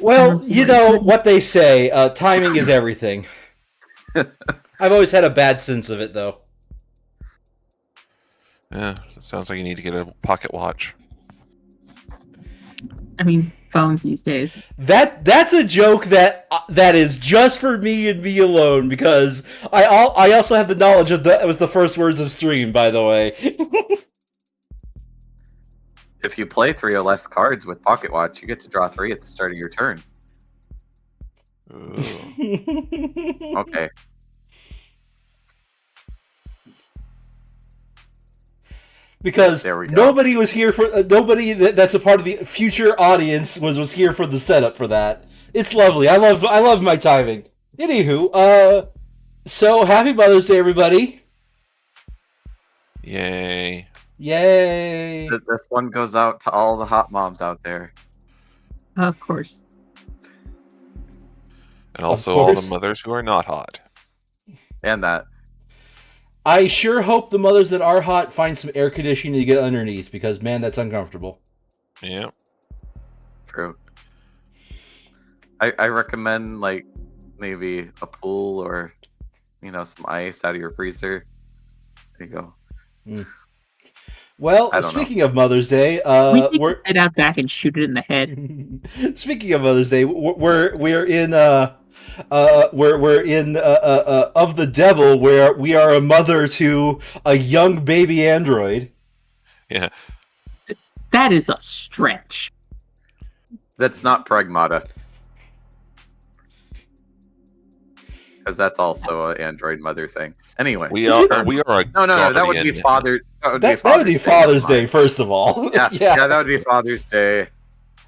I Well, don't see you why you know couldn't. what they say, timing is everything. I've always had a bad sense of it, though. Yeah, sounds like you need to get a pocket watch. I mean, phones these days. That's a joke that is just for me and me alone, because I also have the knowledge of that was the first words of stream, by the way. If you play 3 or less cards with Pocket Watch, you get to draw 3 at the start of your turn. Ooh. Okay. Because There we go. nobody was here for nobody that's a part of the future audience was here for the setup for that. It's lovely. I love my timing. Anywho, so happy Mother's Day, everybody! Yay. Yay! This one goes out to all the hot moms out there. Of course. And also all the course. mothers who are not hot. And that. I sure hope the mothers that are hot find some air conditioning to get underneath, because man, that's uncomfortable. Yeah. True. I recommend, like, maybe a pool or, you know, some ice out of your freezer. There you go. Well, I don't speaking of Mother's Day, we take we're his head out back and shoot it in the head. speaking of Mother's Day, we're in we're in of the devil, where we are a mother to a young baby android. Yeah. That is a stretch. That's not Pragmata. Because that's also an Android mother thing. Anyway. We are a No, that would be guardian. Father. That would That be would be Father's Day, first of all. Yeah, that would be Father's Day.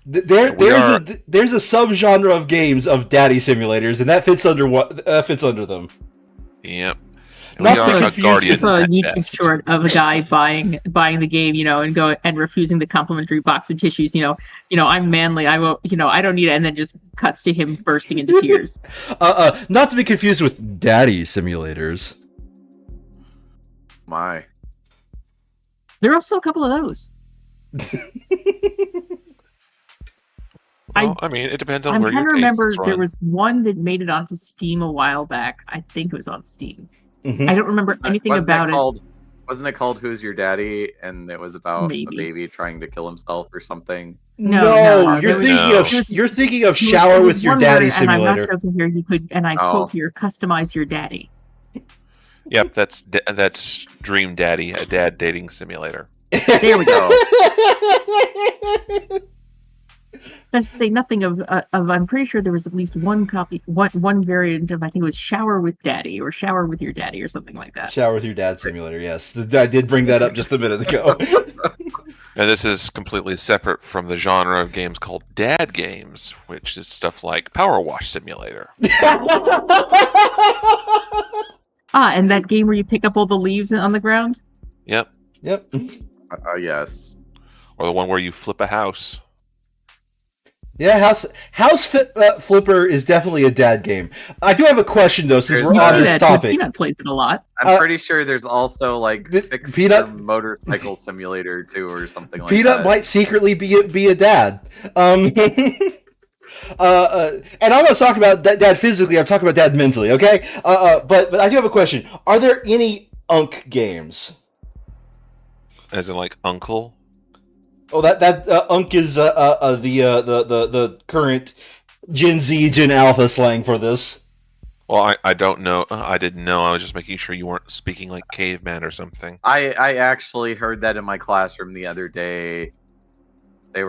There's a subgenre of games of daddy simulators, and that fits under them. Yep. And Not we to are a confuse guardian. I saw a at YouTube best. short of a guy buying the game, and refusing the complimentary box of tissues. I'm manly. I will. I don't need it, and then just cuts to him bursting into tears. Not to be confused with daddy simulators. My. There are also a couple of those. Well, I mean, it depends on I'm where trying your to remember. tastes There run. was one that made it onto Steam a while back. I think it was on Steam. Mhm. I don't remember anything about it. Wasn't it called Who's Your Daddy? And it was about Maybe. a baby trying to kill himself or something. No, you're there thinking was- of you're thinking of There Shower was with Your one Daddy where, and I'm not simulator. joking here. You could, and I Oh. quote here, customize your daddy. Yep, that's Dream Daddy, a dad dating simulator. There we go. Oh, Let's say nothing of. I'm pretty sure there was at least one copy, one variant of. I think it was Shower with Daddy or Shower with Your Daddy or something like that. Shower with Your Dad simulator. Yes, I did bring that up just a minute ago. And this is completely separate from the genre of games called dad games, which is stuff like Power Wash Simulator. And that game where you pick up all the leaves on the ground. Yep. Yep. yes. Or the one where you flip a house. Yeah, Flipper is definitely a dad game. I do have a question though, since we're There's on no- this Peanut, topic. Peanut plays it a lot. I'm pretty sure there's also like the- Fix Peanut- Your Motorcycle Simulator too, or something like Peanut that. might secretly be a dad. And I'm not talking about dad physically. I'm talking about dad mentally. Okay. But I do have a question. Are there any Unk games? As in, like, Uncle? Oh, that Unk is the current Gen Z, Gen Alpha slang for this. Well, I don't know. I didn't know. I was just making sure you weren't speaking like caveman or something. I actually heard that in my classroom the other day. They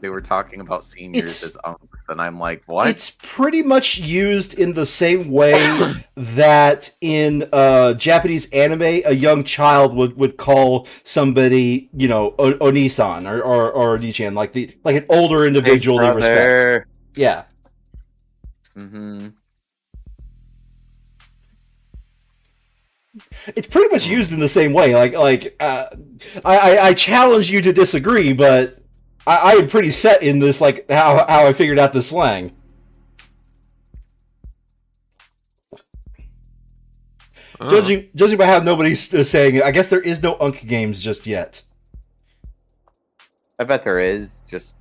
were talking about seniors as unks, and I'm like, what? It's pretty much used in the same way that in Japanese anime, a young child would call somebody, Onisan or Nichan, like an older individual they respect. Yeah. Mm-hmm. It's pretty much used in the same way. I challenge you to disagree, but I am pretty set in this, like how I figured out the slang. Oh. Judging by how nobody's saying it, I guess there is no Unk games just yet. I bet there is. Just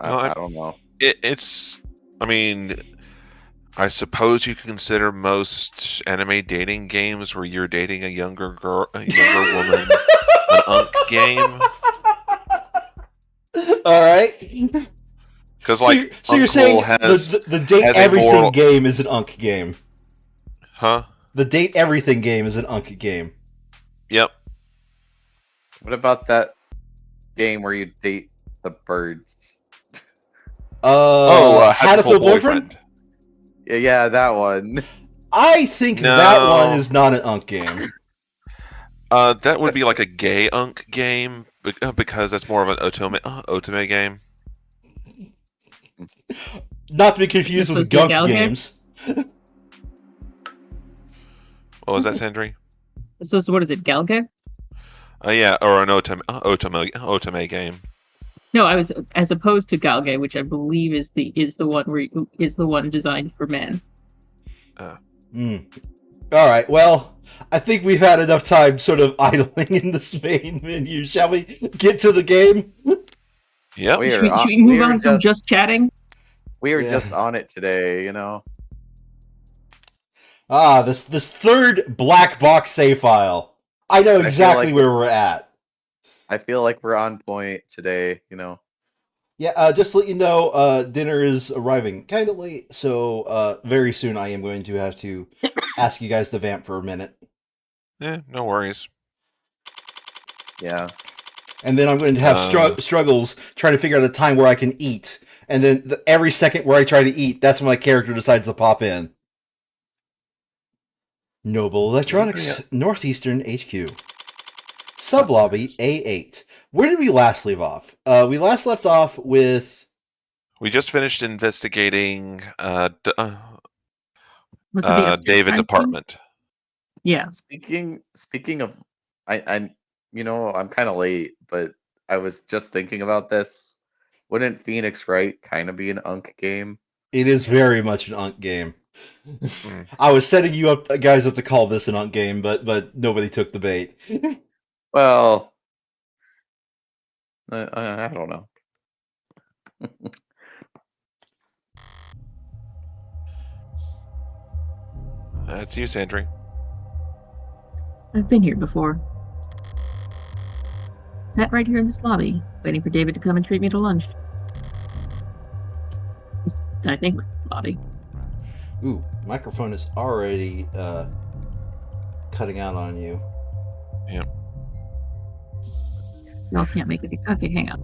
No, I don't know. It's. I mean, I suppose you can consider most anime dating games where you're dating a younger woman, an unk game. All right. Because So, like, so you're Uncle saying has the date has a everything moral- game is an unk game. huh? The date everything game is an unk game. Yep. What about that game where you date the birds? Hatfield boyfriend? Yeah, that one. I think that one is not an unk game. That would be like a gay unk game because that's more of an otome game. Not to be confused This with was the gunk gal game? games. What was that, Sandry? So what is it, Galga? Yeah, or an otome game. No, I was as opposed to Galga, which I believe is the one designed for men. Mm. All right. Well, I think we've had enough time sort of idling in this main menu. Shall we get to the game? Yep. We Should are we move on from just chatting? We were Yeah. just on it today, you know. This third black box save file. I know feel exactly like- where we're at. I feel like we're on point today, you know. Yeah, just to let you know, dinner is arriving kind of late, so very soon I am going to have to ask you guys to vamp for a minute. Yeah, no worries. Yeah. And then I'm going to have struggles trying to figure out a time where I can eat. And then every second where I try to eat, that's when my character decides to pop in. Noble Electronics, Yeah. Northeastern HQ. Sublobby A8. Where did we last leave off? We last left off with... We just finished investigating Was it the upstairs David's friends apartment. Yeah. Speaking of, I'm I'm kind of late, but I was just thinking about this. Wouldn't Phoenix Wright kind of be an unk game? It is very much an unk game. Mm. I was setting you up, guys, up to call this an unk game, but nobody took the bait. Well, I don't know. That's you, Sandry. I've been here before. Sat right here in this lobby, waiting for David to come and treat me to lunch. I think it's this lobby. Ooh, microphone is already cutting out on you. Y'all can't make it. Okay, hang on.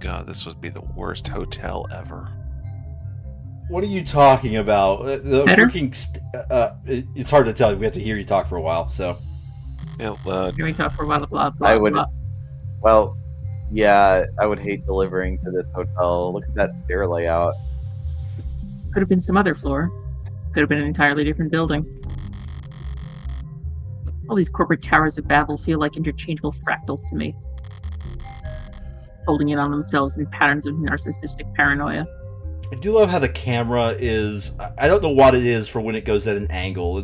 God, this would be the worst hotel ever. What are you talking about? The Better? freaking it's hard to tell. We have to hear you talk for a while, so... Yeah, Here we talk for a while. Blah blah. I would- blah. Well, yeah, I would hate delivering to this hotel. Look at that stair layout. Could have been some other floor. Could have been an entirely different building. All these corporate towers of Babel feel like interchangeable fractals to me, holding in on themselves in patterns of narcissistic paranoia. I do love how the camera is... I don't know what it is for when it goes at an angle.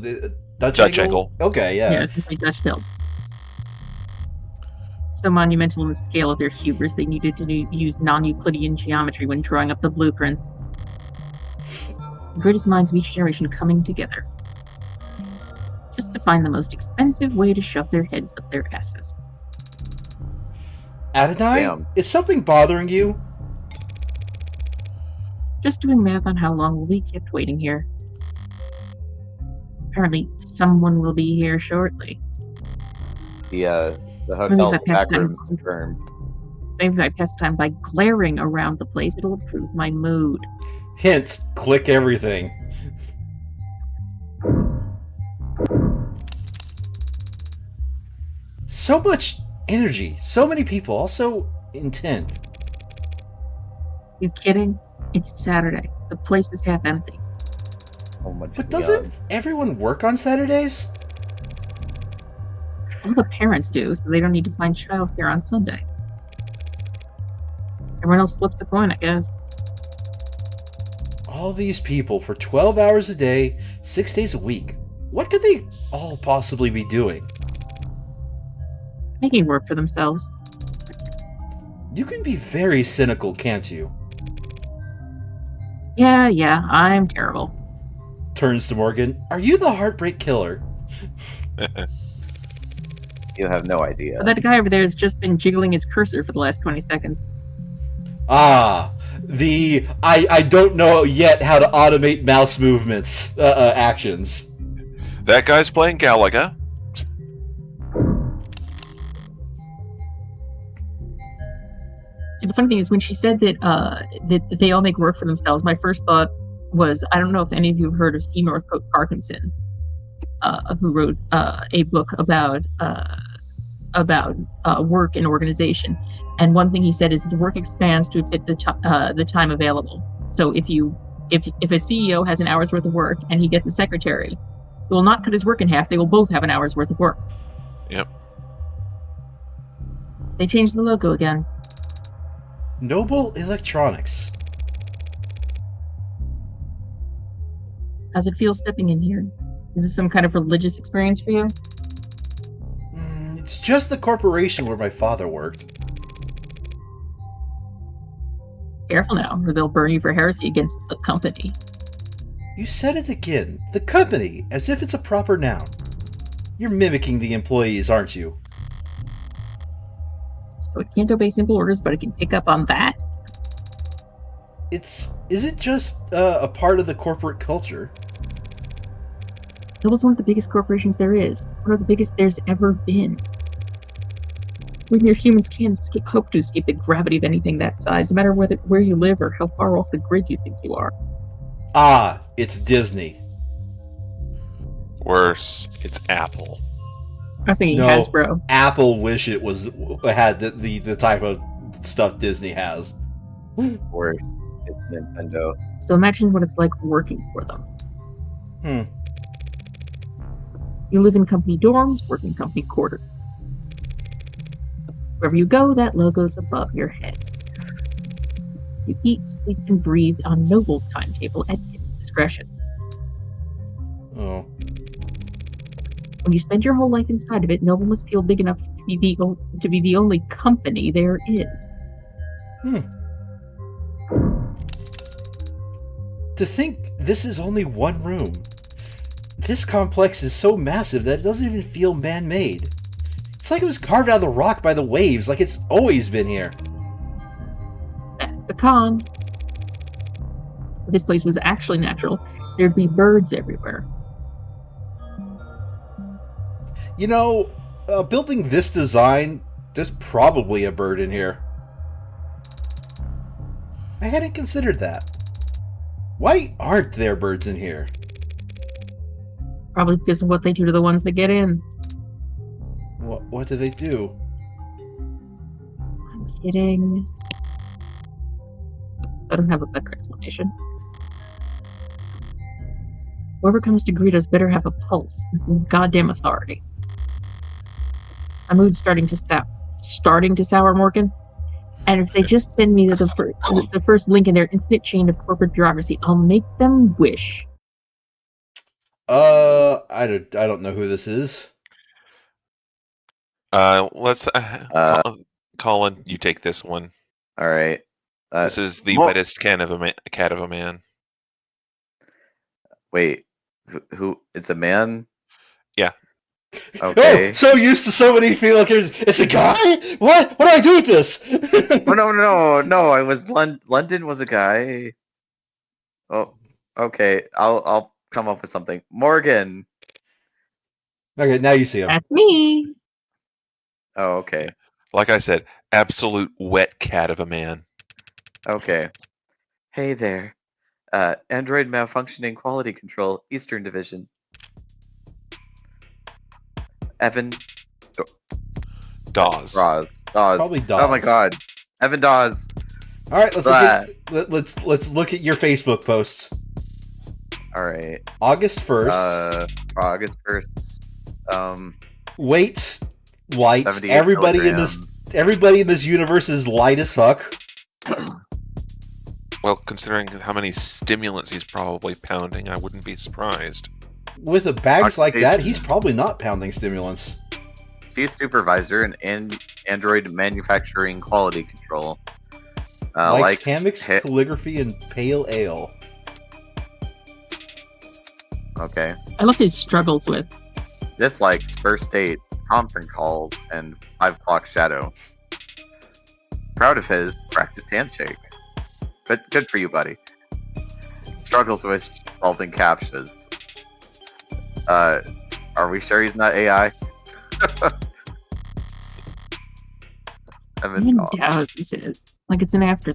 Dutch angle. Okay, yeah. Yeah, it's just like Dutch film. So monumental in the scale of their hubris, they needed to use non-Euclidean geometry when drawing up the blueprints. The greatest minds of each generation coming together, just to find the most expensive way to shove their heads up their asses. Adonai, Damn. is something bothering you? Just doing math on how long we'll be kept waiting here. Apparently, someone will be here shortly. The Maybe hotel's if I pass back time- room's confirmed. Maybe if I pass time by glaring around the place, it'll improve my mood. Hint, click everything. So much energy, so many people, also intent. You kidding? It's Saturday. The place is half empty. So much But neon. doesn't everyone work on Saturdays? All the parents do, so they don't need to find childcare on Sunday. Everyone else flips a coin, I guess. All these people for 12 hours a day, 6 days a week. What could they all possibly be doing? making work for themselves. You can be very cynical, can't you? Yeah, I'm terrible. Turns to Morgan. Are you the heartbreak killer? You have no idea. But that guy over there has just been jiggling his cursor for the last 20 seconds. Ah, I don't know yet how to automate mouse movements actions. That guy's playing Galaga. See, the funny thing is, when she said that they all make work for themselves, my first thought was, I don't know if any of you have heard of C. Northcote Parkinson, who wrote a book about work and organization. And one thing he said is the work expands to fit the time available. So if a CEO has an hour's worth of work and he gets a secretary, he will not cut his work in half. They will both have an hour's worth of work. Yep. They changed the logo again. Noble Electronics. How's it feel stepping in here? Is this some kind of religious experience for you? It's just the corporation where my father worked. Careful now, or they'll burn you for heresy against the company. You said it again. The company, as if it's a proper noun. You're mimicking the employees, aren't you? So it can't obey simple orders, but it can pick up on that? Is it just a part of the corporate culture? Noble's one of the biggest corporations there is. One of the biggest there's ever been. We mere humans can't hope to escape the gravity of anything that size, no matter where you live or how far off the grid you think you are. Ah, it's Disney. Worse, it's Apple. I was thinking No, Hasbro. Apple wish it had the type of stuff Disney has. Or it's Nintendo. So imagine what it's like working for them. You live in company dorms, work in company quarters. Wherever you go, that logo's above your head. You eat, sleep, and breathe on Noble's timetable at its discretion. Oh. When you spend your whole life inside of it, Noble must feel big enough to be the only company there is. To think this is only one room. This complex is so massive that it doesn't even feel man-made. It's like it was carved out of the rock by the waves, like it's always been here. That's the con. If this place was actually natural, there'd be birds everywhere. You know, building this design, there's probably a bird in here. I hadn't considered that. Why aren't there birds in here? Probably because of what they do to the ones that get in. What do they do? I'm kidding. I don't have a better explanation. Whoever comes to greet us better have a pulse and some goddamn authority. My mood's starting to sour, Morgan. And if they just send me the first link in their infinite chain of corporate bureaucracy, I'll make them wish. I don't know who this is. Let's Colin, you take this one. All right. This is the wettest cat of a man. Wait, who? It's a man? Yeah. Okay. Oh, so used to so many feel like it's a guy? What do I do with this? Oh, no. I was London was a guy. Oh, okay. I'll come up with something. Morgan. Okay, now you see him. That's me. Oh, okay. Like I said, absolute wet cat of a man. Okay. Hey there. Android malfunctioning quality control, Eastern Division. Evan Dawes. Dawes. Probably Dawes. Oh my god. Evan Dawes. All right, let's look at your Facebook posts. All right. August 1st. August 1st. Weight light. 78 Everybody kilograms. in this universe is light as fuck. Well, considering how many stimulants he's probably pounding, I wouldn't be surprised. With bags like that, Occupation. he's probably not pounding stimulants. She's supervisor in Android manufacturing quality control. Likes hammocks, calligraphy, and pale ale. Okay. I love his struggles with. Dislikes first dates, conference calls, and 5 o'clock shadow. Proud of his practiced handshake. But good for you, buddy. Struggles with solving captchas. Are we sure he's not AI? Even Dows, he says. Like it's an after.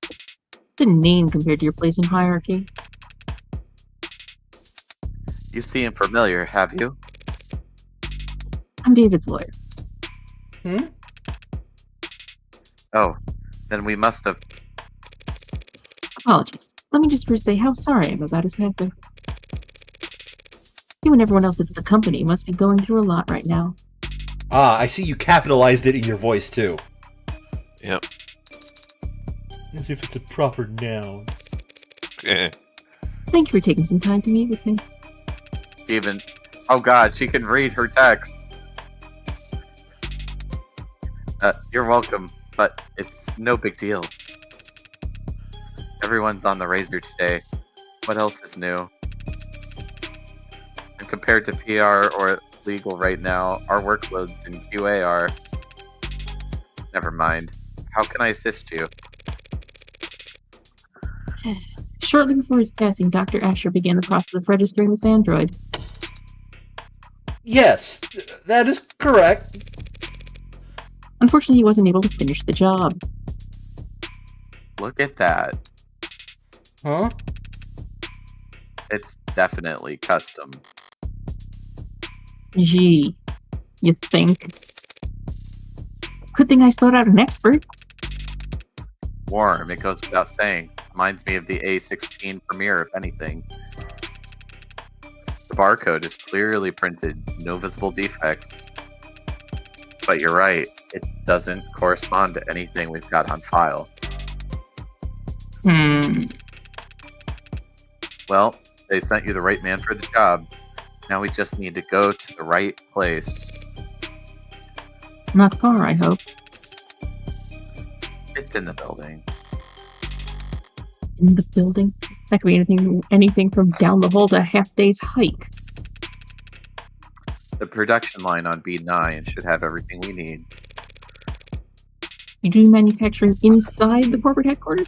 It's a name compared to your place in hierarchy. You seem familiar, have you? I'm David's lawyer. Oh, then we must have... Apologies. Let me just first say how sorry I am about his passing. You and everyone else at the company must be going through a lot right now. Ah, I see you capitalized it in your voice, too. Yep. As if it's a proper noun. Thank you for taking some time to meet with me. Even... Oh god, she can read her text. You're welcome, but it's no big deal. Everyone's on the razor today. What else is new? And compared to PR or legal right now, our workloads in QA are... Never mind. How can I assist you? Shortly before his passing, Dr. Asher began the process of registering this android. Yes, that is correct. Unfortunately, he wasn't able to finish the job. Look at that. Huh? It's definitely custom. Gee, you think? Good thing I sought out an expert. Warm, it goes without saying. Reminds me of the A16 Premiere, if anything. The barcode is clearly printed, no visible defects. But you're right, it doesn't correspond to anything we've got on file. Well, they sent you the right man for the job. Now we just need to go to the right place. Not far, I hope. It's in the building. In the building? That could be anything from down the hall to a half-day's hike. The production line on B9 should have everything we need. You do manufacturing inside the corporate headquarters?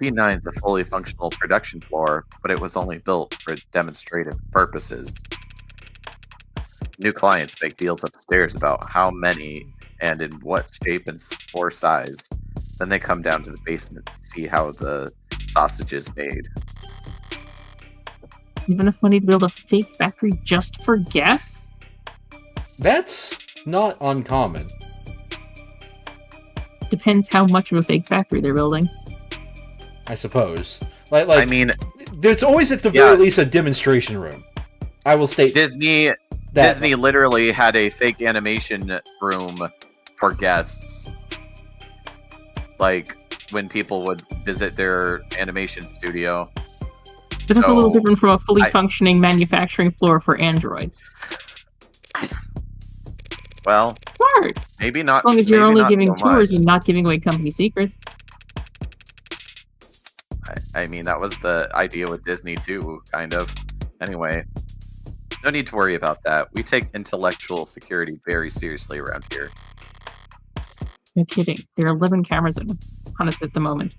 B9 is a fully functional production floor, but it was only built for demonstrative purposes. New clients make deals upstairs about how many and in what shape and or size. Then they come down to the basement to see how the sausage is made. Even enough money to build a fake factory just for guests? That's not uncommon. Depends how much of a fake factory they're building. I suppose. Like I mean, there's always at the very least a demonstration room. I will state Disney literally had a fake animation room for guests. Like when people would visit their animation studio. But that's a little different from a fully functioning manufacturing floor for androids. Well, smart. Maybe not. As long as you're only giving so tours much. and not giving away company secrets. I mean, that was the idea with Disney too, kind of. Anyway, no need to worry about that. We take intellectual security very seriously around here. No kidding. There are 11 cameras on us at the moment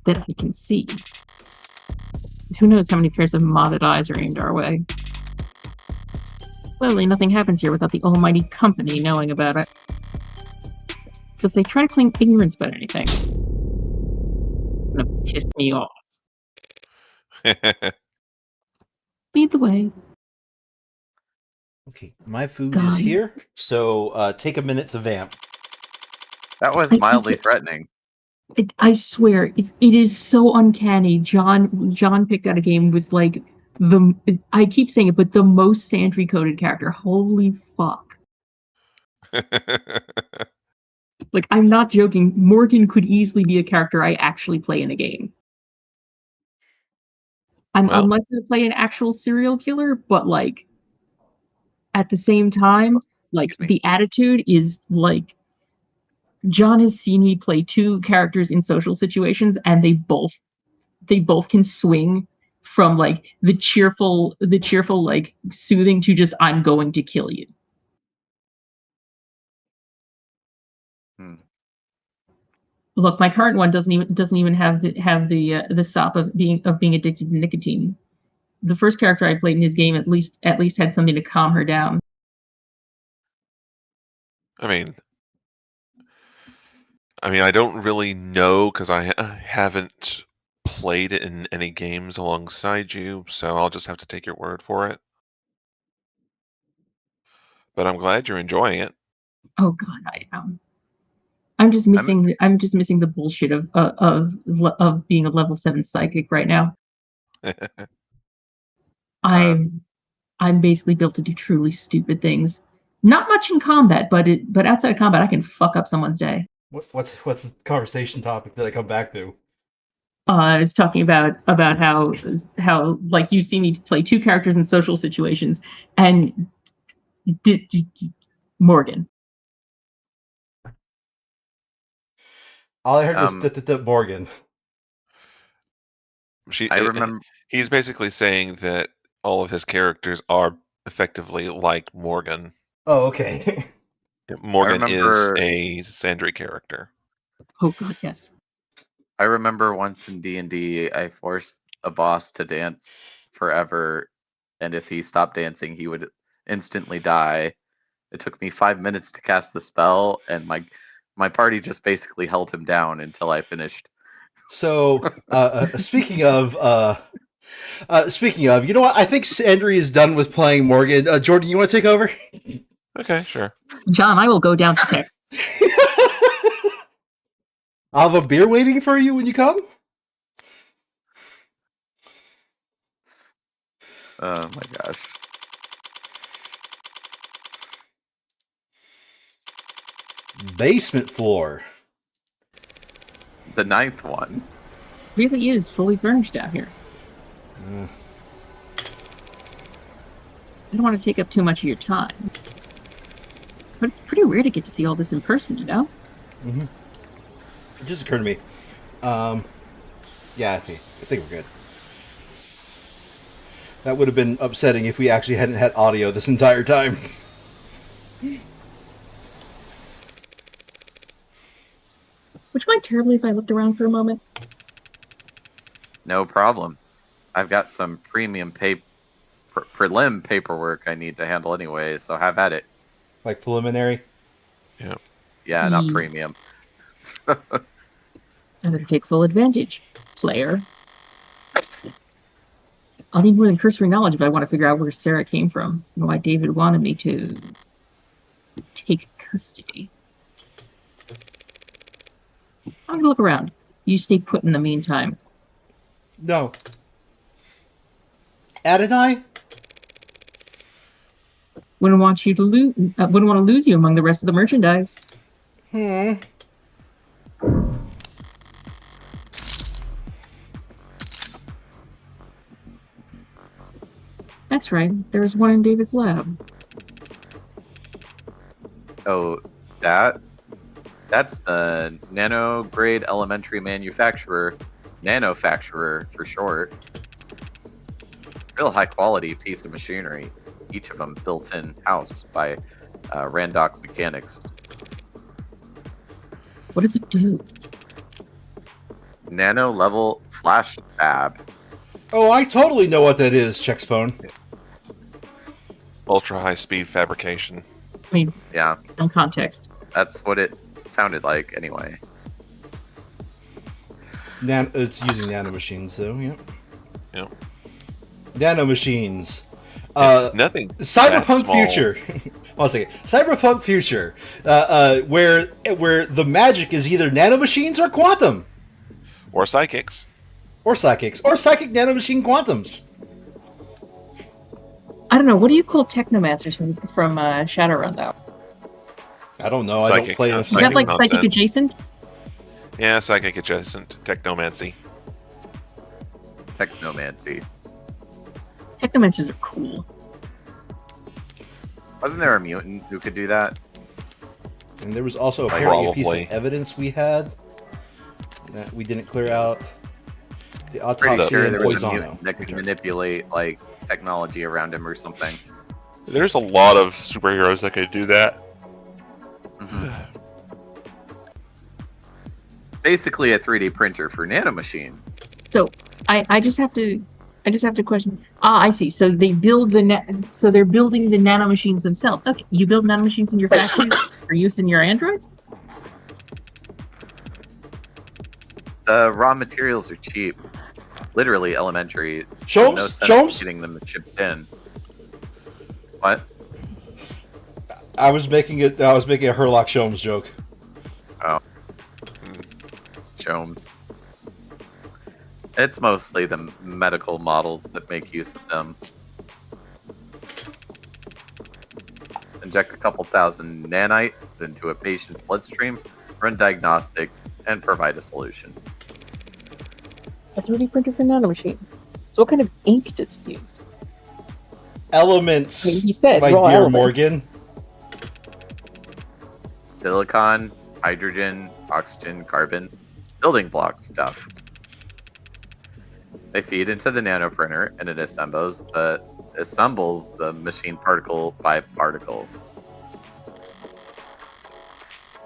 that I can see. Who knows how many pairs of modded eyes are aimed our way. Clearly, nothing happens here without the almighty company knowing about it. So if they try to claim ignorance about anything, it's gonna piss me off. Lead the way. Okay, my food is here, so take a minute to vamp. That was mildly threatening. I swear, it is so uncanny. John picked out a game with like I keep saying it, but the most Sandry coded character. Holy fuck! Like, I'm not joking. Morgan could easily be a character I actually play in a game. I'm unlikely to play an actual serial killer, but like, at the same time, like the attitude is like John has seen me play two characters in social situations, and they both can swing from like the cheerful like soothing to just I'm going to kill you. Look, my current one doesn't even have the sop of being addicted to nicotine. The first character I played in his game at least had something to calm her down. I mean, I don't really know because I haven't played it in any games alongside you, so I'll just have to take your word for it. But I'm glad you're enjoying it. Oh God, I am. I'm just missing the bullshit of being a level 7 psychic right now. I'm basically built to do truly stupid things. Not much in combat, but outside of combat, I can fuck up someone's day. What's the conversation topic that I come back to? I was talking about how like you see me play two characters in social situations, and Morgan. All I heard was Morgan. I remember he's basically saying that all of his characters are effectively like Morgan. Oh, okay. Morgan is a Sandry character. Oh God, yes. I remember once in D&D, I forced a boss to dance forever, and if he stopped dancing, he would instantly die. It took me 5 minutes to cast the spell, and my party just basically held him down until I finished. So, speaking of, you know what? I think Sandry is done with playing Morgan. Jordan, you want to take over? Okay, sure. John, I will go down to Texas. I'll have a beer waiting for you when you come. Oh my gosh. Basement floor. The 9th one. Really is fully furnished out here. I don't want to take up too much of your time. But it's pretty rare to get to see all this in person, you know? Mm-hmm. It just occurred to me. Yeah, I think we're good. That would have been upsetting if we actually hadn't had audio this entire time. Would you mind terribly if I looked around for a moment? No problem. I've got some premium prelim paperwork I need to handle anyway, so have at it. Like preliminary? Yeah. Yeah, not premium. I better take full advantage, player. I'll need more than cursory knowledge if I want to figure out where Sarah came from and why David wanted me to take custody. I'm gonna look around. You stay put in the meantime. No. Adonai? Wouldn't want to lose you among the rest of the merchandise. That's right. There's one in David's lab. Oh, that's the nano-grade elementary manufacturer, nanofacturer for short. Real high-quality piece of machinery. Each of them built in-house by Randock Mechanics. What does it do? Nano-level flash fab. Oh, I totally know what that is, Check's phone. Ultra high speed fabrication. I mean, yeah. In context. That's what it sounded like, anyway. It's using nanomachines, though. Yep. Yep. Nanomachines. Nothing. Cyberpunk future. One second. Cyberpunk future, where the magic is either nanomachines or quantum, or psychics, or psychic nanomachine quantums. I don't know. What do you call technomancers from Shadowrun, though? I don't know. Psychic, I don't play Is that like nonsense. psychic adjacent? Yeah, psychic adjacent. Technomancy. Technomancy. Technomancers are cool. Wasn't there a mutant who could do that? And there was also apparently a piece Probably. of evidence we had that we didn't clear out. The Pretty autopsy sure and there was a Poisano. mutant that could manipulate like technology around him or something. There's a lot of superheroes that could do that. Mhm. Basically, a 3D printer for nanomachines. So I just have to question. Ah, I see. So they build so they're building the nanomachines themselves. Okay, you build nanomachines in your factories for use in your androids? The raw materials are cheap, literally elementary. Sholmes? No sense Sholmes? getting them shipped in. What? I was making a Herlock Sholmes joke. Jones. It's mostly the medical models that make use of them. Inject a couple thousand nanites into a patient's bloodstream, run diagnostics, and provide a solution. A 3D printer for nanomachines. So what kind of ink does it use? Elements, I mean, you said my raw dear elements. Morgan. Silicon, hydrogen, oxygen, carbon, building block stuff. They feed into the nanoprinter and it assembles the machine particle by particle.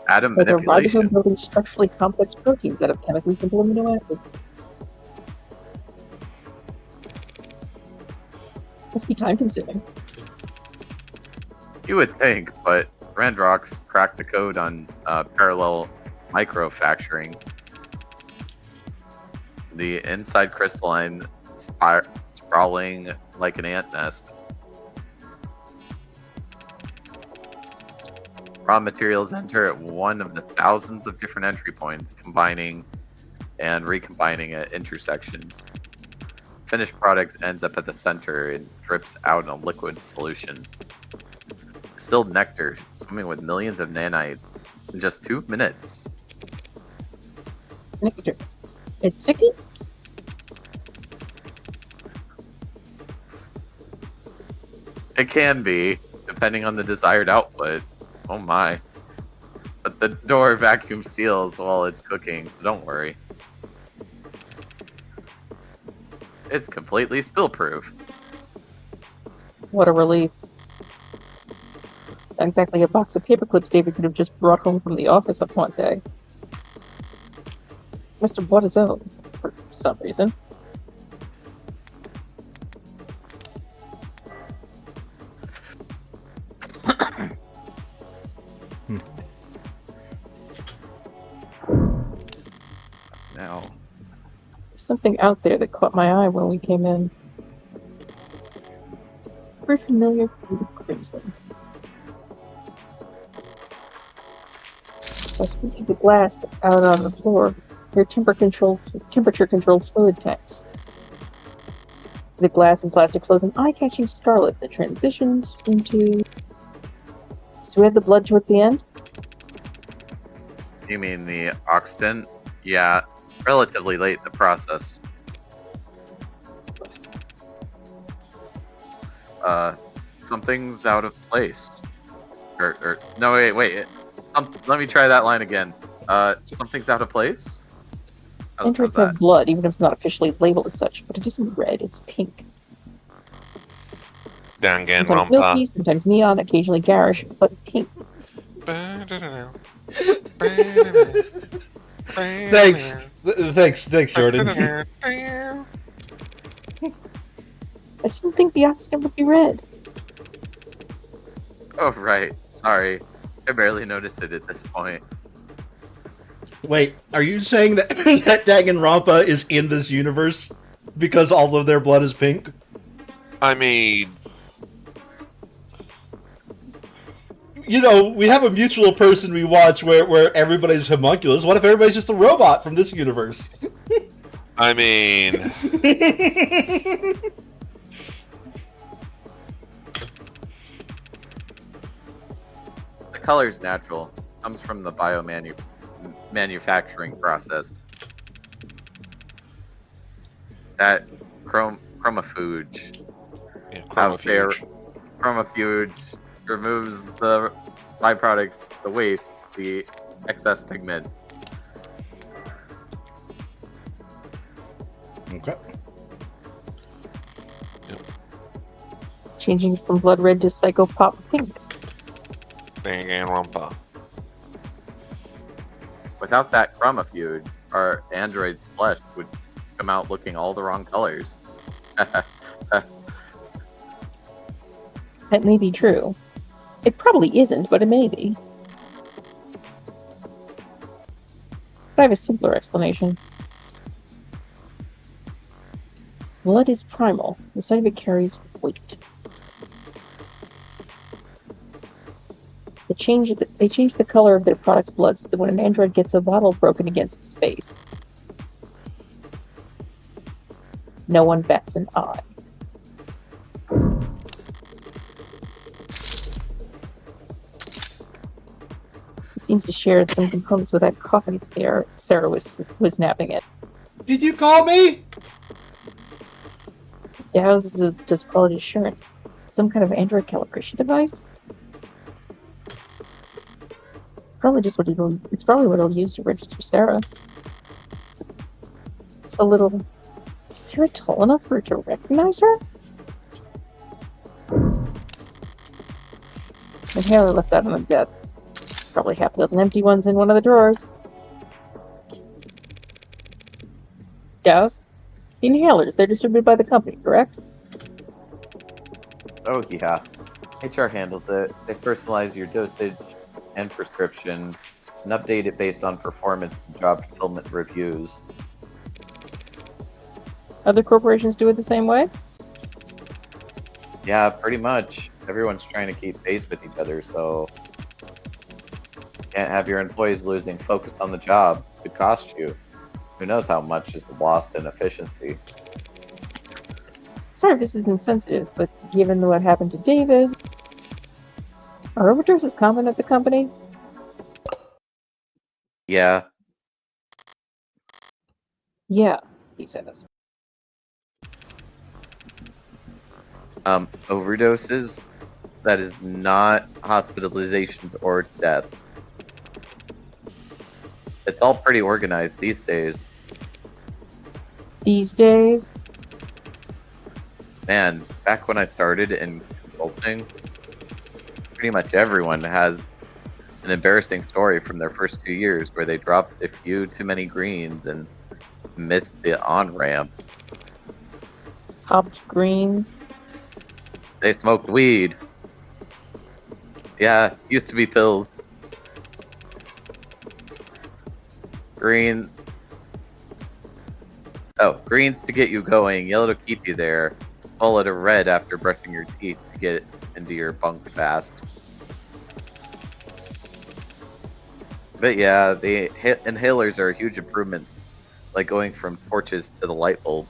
Atom Like a manipulation. ribosome building structurally complex proteins out of chemically simple amino acids. Must be time consuming. You would think, but Randrox cracked the code on parallel microfacturing. The inside crystalline sprawling like an ant nest. Raw materials enter at one of the thousands of different entry points, combining and recombining at intersections. Finished product ends up at the center and drips out in a liquid solution. Distilled nectar, swimming with millions of nanites in just 2 minutes. Nectar. It's sticky? It can be, depending on the desired output. Oh my. But the door vacuum seals while it's cooking, so don't worry. It's completely spill-proof. What a relief. Not exactly a box of paper clips David could have just brought home from the office on one day. Mr. bought his own, for some reason. Now, There's something out there that caught my eye when we came in. Very familiar with crimson. I speak through the glass out on the floor. They're temperature-controlled fluid tanks. The glass and plastic flows an eye-catching scarlet that transitions into... So we have the blood towards the end? you mean the oxidant? Yeah, relatively late in the process. Something's out of place. No, wait. Let me try that line again. Something's out of place? How's Androids that? have blood, even if it's not officially labeled as such, but it isn't red, it's pink. Dangan Sometimes milky, Rompa. sometimes neon, occasionally garish, but pink. Thanks. Thanks, Jordan. I just didn't think the oxygen would be red. Oh, right. Sorry. I barely noticed it at this point. Wait, are you saying that that Danganronpa is in this universe because all of their blood is pink? I mean, You know, we have a mutual person we watch where everybody's homunculus. What if everybody's just a robot from this universe? I mean, The color's natural. Comes from the manufacturing process. That chromafuge. yeah, Have their chromofuge. chromafuge removes the byproducts, the waste, the excess pigment. Okay. Changing from blood red to psycho pop pink. Danganronpa. Without that chroma feud, our android's flesh would come out looking all the wrong colors. That may be true. It probably isn't, but it may be. But I have a simpler explanation. Blood is primal. The sight of it carries weight. They change the color of their product's blood so that when an android gets a bottle broken against its face, no one bats an eye. It seems to share some components with that coffin Sarah was napping at. Did you call me? Dow's does quality assurance. Some kind of android calibration device? It's probably what it'll use to register Sarah. It's a little... Is Sarah tall enough for it to recognize her? The inhaler left out on the desk. Probably half a dozen empty ones in one of the drawers. Dow's? The inhalers, they're distributed by the company, correct? Oh yeah. HR handles it. They personalize your dosage and prescription and update it based on performance and job fulfillment reviews. Other corporations do it the same way? Yeah, pretty much. Everyone's trying to keep pace with each other, so can't have your employees losing focus on the job. Could cost you. Who knows how much is lost in efficiency. Sorry if this is insensitive, but given what happened to David, are overdoses common at the company? Yeah, Yeah, he says. overdoses, that is not hospitalizations or death. It's all pretty organized these days. These days? Man, back when I started in consulting, pretty much everyone has an embarrassing story from their first 2 years where they dropped a few too many greens and missed the on-ramp. Popped greens? They smoked weed. Yeah, used to be pills. Green. Oh, green's to get you going, yellow to keep you there, follow to red after brushing your teeth to get into your bunk fast. But yeah, the inhalers are a huge improvement, like going from torches to the light bulb.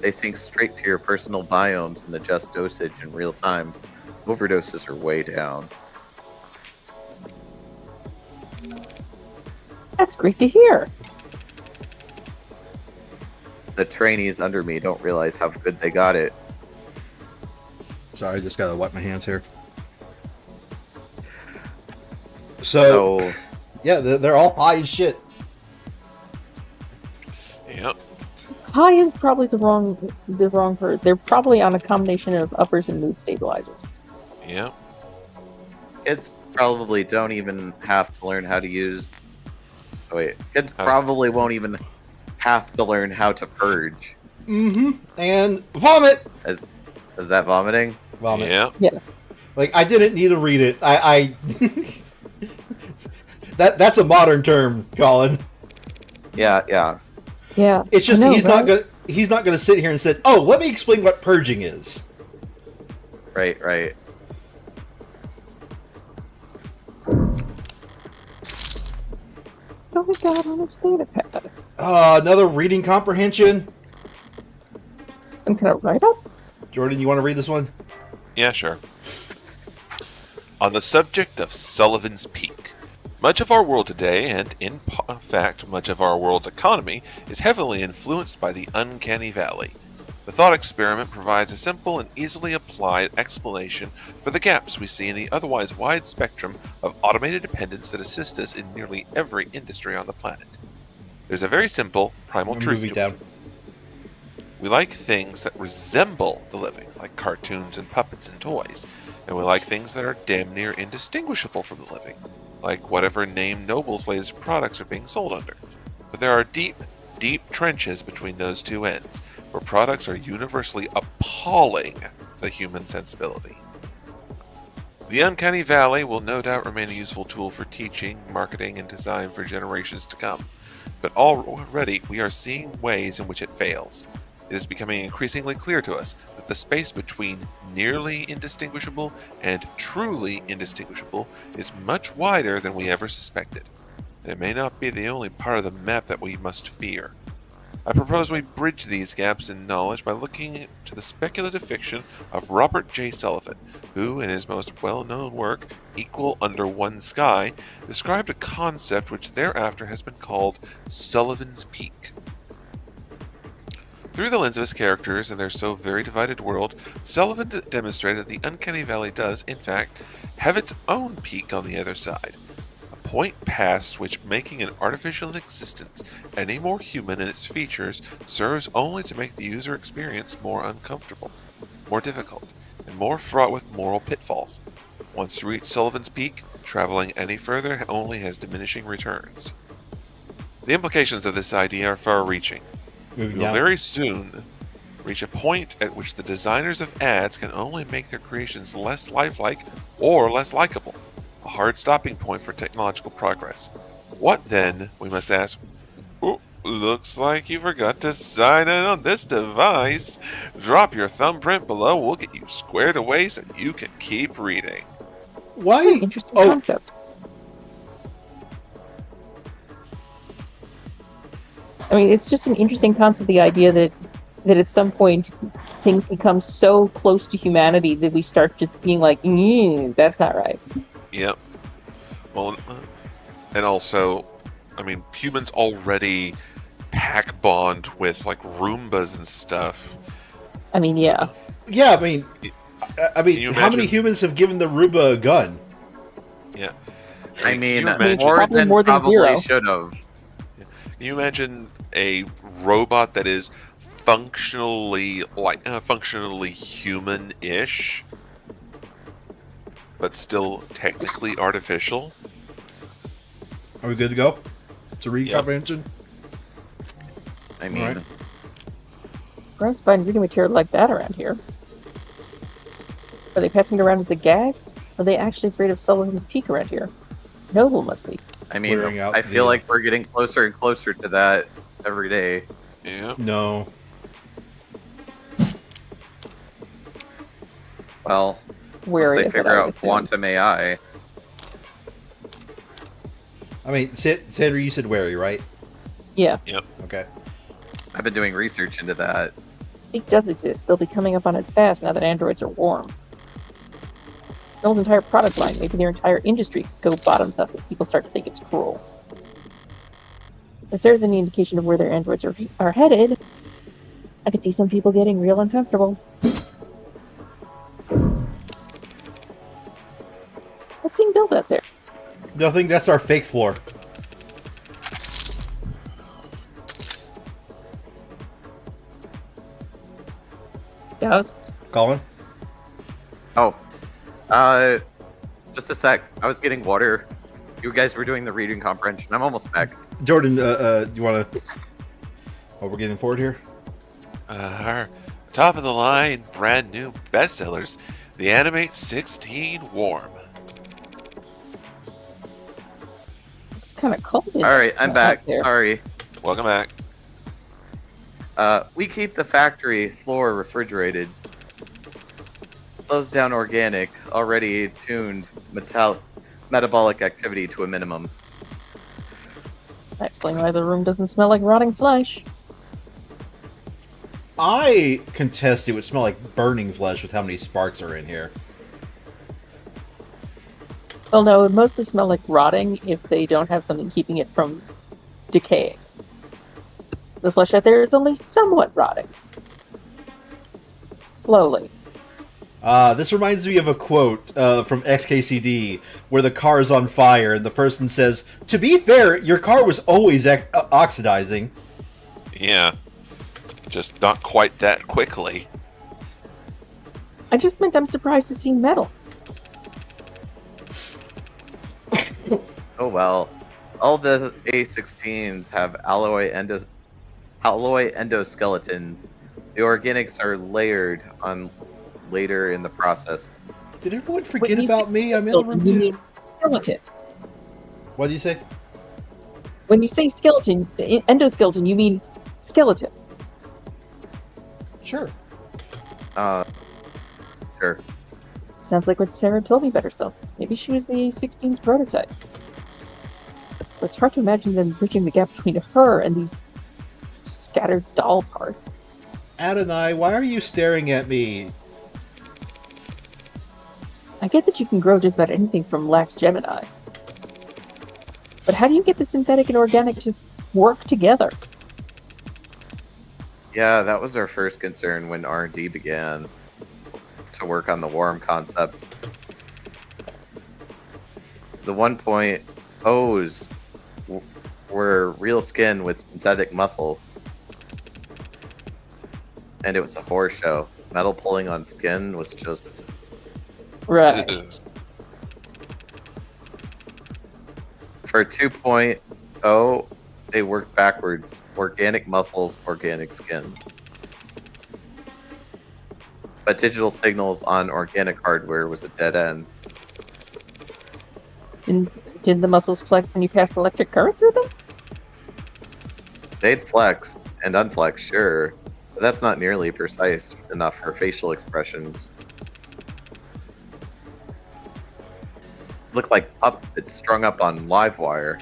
They sync straight to your personal biomes and adjust dosage in real time. Overdoses are way down. That's great to hear. The trainees under me don't realize how good they got it. Sorry, I just gotta wipe my hands here. So yeah, they're all high as shit. Yep. High is probably the wrong word. They're probably on a combination of uppers and mood stabilizers. Yep. Kids probably don't even have to learn how to use... Oh, wait. Kids probably won't even have to learn how to purge. Mm-hmm. And vomit! Is that vomiting? Vomit. Yep. Yeah. Like, I didn't need to read it. I That's a modern term, Colin. Yeah, yeah. Yeah. It's just I know, he's not gonna sit here and say, "Oh, let me explain what purging is." Right, right. What we got on his data pad? Another reading comprehension. Some kind of write-up? Jordan, you want to read this one? Yeah, sure. On the subject of Sullivan's Peak, much of our world today, and in fact much of our world's economy, is heavily influenced by the uncanny valley. The thought experiment provides a simple and easily applied explanation for the gaps we see in the otherwise wide spectrum of automated dependence that assist us in nearly every industry on the planet. There's a very simple, primal truth to it. We like things that resemble the living, like cartoons and puppets and toys, and we like things that are damn near indistinguishable from the living, like whatever name Noble's latest products are being sold under. But there are deep, deep trenches between those two ends, where products are universally appalling to the human sensibility. The Uncanny Valley will no doubt remain a useful tool for teaching, marketing, and design for generations to come, but already we are seeing ways in which it fails. It is becoming increasingly clear to us that the space between nearly indistinguishable and truly indistinguishable is much wider than we ever suspected. And it may not be the only part of the map that we must fear. I propose we bridge these gaps in knowledge by looking to the speculative fiction of Robert J. Sullivan, who, in his most well-known work, Equal Under One Sky, described a concept which thereafter has been called Sullivan's Peak. Through the lens of his characters and their so very divided world, Sullivan demonstrated that the Uncanny Valley does, in fact, have its own peak on the other side. A point past which making an artificial existence any more human in its features serves only to make the user experience more uncomfortable, more difficult, and more fraught with moral pitfalls. Once you reach Sullivan's Peak, traveling any further only has diminishing returns. The implications of this idea are far-reaching. We will very soon reach a point at which the designers of ads can only make their creations less lifelike or less likable, a hard stopping point for technological progress. What then, we must ask, looks like you forgot to sign in on this device. Drop your thumbprint below, we'll get you squared away so you can keep reading. Why? Interesting concept. I mean, it's just an interesting concept, the idea that at some point things become so close to humanity that we start just being like, that's not right. Yep. Well, and also, I mean, humans already pack bond with, like, Roombas and stuff. I mean, yeah. Yeah, I mean, how many humans have given the Roomba a gun? Yeah. I mean, probably more than zero. Should have. Can you imagine a robot that is functionally human-ish, but still technically artificial? Are we good to go? To read comprehension? I mean, right. Surprised to find reading material like that around here. Are they passing it around as a gag? Or are they actually afraid of Sullivan's Peak around here? Noble must be. I mean, I feel like we're getting closer and closer to that every day. Yeah. No. Well, Wary once they figure out quantum AI. I mean, Sandra, you said wary, right? Yeah. Yep. Okay. I've been doing research into that. Peak does exist. They'll be coming up on it fast now that androids are warm. Snow's entire product line, maybe their entire industry, could go bottoms up if people start to think it's cruel. If there's any indication of where their androids are headed, I could see some people getting real uncomfortable. What's being built out there? Nothing, that's our fake floor. Guys? Colin? Oh. Just a sec. I was getting water. You guys were doing the reading comprehension. I'm almost back. Jordan, you want to... Oh, we're getting forward here? Our top of the line, brand new bestsellers, The Animate 16 Warm. It's kind of cold. Alright, I'm back. Sorry. Welcome back. We keep the factory floor refrigerated. Slows down organic, already tuned metabolic activity to a minimum. That explains why the room doesn't smell like rotting flesh. I contest it would smell like burning flesh with how many sparks are in here. Well, no, it mostly smells like rotting if they don't have something keeping it from decaying. The flesh out there is only somewhat rotting. slowly. This reminds me of a quote from XKCD where the car is on fire and the person says, "To be fair, your car was always oxidizing." Yeah. Just not quite that quickly. I just meant I'm surprised to see metal. Oh well. All the A16s have alloy endoskeletons. The organics are layered on later in the process. Did everyone forget When you about say me? I'm in the room you too. mean skeleton. What do you say? When you say skeleton, endoskeleton, you mean skeleton. Sure. Sure. Sounds like what Sarah told me about herself. Maybe she was the A16's prototype. But it's hard to imagine them bridging the gap between her and these scattered doll parts. Adonai, why are you staring at me? I get that you can grow just about anything from lax Gemini. But how do you get the synthetic and organic to work together? Yeah, that was our first concern when R&D began to work on the worm concept. The 1.0s were real skin with synthetic muscle. And it was a horror show. Metal pulling on skin was just... Right. For 2.0, they worked backwards. Organic muscles, organic skin. But digital signals on organic hardware was a dead end. And did the muscles flex when you passed electric current through them? They'd flex and unflex, sure, but that's not nearly precise enough for facial expressions. Look like puppets strung up on live wire.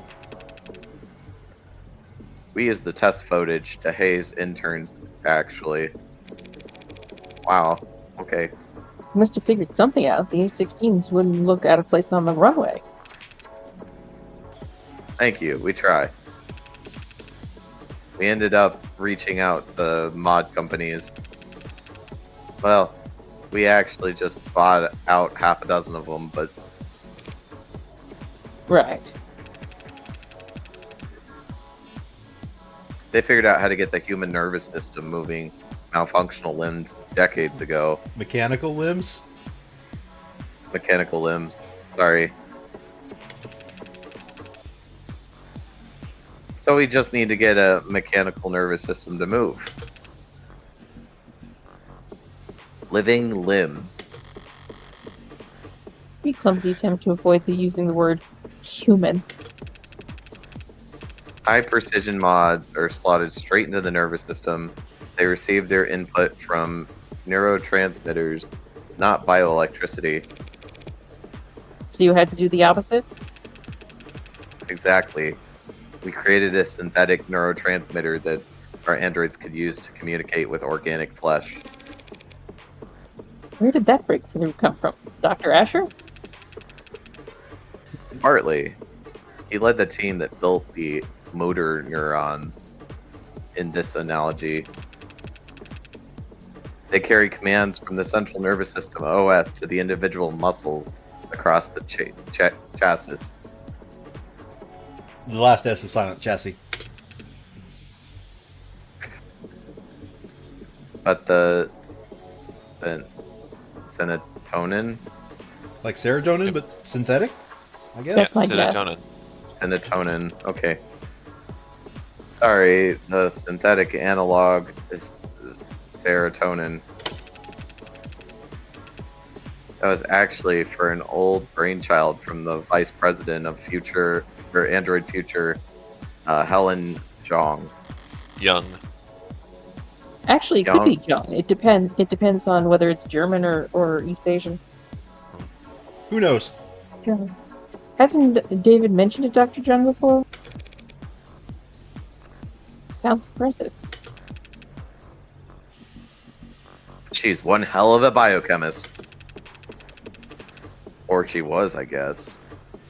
We used the test footage to haze interns, actually. Wow, okay. You must have figured something out. The A16s wouldn't look out of place on the runway. Thank you, we try. We ended up reaching out to mod companies. Well, we actually just bought out half a dozen of them, but Right. they figured out how to get the human nervous system moving malfunctional limbs decades ago. Mechanical limbs? Mechanical limbs. Sorry. So we just need to get a mechanical nervous system to move. Living limbs. Pretty clumsy attempt to avoid using the word human. High precision mods are slotted straight into the nervous system. They receive their input from neurotransmitters, not bioelectricity. So you had to do the opposite? Exactly. We created a synthetic neurotransmitter that our androids could use to communicate with organic flesh. Where did that breakthrough come from? Dr. Asher? Partly. He led the team that built the motor neurons in this analogy. They carry commands from the central nervous system OS to the individual muscles across the chassis. The last S is silent. Chassis. But the serotonin? Like serotonin, but synthetic? I guess? That's my guess. Serotonin. Serotonin, okay. Sorry, the synthetic analog is serotonin. That was actually for an old brainchild from the vice president of Future, or Android Future, Helen Zhang. Young. Actually, it could be John. It depends on whether it's German or East Asian. Who knows? Yeah. Hasn't David mentioned a Dr. John before? Sounds impressive. She's one hell of a biochemist. Or she was, I guess.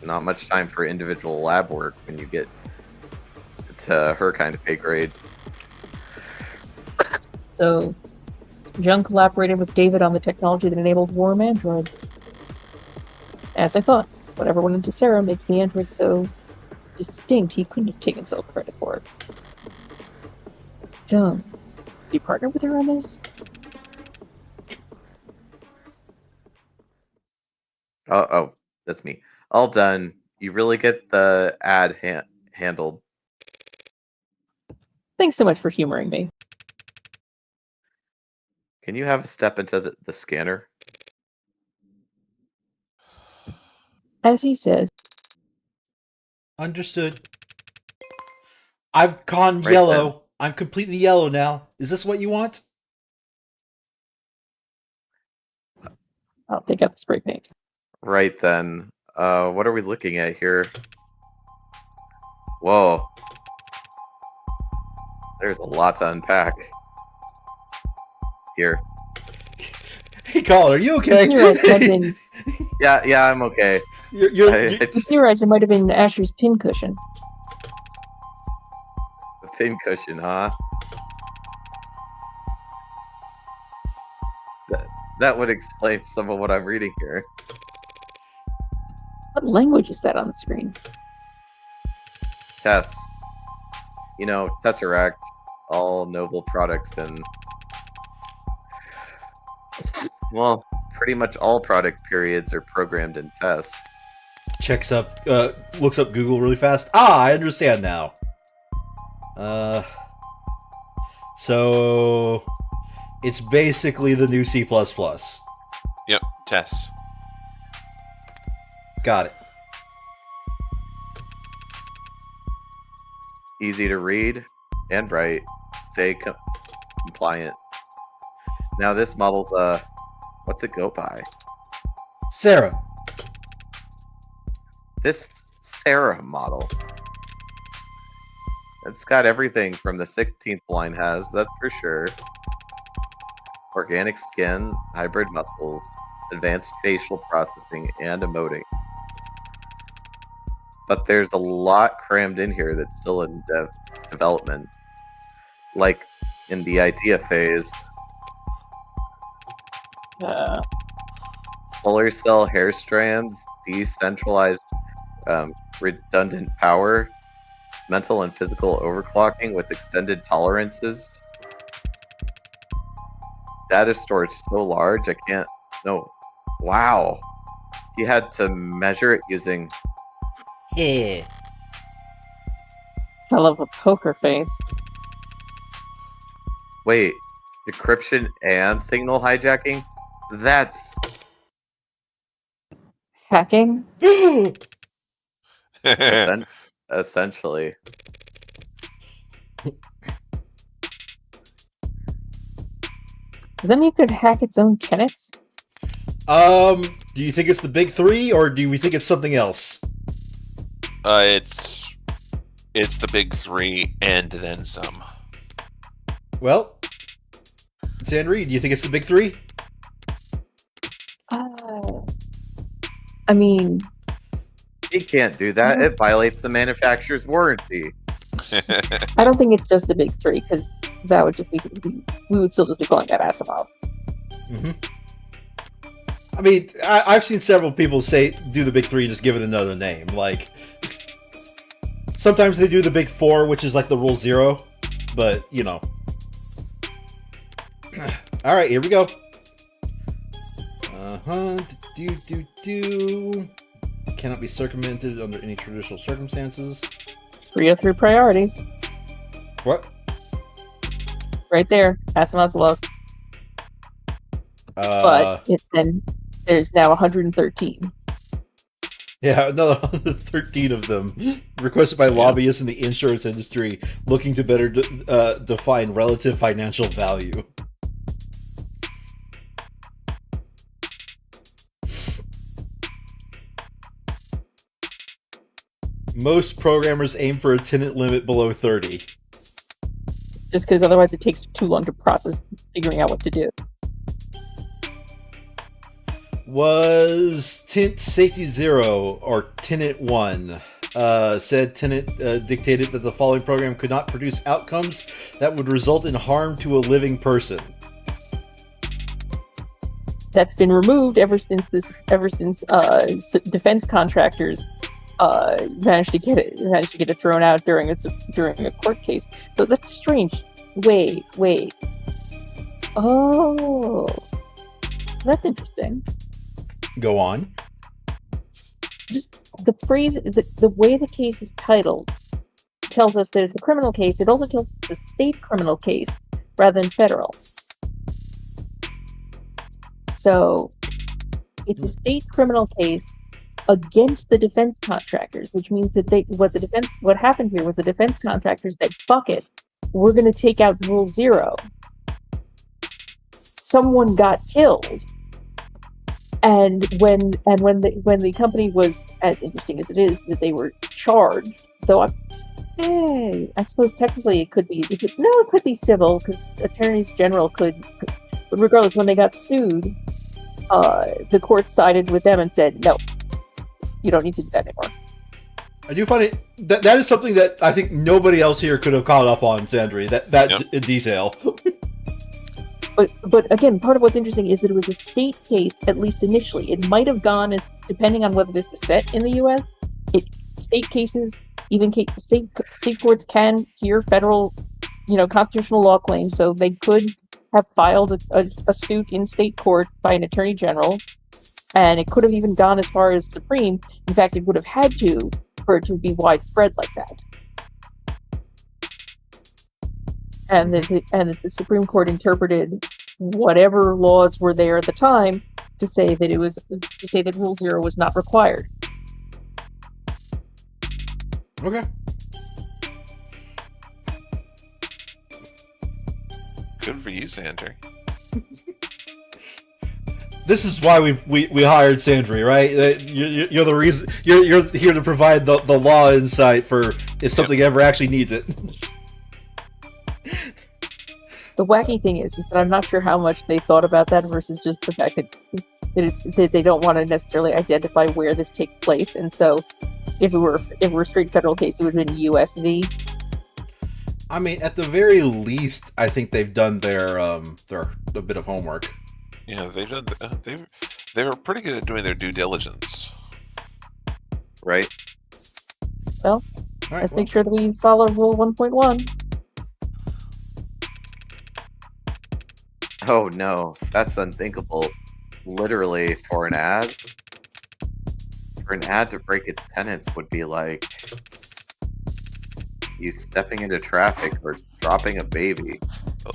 Not much time for individual lab work when you get to her kind of pay grade. So, Jung collaborated with David on the technology that enabled warm androids. As I thought, whatever went into Sarah makes the android so distinct he couldn't have taken sole credit for it. Jung, did you partner with her on this? Oh, that's me. All done. You really get the ad handled. Thanks so much for humoring me. Can you have a step into the scanner? As he says, Understood. I've gone Right yellow. then. I'm completely yellow now. Is this what you want? I'll take out the spray paint. Right then. What are we looking at here? Whoa. There's a lot to unpack. Here. Hey, Colin, are you okay? Theorized it might have been, Yeah, I'm okay. You're theorized it might have been Asher's pincushion. The pincushion, huh? That would explain some of what I'm reading here. What language is that on the screen? Tess. You know, Tesseract, all noble products, and well, pretty much all product periods are programmed in Tess. looks up Google really fast. I understand now. So it's basically the new C++. Yep, Tess. Got it. Easy to read and write. Stay compliant. Now this model's what's it go by? Sarah. This Sarah model. It's got everything from the 16th line has, that's for sure. Organic skin, hybrid muscles, advanced facial processing, and emoting. But there's a lot crammed in here that's still in development. Like in the idea phase, solar cell hair strands, decentralized redundant power, mental and physical overclocking with extended tolerances. Data storage so large I can't. No. Wow. He had to measure it using. Yeah. Hell of a poker face. Wait. Decryption and signal hijacking? That's. Hacking? Essentially. Does that mean it could hack its own tenants? Do you think it's the big three, or do we think it's something else? It's the big three and then some. Well, San Reed, do you think it's the big three? I mean, He can't do that. It violates the manufacturer's warranty. I don't think it's just the big three, because that would just be, we would still just be calling that Asimov. Mm-hmm. I mean, I've seen several people do the big three, just give it another name. Like, sometimes they do the big four, which is like the rule 0, but, you know. All right, here we go. Cannot be circumvented under any traditional circumstances. 303 priorities. What? Right there. Asimov's lowest. But there's now 113. Yeah, another 113 of them requested by lobbyists in the insurance industry looking to better define relative financial value. Most programmers aim for a tenant limit below 30. Just because otherwise it takes too long to process figuring out what to do. Was Tint Safety 0 or Tenant 1? Said tenant dictated that the following program could not produce outcomes that would result in harm to a living person. that's been removed ever since defense contractors managed to get it thrown out during a court case. So that's strange. Wait. Oh, that's interesting. Go on. Just the phrase, the way the case is titled tells us that it's a criminal case. It also tells us it's a state criminal case rather than federal. So it's a state criminal case against the defense contractors, which means that what happened here was the defense contractors said, fuck it, we're going to take out Rule 0. Someone got killed. And when the company was, as interesting as it is, that they were charged, though I suppose technically it could be civil, because attorneys general could, but regardless, when they got sued, the court sided with them and said, no, you don't need to do that anymore. I do find it that is something that I think nobody else here could have caught up on, Sandri, in detail. But again, part of what's interesting is that it was a state case, at least initially. It might have gone as, depending on whether this is set in the U.S., state cases, even state courts can hear federal, constitutional law claims, so they could have filed a suit in state court by an attorney general, and it could have even gone as far as Supreme. In fact, it would have had to for it to be widespread like that. And that the Supreme Court interpreted whatever laws were there at the time to say that Rule 0 was not required. Okay. Good for you, Sandri. This is why we hired Sandri, right? You're the reason. You're here to provide the law insight for if something ever actually needs it. The wacky thing is that I'm not sure how much they thought about that versus just the fact that they don't want to necessarily identify where this takes place, and so if it were a straight federal case, it would have been USV. I mean, at the very least, I think they've done their a bit of homework. Yeah, they've done. They were pretty good at doing their due diligence. Right. Well, let's make sure that we follow Rule 1.1. Oh no, that's unthinkable. Literally, for an ad to break its tenets would be like you stepping into traffic or dropping a baby.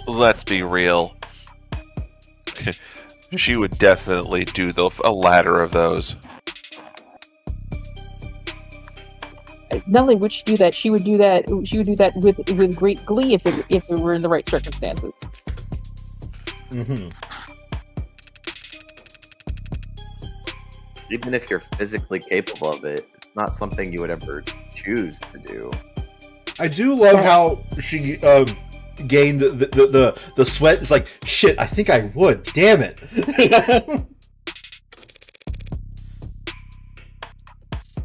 Let's be real. She would definitely do a ladder of those. Not only would she do that, she would do that with great glee if it were in the right circumstances. Mm-hmm. Even if you're physically capable of it, it's not something you would ever choose to do. I do love how she gained the sweat. It's like, shit, I think I would. Damn it.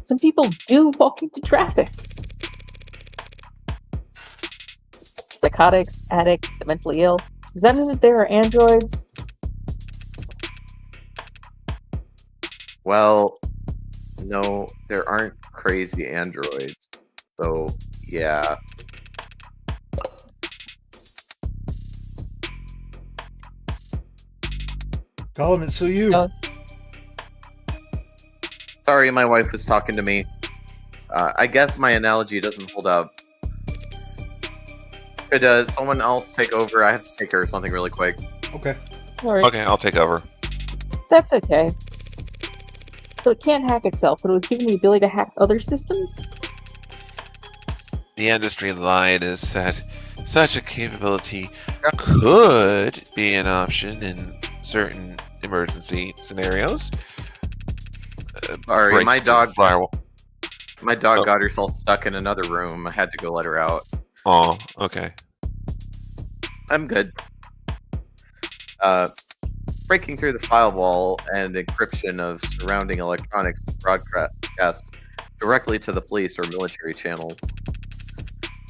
Some people do walk into traffic. Psychotics, addicts, the mentally ill. Does that mean that there are androids? Well, no, there aren't crazy androids. So, yeah. Colin, it's so you. No. Sorry, my wife was talking to me. I guess my analogy doesn't hold up. Could someone else take over? I have to take care of something really quick. Okay. All right. Okay, I'll take over. That's okay. So it can't hack itself, but it was given the ability to hack other systems? The industry lied is that such a capability could be an option in certain emergency scenarios. Sorry, my dog firewall. got herself stuck in another room. I had to go let her out. Oh, okay. I'm good. Breaking through the firewall and encryption of surrounding electronics to broadcast directly to the police or military channels.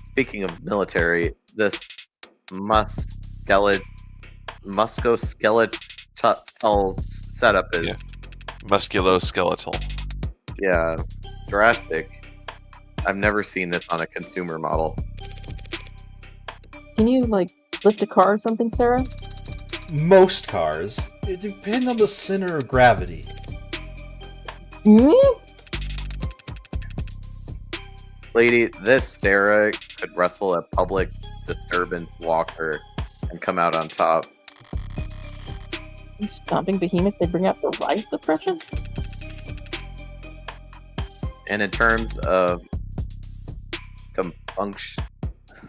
Speaking of military, this musculoskeletal Tull's setup is Musculoskeletal. drastic. I've never seen this on a consumer model. Can you, like, lift a car or something, Sarah? Most cars. It depends on the center of gravity. Lady, this Sarah could wrestle a public disturbance walker and come out on top. These stomping behemoths they bring out for riot suppression? And in terms of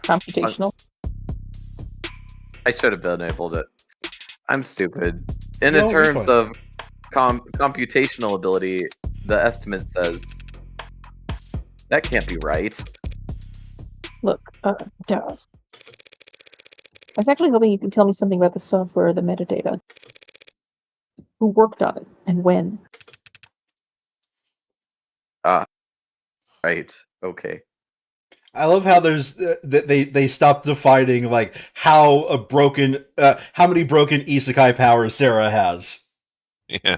Computational? I should have been able to. I'm stupid. In No, you're terms fine. of computational ability, the estimate says that can't be right. Look, Dallas. I was actually hoping you could tell me something about the software or the metadata. Who worked on it, and when? Right. Okay. I love how there's they stopped defining like how many broken isekai powers Sarah has. Yeah.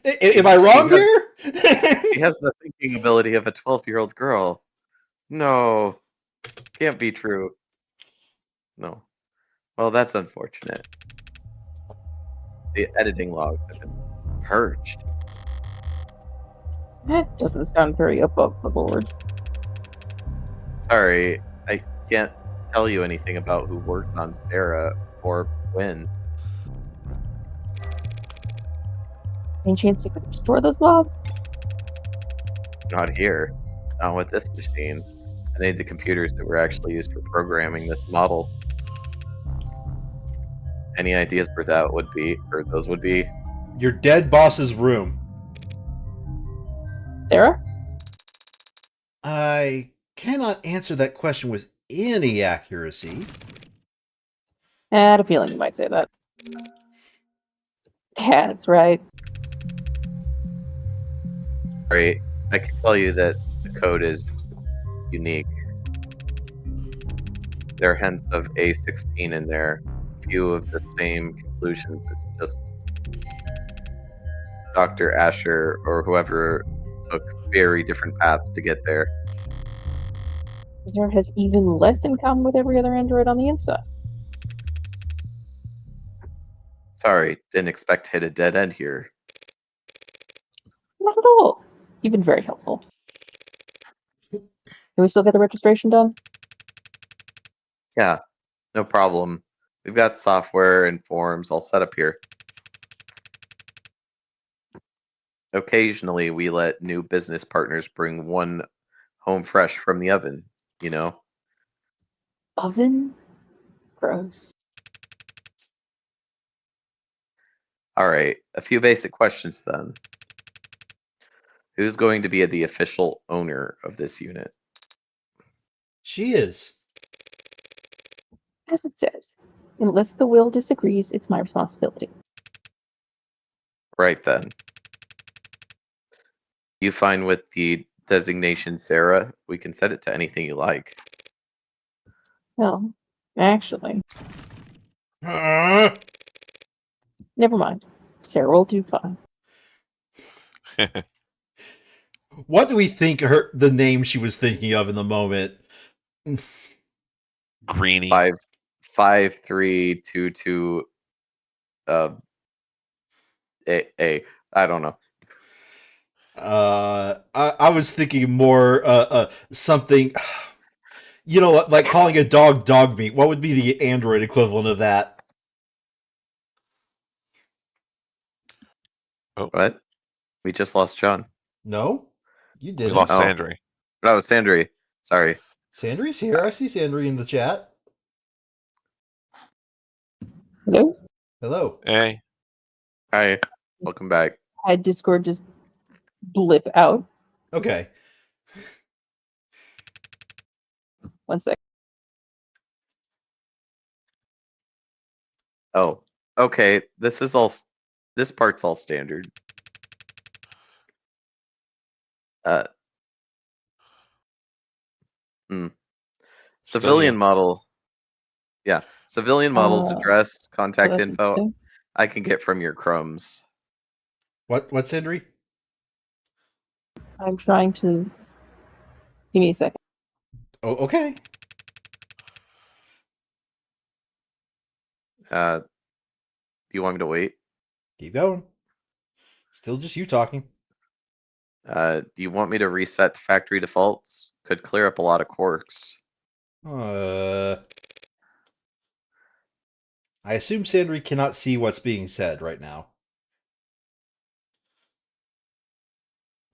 Am I wrong here? He has the thinking ability of a 12-year-old girl. No. Can't be true. No. Well, that's unfortunate. The editing logs have been purged. That doesn't sound very above the board. Sorry, I can't tell you anything about who worked on Sarah or when. Any chance you could restore those logs? Not here. Not with this machine. I need the computers that were actually used for programming this model. Any ideas where that would be, or those would be? Your dead boss's room. Sarah? I cannot answer that question with any accuracy. I had a feeling you might say that. That's right. Right. I can tell you that the code is unique. There are hints of A16 in there. Few of the same conclusions. It's just Dr. Asher or whoever took very different paths to get there. Sarah has even less in common with every other android on the inside. Sorry, didn't expect to hit a dead end here. Not at all. You've been very helpful. Can we still get the registration done? Yeah, no problem. We've got software and forms all set up here. Occasionally, we let new business partners bring one home fresh from the oven, you know? Oven? Gross. All right, a few basic questions then. Who's going to be the official owner of this unit? She is. As it says, unless the will disagrees, it's my responsibility. Right then. You fine with the designation Sarah? We can set it to anything you like. Well, actually, Huh? never mind. Sarah will do fine. What do we think the name she was thinking of in the moment? Greenie. 5322 A. I don't know. I was thinking more something, you know, like calling a dog dog meat. What would be the android equivalent of that? What? We just lost John. No, you We didn't. lost Oh. Sandry. Oh, Sandry. Sorry. Sandry's here. I see Sandry in the chat. Hello? Hello. Hey. Hi. Welcome back. I had Discord just blip out. Okay. 1 sec. Oh, okay. This part's all standard. Civilian model. Yeah. Civilian models, address, Well, contact that's info. interesting. I can get from your crumbs. What's Henry? I'm trying to. Give me a second. Oh, okay. Do you want me to wait? Keep going. Still just you talking. Do you want me to reset to factory defaults? Could clear up a lot of quirks. I assume Sandry cannot see what's being said right now.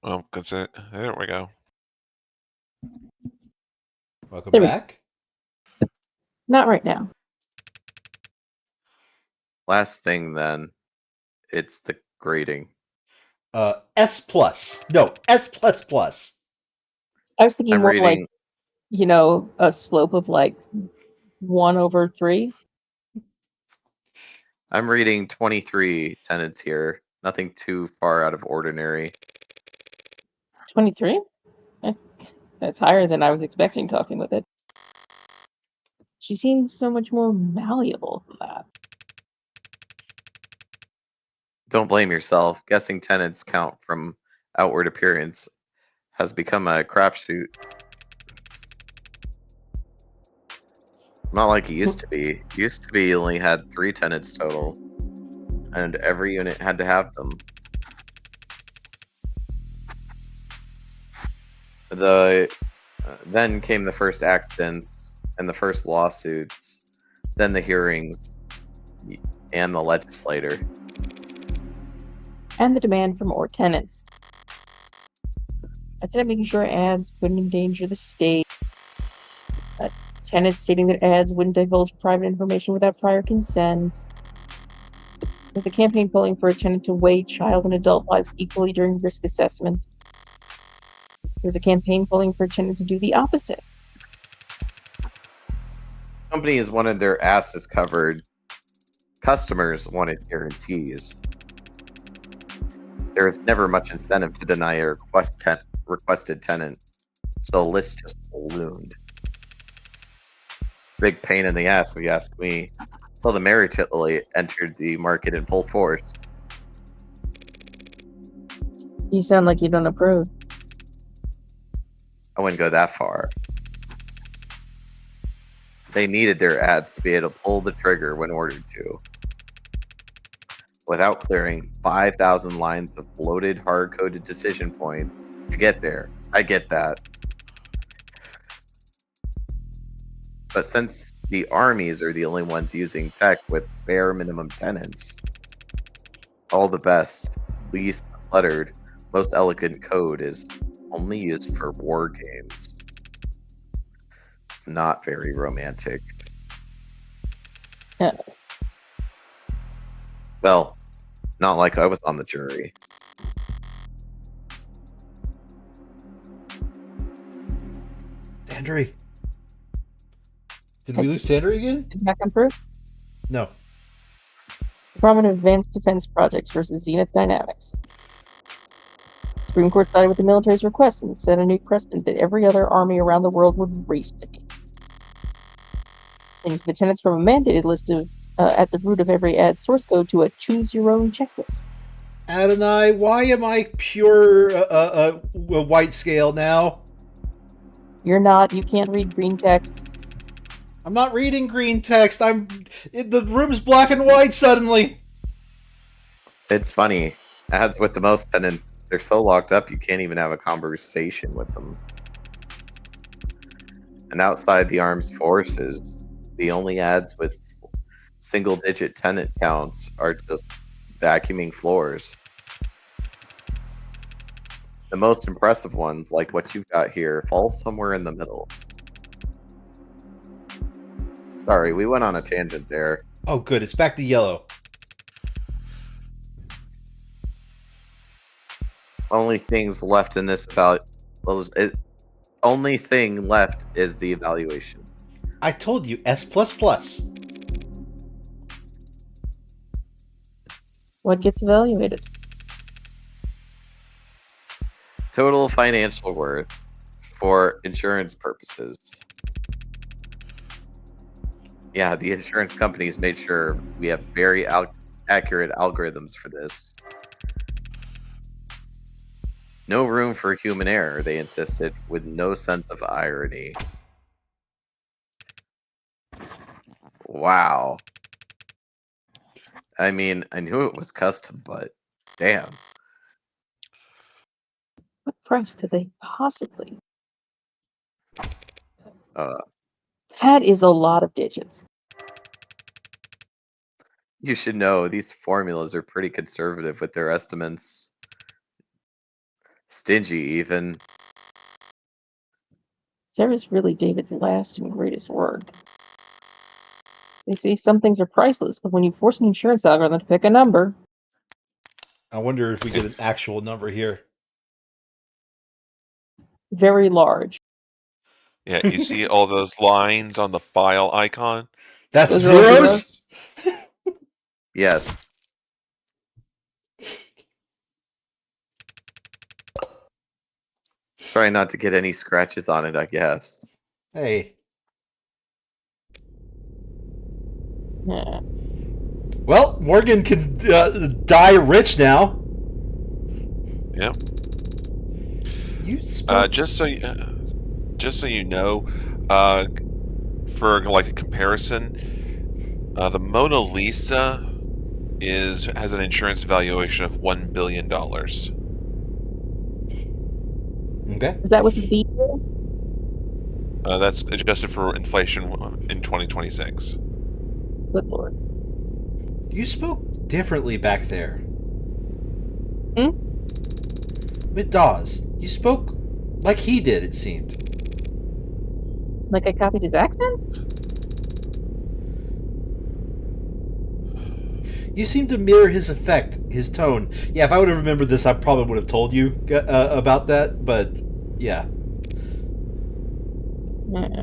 Well, there we go. Welcome There we back. Not right now. Last thing then, it's the grading. S plus. No, S plus plus. I was thinking I'm more like, reading. a slope of like 1/3. I'm reading 23 tenants here. Nothing too far out of ordinary. 23? That's higher than I was expecting talking with it. She seems so much more malleable than that. Don't blame yourself. Guessing tenants count from outward appearance has become a crapshoot. Not like it used to be. It used to be you only had 3 tenants total, and every unit had to have them. Then came the first accidents and the first lawsuits, then the hearings, and the legislator. And the demand for more tenants. I started making sure ads couldn't endanger the state. Tenants stating that ads wouldn't divulge private information without prior consent. There's a campaign calling for a tenant to weigh child and adult lives equally during risk assessment. There's a campaign calling for a tenant to do the opposite. Companies wanted their asses covered. Customers wanted guarantees. There is never much incentive to deny a requested tenant, so the list just ballooned. Big pain in the ass, if you ask me, until the Merititly entered the market in full force. You sound like you don't approve. I wouldn't go that far. They needed their ads to be able to pull the trigger when ordered to. Without clearing 5,000 lines of bloated, hard-coded decision points to get there. I get that. But since the armies are the only ones using tech with bare minimum tenants, all the best, least cluttered, most elegant code is only used for war games. It's not very romantic. Yeah. Well, not like I was on the jury. Sandry. Did we lose Sandry again? Did that come through? No. Department of Advanced Defense Projects versus Zenith Dynamics. Supreme Court sided with the military's request and set a new precedent that every other army around the world would race to beat. Changed the tenants from a mandated list of at the root of every ad source code to a choose-your-own checklist. Adonai, why am I pure white scale now? You're not. You can't read green text. I'm not reading green text. The room's black and white suddenly. It's funny. Ads with the most tenants, they're so locked up you can't even have a conversation with them. And outside the armed forces, the only ads with single-digit tenant counts are just vacuuming floors. The most impressive ones, like what you've got here, fall somewhere in the middle. Sorry, we went on a tangent there. Oh, good. It's back to yellow. Only things left in this only thing left is the evaluation. I told you, S plus plus. What gets evaluated? Total financial worth for insurance purposes. Yeah, the insurance companies made sure we have very accurate algorithms for this. No room for human error, they insisted, with no sense of irony. Wow. I mean, I knew it was custom, but damn. What price could they possibly? Uh, That is a lot of digits. you should know these formulas are pretty conservative with their estimates. Stingy, even. Sarah's really David's last and greatest work. They say some things are priceless, but when you force an insurance algorithm to pick a number, I wonder if we get an actual number here. very large. Yeah, you see all those lines on the file icon? That's Those are all zeros? Yes. Try not to get any scratches on it, I guess. Hey. Yeah. Well, Morgan can die rich now. Yep. You spoke... Just so you know, for like a comparison, the Mona Lisa has an insurance valuation of $1 billion. Okay. Is that with the B? That's adjusted for inflation in 2026. Good lord. You spoke differently back there. With Dawes, you spoke like he did, it seemed. Like I copied his accent? You seem to mirror his effect, his tone. Yeah, if I would have remembered this, I probably would have told you about that, but yeah. Yeah.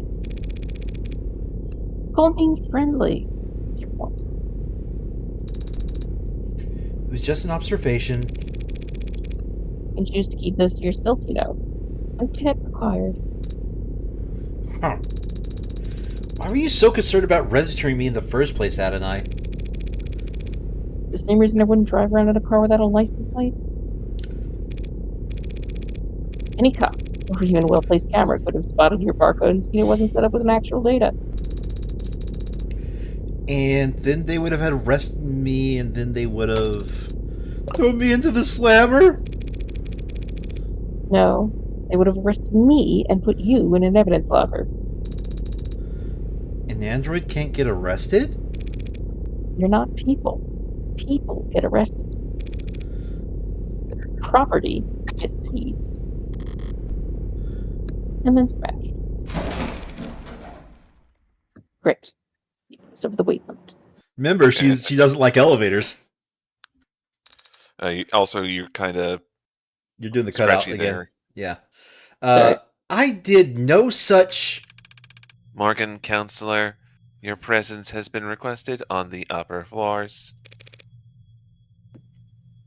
It's called being friendly. What's your point? It was just an observation. You can choose to keep those to yourself, you know. No tip required. Huh. Why were you so concerned about registering me in the first place, Adonai? The same reason I wouldn't drive around in a car without a license plate. Any cop, or even a well-placed camera, could have spotted your barcode and seen it wasn't set up with an actual data. And then they would have had arrested me, and then they would have thrown me into the slammer? No, they would have arrested me and put you in an evidence locker. An android can't get arrested? You're not people. People get arrested. Their property gets seized. And then smashed. Great. It's over the weight limit. Remember, she doesn't like elevators. You're kind of You're doing the cutout scratchy again. there. Yeah. Sorry. I did no such... Morgan, counselor, your presence has been requested on the upper floors.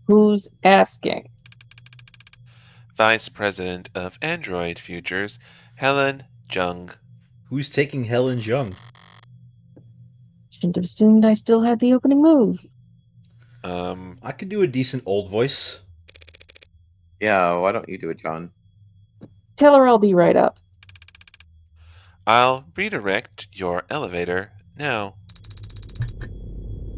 Who's asking? Vice President of Android Futures, Helen Jung. Who's taking Helen Jung? Shouldn't have assumed I still had the opening move. I could do a decent old voice. Yeah, why don't you do it, John? Tell her I'll be right up. I'll redirect your elevator now.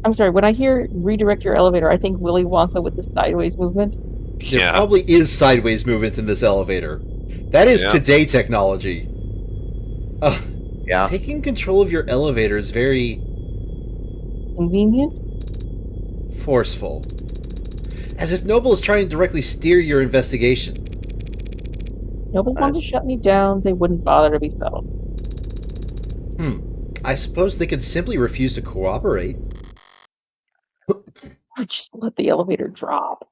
I'm sorry, when I hear redirect your elevator, I think Willy Wonka with the sideways movement. There probably is sideways movement in this elevator. That is today technology. Yeah. Taking control of your elevator is very... Convenient? forceful. As if Noble is trying to directly steer your investigation. Noble wanted to shut me down, they wouldn't bother to be subtle. I suppose they could simply refuse to cooperate. Or just let the elevator drop.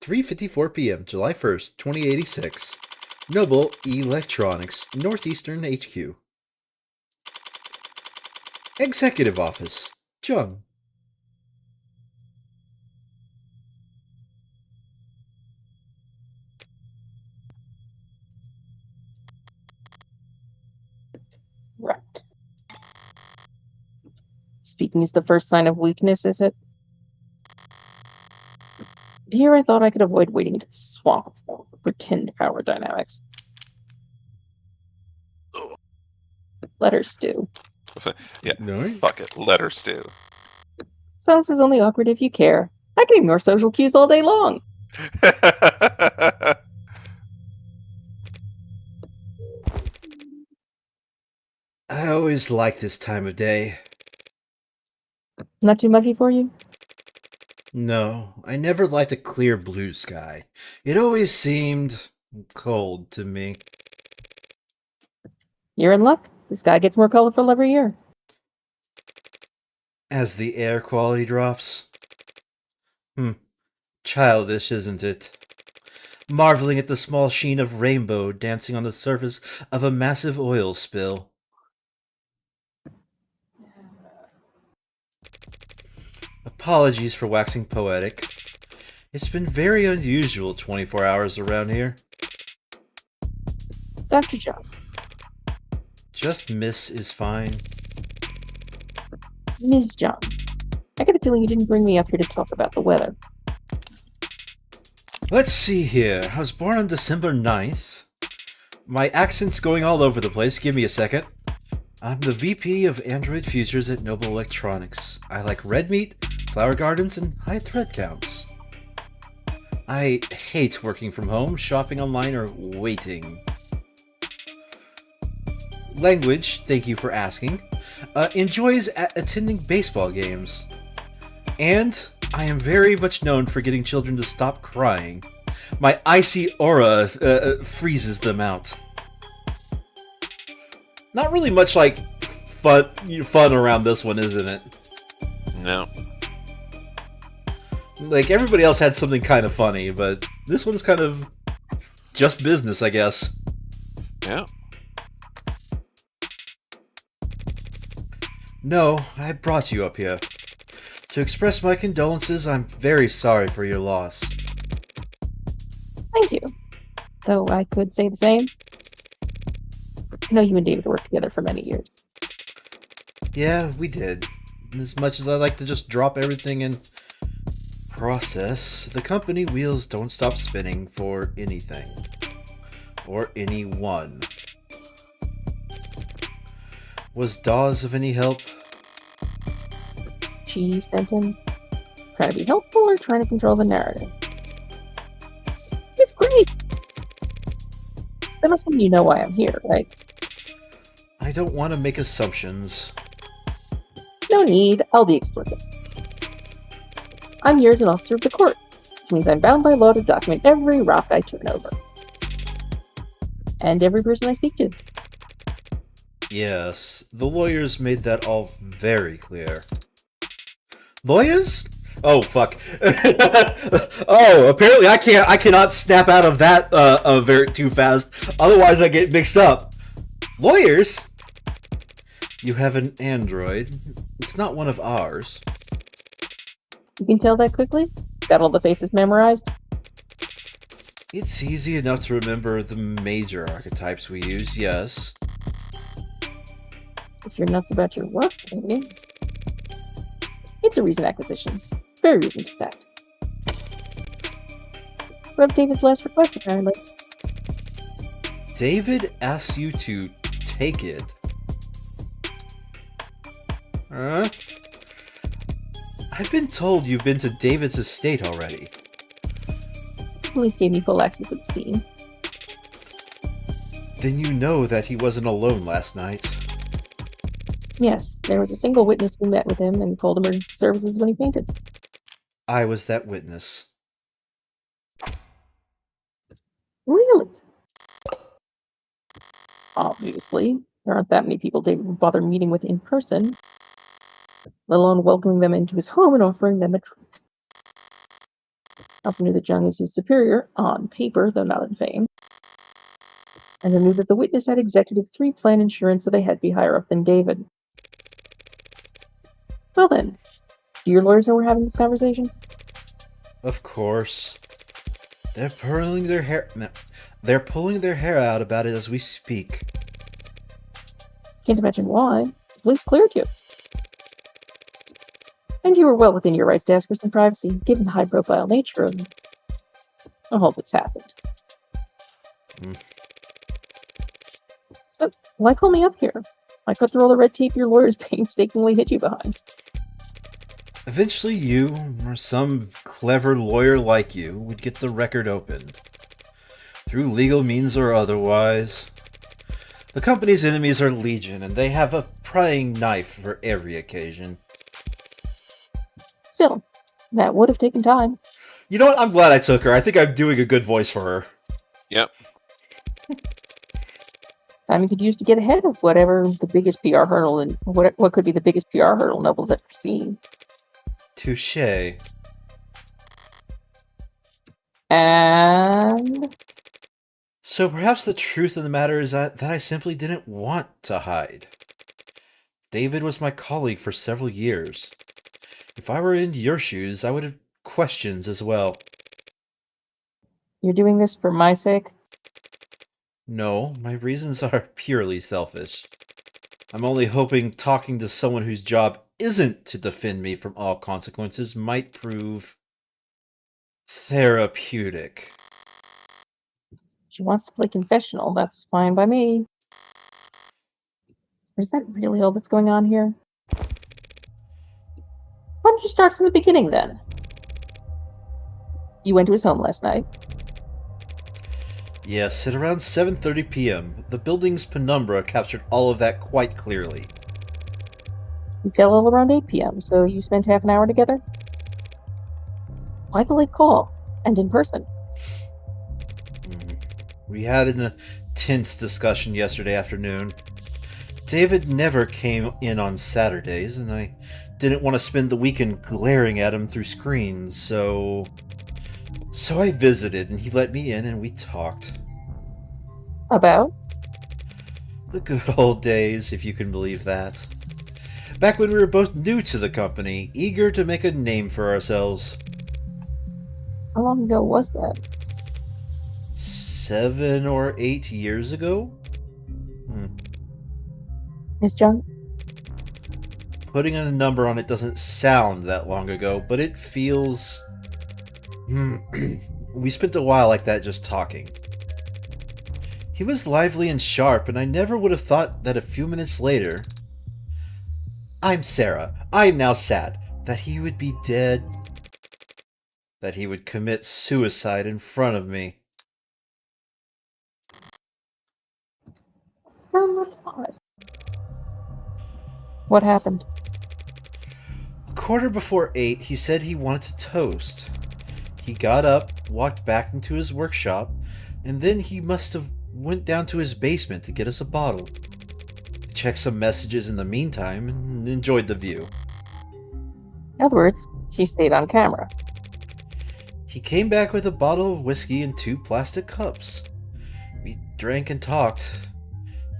(3:54 p.m., July 1st, 2086. Noble Electronics, Northeastern HQ. Executive Office, Jung. Speaking is the first sign of weakness, is it? Here I thought I could avoid wading into the swamp of pretend power dynamics. Let her stew. Yeah, No? fuck it. Let her stew. Silence is only awkward if you care. I can ignore social cues all day long. I always like this time of day. Not too muggy for you? No, I never liked a clear blue sky. It always seemed cold to me. You're in luck. The sky gets more colorful every year. As the air quality drops. Childish, isn't it? Marveling at the small sheen of rainbow dancing on the surface of a massive oil spill. Apologies for waxing poetic. It's been very unusual 24 hours around here. Dr. John. Just Miss is fine. Ms. John. I get the feeling you didn't bring me up here to talk about the weather. Let's see here. I was born on December 9th. My accent's going all over the place. Give me a second. I'm the VP of Android Futures at Noble Electronics. I like red meat, flower gardens, and high thread counts. I hate working from home, shopping online, or waiting. Language, thank you for asking. Enjoys attending baseball games. And I am very much known for getting children to stop crying. My icy aura freezes them out. Not really much like fun around this one, isn't it? No. Like, everybody else had something kind of funny, but this one's kind of just business, I guess. Yeah. No, I brought you up here. To express my condolences, I'm very sorry for your loss. Thank you. Though I could say the same. I know you and David worked together for many years. Yeah, we did. As much as I like to just drop everything and process, the company wheels don't stop spinning for anything. Or anyone. Was Dawes of any help? She sent him trying to be helpful or trying to control the narrative. It's great! That must mean you know why I'm here, right? I don't want to make assumptions. No need, I'll be explicit. I'm here as an officer of the court, which means I'm bound by law to document every rock I turn over. And every person I speak to. Yes, the lawyers made that all very clear. Lawyers? Oh, fuck. Oh, apparently I cannot snap out of that very too fast. Otherwise I get mixed up. Lawyers? You have an android. It's not one of ours. You can tell that quickly? Got all the faces memorized? It's easy enough to remember the major archetypes we use, yes. If you're nuts about your work, maybe. It's a recent acquisition. Very recent, in fact. Rev David's last request, apparently. David asked you to take it. Huh? I've been told you've been to David's estate already. The police gave me full access to the scene. Then you know that he wasn't alone last night. Yes, there was a single witness who met with him and called emergency services when he fainted. I was that witness. Really? Obviously, there aren't that many people David would bother meeting with in person, let alone welcoming them into his home and offering them a treat. I also knew that Jung is his superior, on paper, though not in fame. And I knew that the witness had executive 3-plan insurance, so they had to be higher up than David. Well then, do your lawyers know we're having this conversation? Of course. They're pulling their hair. No, they're pulling their hair out about it as we speak. Can't imagine why. The police cleared you. And you were well within your rights to ask for some privacy, given the high-profile nature of all that's happened. So, why call me up here? I cut through all the red tape your lawyers painstakingly hid you behind. Eventually you, or some clever lawyer like you, would get the record opened. Through legal means or otherwise. The company's enemies are legion, and they have a prying knife for every occasion. Still, that would have taken time. You know what? I'm glad I took her. I think I'm doing a good voice for her. Yep. Time you could use to get ahead of whatever the biggest PR hurdle and what could be the biggest PR hurdle Noble's ever seen. Touché. And So perhaps the truth of the matter is that I simply didn't want to hide. David was my colleague for several years. If I were in your shoes, I would have questions as well. you're doing this for my sake? No, my reasons are purely selfish. I'm only hoping talking to someone whose job isn't to defend me from all consequences might prove therapeutic. She wants to play confessional. That's fine by me. Or is that really all that's going on here? Why don't you start from the beginning, then? You went to his home last night. Yes, at around 7:30 p.m., the building's penumbra captured all of that quite clearly. You fell ill around 8 p.m., so you spent half an hour together? Why the late call? And in person? We had an intense discussion yesterday afternoon. David never came in on Saturdays, and I didn't want to spend the weekend glaring at him through screens, so I visited, and he let me in, and we talked. About? The good old days, if you can believe that. Back when we were both new to the company, eager to make a name for ourselves. How long ago was that? 7 or 8 years ago? Miss Jung? Putting a number on it doesn't sound that long ago, but it feels... We spent a while like that just talking. He was lively and sharp, and I never would have thought that a few minutes later... I'm Sarah. I am now sad. That he would be dead. That he would commit suicide in front of me. What happened? 8:15, he said he wanted to toast. He got up, walked back into his workshop, and then he must have went down to his basement to get us a bottle. I checked some messages in the meantime and enjoyed the view. In other words, she stayed on camera. He came back with a bottle of whiskey and 2 plastic cups. We drank and talked.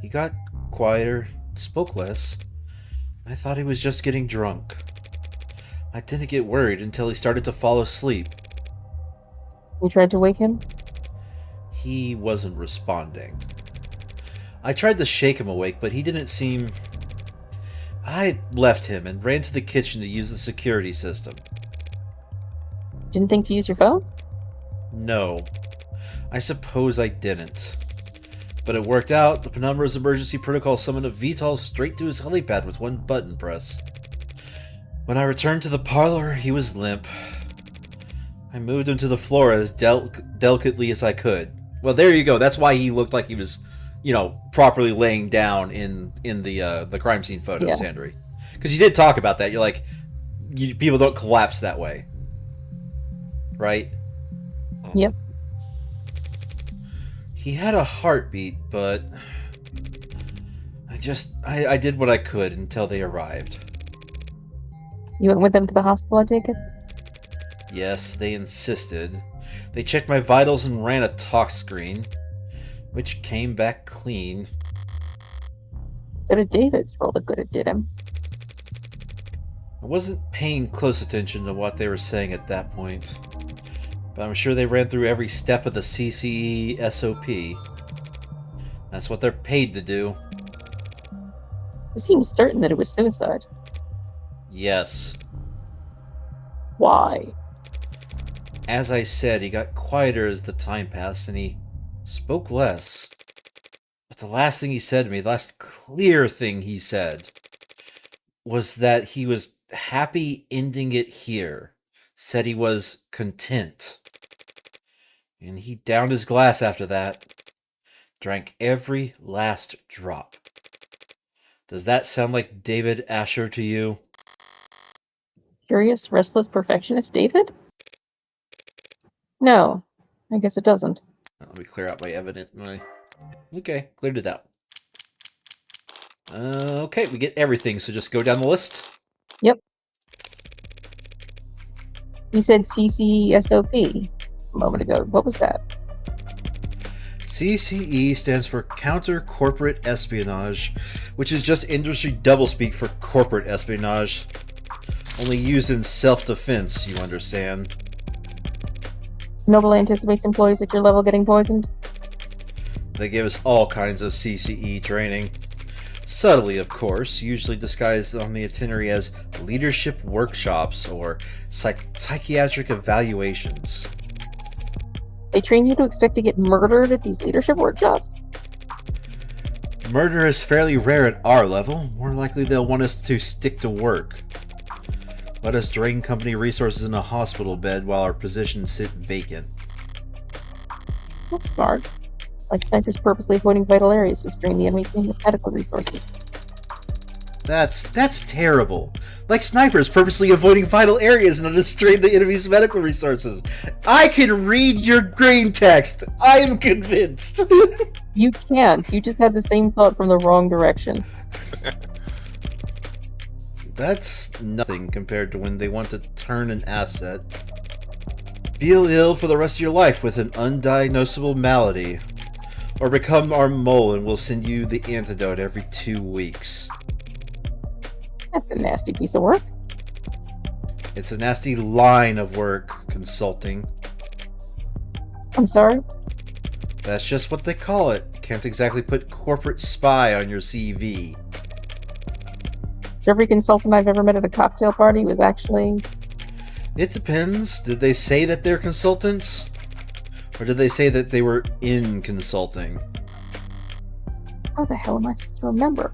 He got quieter, spoke less. I thought he was just getting drunk. I didn't get worried until he started to fall asleep. You tried to wake him? He wasn't responding. I tried to shake him awake, but he didn't seem... I left him and ran to the kitchen to use the security system. Didn't think to use your phone? No. I suppose I didn't. But it worked out. The Penumbra's emergency protocol summoned a VTOL straight to his helipad with 1 button press. When I returned to the parlor, he was limp. I moved him to the floor as delicately as I could. Well, there you go. That's why he looked like he was, properly laying down in the crime scene photos, Yeah. Henry. Because you did talk about that. You're like, people don't collapse that way. Right? Yep. He had a heartbeat, but I did what I could until they arrived. You went with them to the hospital, I take it? Yes, they insisted. They checked my vitals and ran a tox screen, which came back clean. So did David's, for all the good it did him. I wasn't paying close attention to what they were saying at that point, but I'm sure they ran through every step of the CCE SOP. That's what they're paid to do. It seems certain that it was suicide. Yes. Why? As I said, he got quieter as the time passed, and he spoke less. But the last thing he said to me, the last clear thing he said, was that he was happy ending it here. Said he was content. And he downed his glass after that. Drank every last drop. Does that sound like David Asher to you? Curious, restless perfectionist David? No, I guess it doesn't. Let me clear out my evidence. Okay, cleared it out. Okay, we get everything, so just go down the list. Yep. You said CCSOP a moment ago. What was that? CCE stands for Counter Corporate Espionage, which is just industry doublespeak for corporate espionage. Only used in self-defense, you understand. Noble anticipates employees at your level getting poisoned? They give us all kinds of CCE training. Subtly, of course, usually disguised on the itinerary as leadership workshops or psychiatric evaluations. They train you to expect to get murdered at these leadership workshops? Murder is fairly rare at our level. More likely they'll want us to stick to work. Let us drain company resources in a hospital bed while our positions sit vacant. That's smart. Like snipers purposely avoiding vital areas to strain the enemy's medical resources. That's terrible. Like snipers purposely avoiding vital areas in order to strain the enemy's medical resources. I can read your green text. I am convinced. You can't. You just had the same thought from the wrong direction. That's nothing compared to when they want to turn an asset. Feel ill for the rest of your life with an undiagnosable malady. Or become our mole and we'll send you the antidote every 2 weeks. That's a nasty piece of work. It's a nasty line of work, consulting. I'm sorry? That's just what they call it. Can't exactly put corporate spy on your CV. So every consultant I've ever met at a cocktail party was actually... It depends. Did they say that they're consultants? Or did they say that they were in consulting? How the hell am I supposed to remember?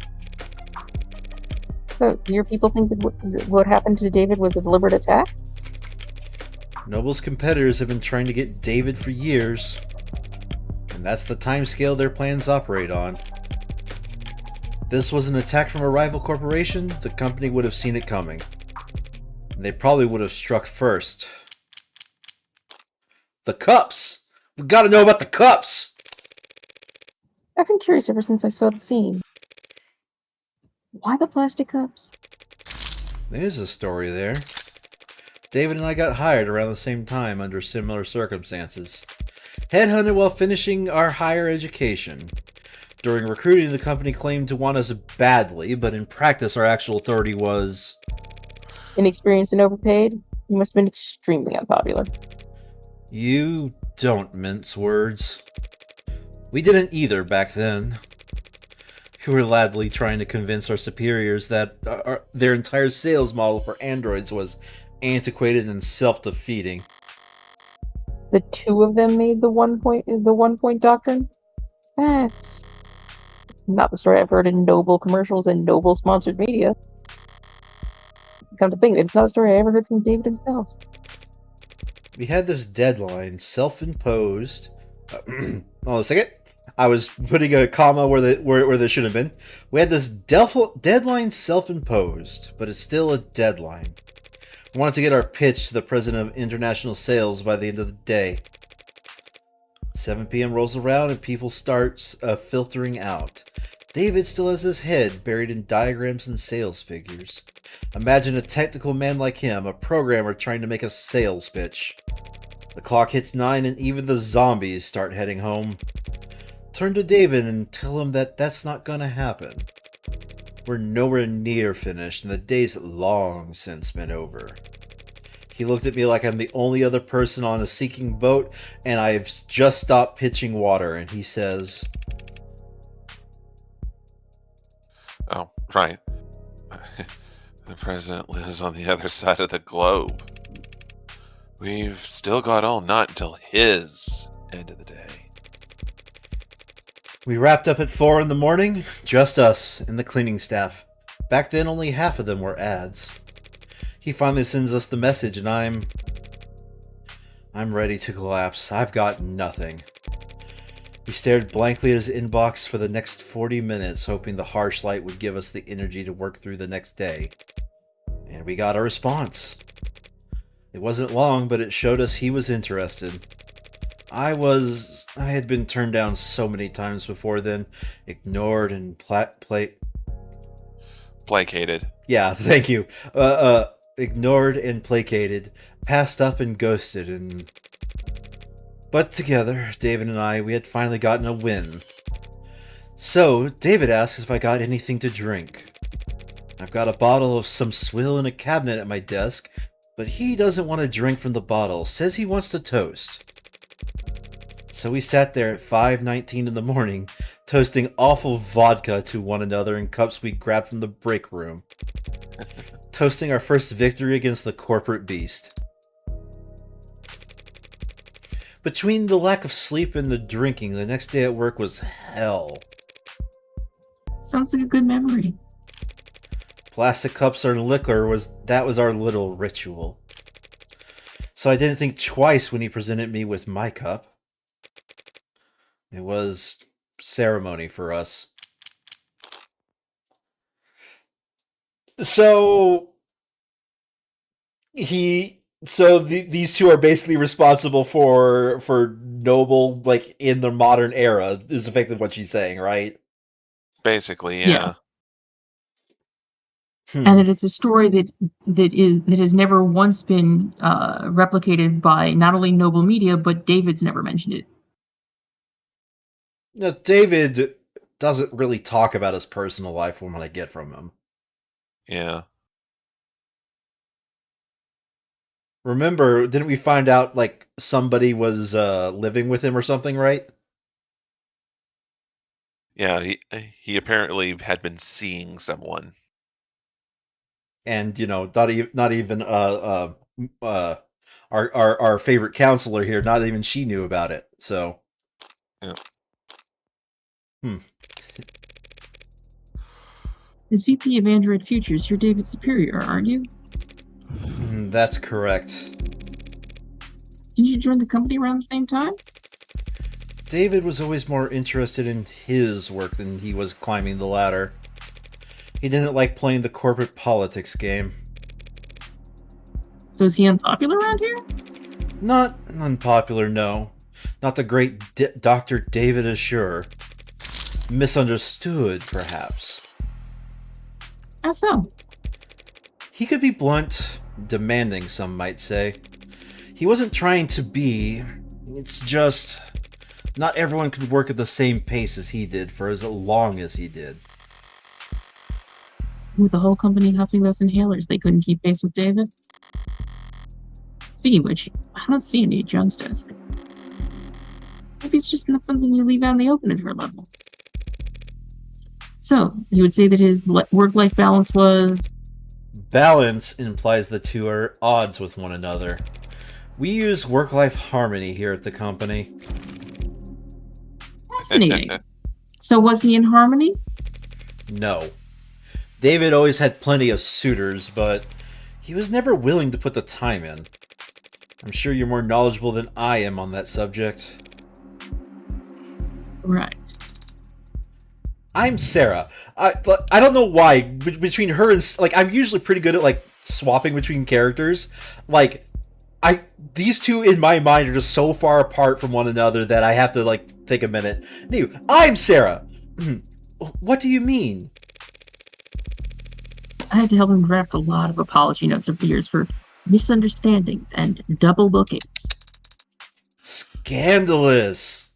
So, your people think that what happened to David was a deliberate attack? Noble's competitors have been trying to get David for years. And that's the timescale their plans operate on. If this was an attack from a rival corporation, the company would have seen it coming. And they probably would have struck first. The cups! We gotta know about the cups! I've been curious ever since I saw the scene. Why the plastic cups? There's a story there. David and I got hired around the same time under similar circumstances. Headhunted while finishing our higher education. During recruiting, the company claimed to want us badly, but in practice our actual authority was... Inexperienced and overpaid? You must have been extremely unpopular. You don't mince words. We didn't either back then. We were gladly trying to convince our superiors that their entire sales model for androids was antiquated and self-defeating. The two of them made the one point doctrine? That's not the story I've heard in Noble commercials and Noble sponsored media. Come to think of it, it's not a story I ever heard from David himself. We had this deadline, self-imposed. Hold on a second. I was putting a comma where there should have been. We had this deadline self-imposed, but it's still a deadline. We wanted to get our pitch to the president of international sales by the end of the day. 7 p.m. rolls around and people start filtering out. David still has his head buried in diagrams and sales figures. Imagine a technical man like him, a programmer trying to make a sales pitch. The clock hits 9 and even the zombies start heading home. Turn to David and tell him that that's not gonna happen. We're nowhere near finished and the day's long since been over. He looked at me like I'm the only other person on a sinking boat and I've just stopped pitching water, and he says... Oh, right. The president lives on the other side of the globe. We've still got all night until his end of the day. We wrapped up at 4 in the morning, just us and the cleaning staff. Back then, only half of them were ads. He finally sends us the message, and I'm ready to collapse. I've got nothing. We stared blankly at his inbox for the next 40 minutes, hoping the harsh light would give us the energy to work through the next day. And we got a response. It wasn't long, but it showed us he was interested. I had been turned down so many times before then, ignored and Placated. Yeah, thank you. Ignored and placated, passed up and ghosted, But together, David and I, we had finally gotten a win. So, David asked if I got anything to drink. I've got a bottle of some swill in a cabinet at my desk, but he doesn't want to drink from the bottle, says he wants to toast. So we sat there at 5:19 in the morning, toasting awful vodka to one another in cups we grabbed from the break room. Toasting our first victory against the corporate beast. Between the lack of sleep and the drinking, the next day at work was hell. Sounds like a good memory. Plastic cups and liquor was our little ritual. So I didn't think twice when he presented me with my cup. It was ceremony for us. So these two are basically responsible for Noble, like, in the modern era, is effectively what she's saying, right? Basically, yeah. Yeah. And that it's a story that has never once been replicated by not only Noble Media, but David's never mentioned it. No, David doesn't really talk about his personal life from what I get from him. Yeah. Remember, didn't we find out, like, somebody was living with him or something, right? Yeah, he apparently had been seeing someone. And, not even our favorite counselor here, not even she knew about it. So, yeah. As VP of Android Futures, you're David's superior, aren't you? That's correct. Didn't you join the company around the same time? David was always more interested in his work than he was climbing the ladder. He didn't like playing the corporate politics game. So is he unpopular around here? Not unpopular, no. Not the great Dr. David Assure. Misunderstood, perhaps. How so? He could be blunt, demanding, some might say. He wasn't trying to be. It's just, not everyone could work at the same pace as he did for as long as he did. With the whole company huffing those inhalers, they couldn't keep pace with David? Speaking of which, I don't see any at John's desk. Maybe it's just not something you leave out in the open at her level. So, you would say that his work-life balance was... Balance implies the two are odds with one another. We use work-life harmony here at the company. Fascinating. So was he in harmony? No. David always had plenty of suitors, but he was never willing to put the time in. I'm sure you're more knowledgeable than I am on that subject. Right. I'm Sarah. I don't know why. Between her and... Like, I'm usually pretty good at, like, swapping between characters. Like, these two in my mind are just so far apart from one another that I have to, like, take a minute. New. I'm Sarah. What do you mean? I had to help him draft a lot of apology notes over the years for misunderstandings and double bookings. Scandalous.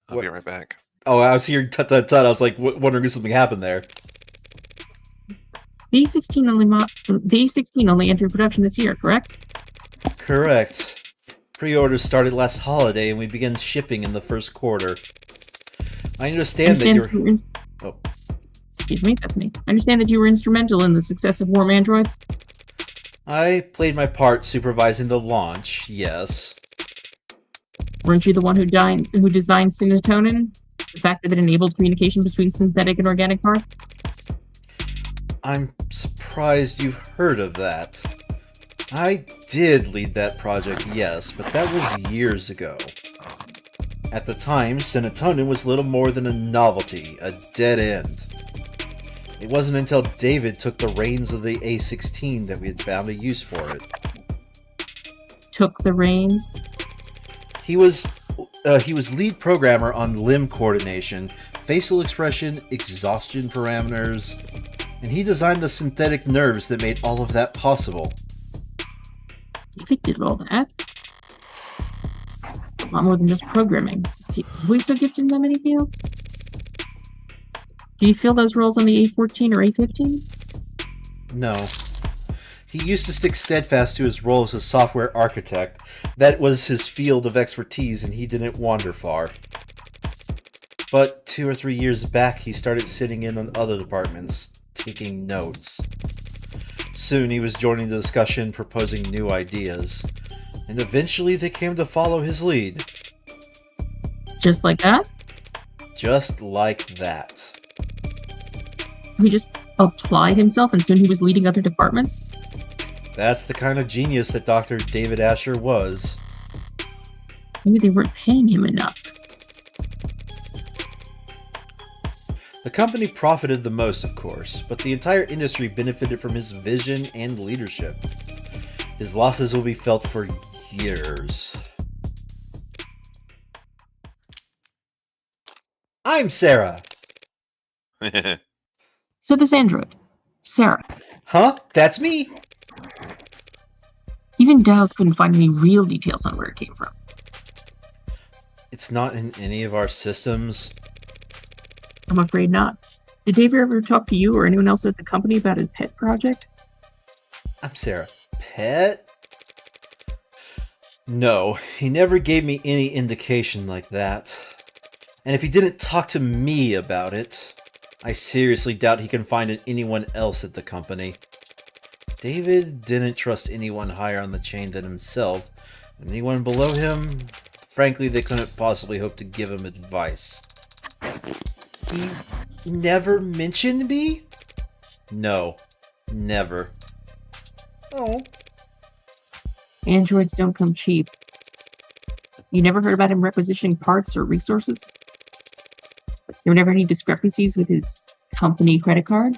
I'll be right back. Oh, I was hearing tut-tut-tut. I was like wondering if something happened there. The A16 only entered production this year, correct? Correct. Pre-orders started last holiday and we began shipping in the first quarter. I understand that you're... Oh. Excuse me, that's me. I understand that you were instrumental in the success of Warm Androids. I played my part supervising the launch, yes. Weren't you the one who designed serotonin? The fact that it enabled communication between synthetic and organic parts? I'm surprised you've heard of that. I did lead that project, yes, but that was years ago. At the time, serotonin was little more than a novelty, a dead end. It wasn't until David took the reins of the A16 that we had found a use for it. Took the reins? He was lead programmer on limb coordination, facial expression, exhaustion parameters, and he designed the synthetic nerves that made all of that possible. If it did all that, it's a lot more than just programming. Is he always so gifted in that many fields? Do you feel those roles on the A14 or A15? No. He used to stick steadfast to his role as a software architect. That was his field of expertise, and he didn't wander far. But 2 or 3 years back, he started sitting in on other departments, taking notes. Soon he was joining the discussion, proposing new ideas. And eventually they came to follow his lead. Just like that? Just like that. He just applied himself and soon he was leading other departments? That's the kind of genius that Dr. David Asher was. Maybe they weren't paying him enough. The company profited the most, of course, but the entire industry benefited from his vision and leadership. His losses will be felt for years. I'm Sarah. So this android, Sarah. Huh? That's me? Even Dow's couldn't find any real details on where it came from. It's not in any of our systems. I'm afraid not. Did David ever talk to you or anyone else at the company about his pet project? I'm Sarah. Pet? No, he never gave me any indication like that. And if he didn't talk to me about it, I seriously doubt he can find anyone else at the company. David didn't trust anyone higher on the chain than himself, and anyone below him, frankly, they couldn't possibly hope to give him advice. He never mentioned me? No, never. Oh. Androids don't come cheap. You never heard about him requisitioning parts or resources? There were never any discrepancies with his company credit card?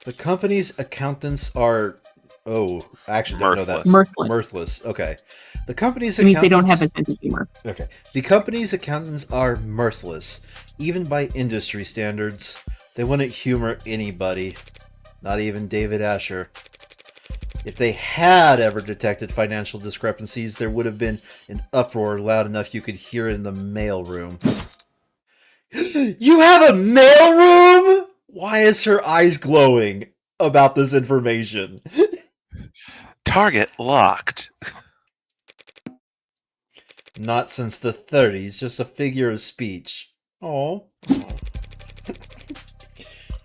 The company's accountants are... Oh, I actually don't know that. Mirthless. Mirthless. Okay. The company's It means accountants... they don't have a sense of humor. Okay. The company's accountants are mirthless. Even by industry standards. They wouldn't humor anybody. Not even David Asher. If they had ever detected financial discrepancies, there would have been an uproar loud enough you could hear it in the mailroom. You have a mailroom? Why is her eyes glowing about this information? Target locked. Not since the 30s, just a figure of speech. Oh.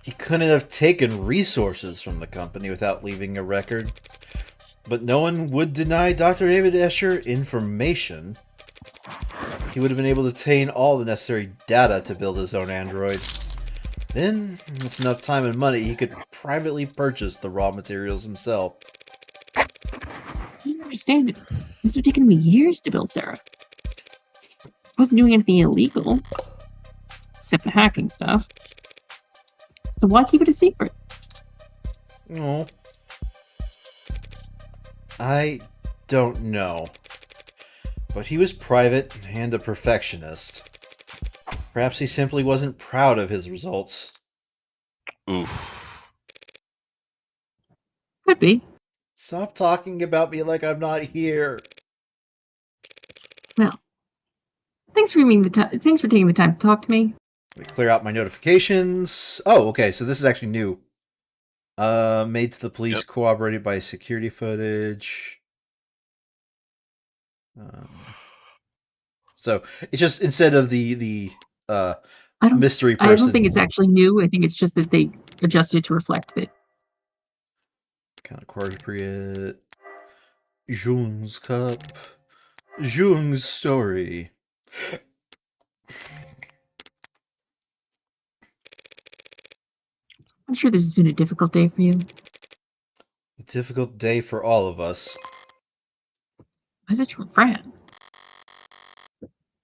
He couldn't have taken resources from the company without leaving a record. But no one would deny Dr. David Escher information. He would have been able to obtain all the necessary data to build his own android. Then, with enough time and money, he could privately purchase the raw materials himself. I don't understand it. This would have taken me years to build Sarah. I wasn't doing anything illegal. Except the hacking stuff. So why keep it a secret? Oh. I don't know. But he was private and a perfectionist. Perhaps he simply wasn't proud of his results. Oof. Could be. Stop talking about me like I'm not here. Well, thanks for taking the time to talk to me. Let me clear out my notifications. Oh, okay, so this is actually new. Made to the police, Yep. corroborated by security footage. So it's just instead of the mystery person. I don't think it's actually new. I think it's just that they adjusted to reflect that Kind of appropriate. Jung's cup. Jung's story. I'm sure this has been a difficult day for you. A difficult day for all of us. Why is it your friend?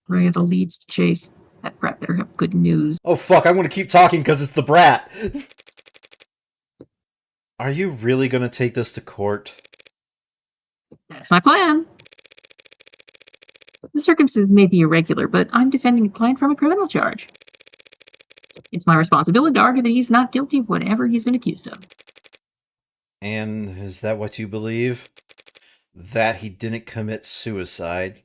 Randall leads to chase. That brat better have good news. Oh fuck, I'm gonna keep talking because it's the brat. Are you really gonna take this to court? That's my plan. The circumstances may be irregular, but I'm defending a client from a criminal charge. It's my responsibility to argue that he's not guilty of whatever he's been accused of. And is that what you believe? That he didn't commit suicide?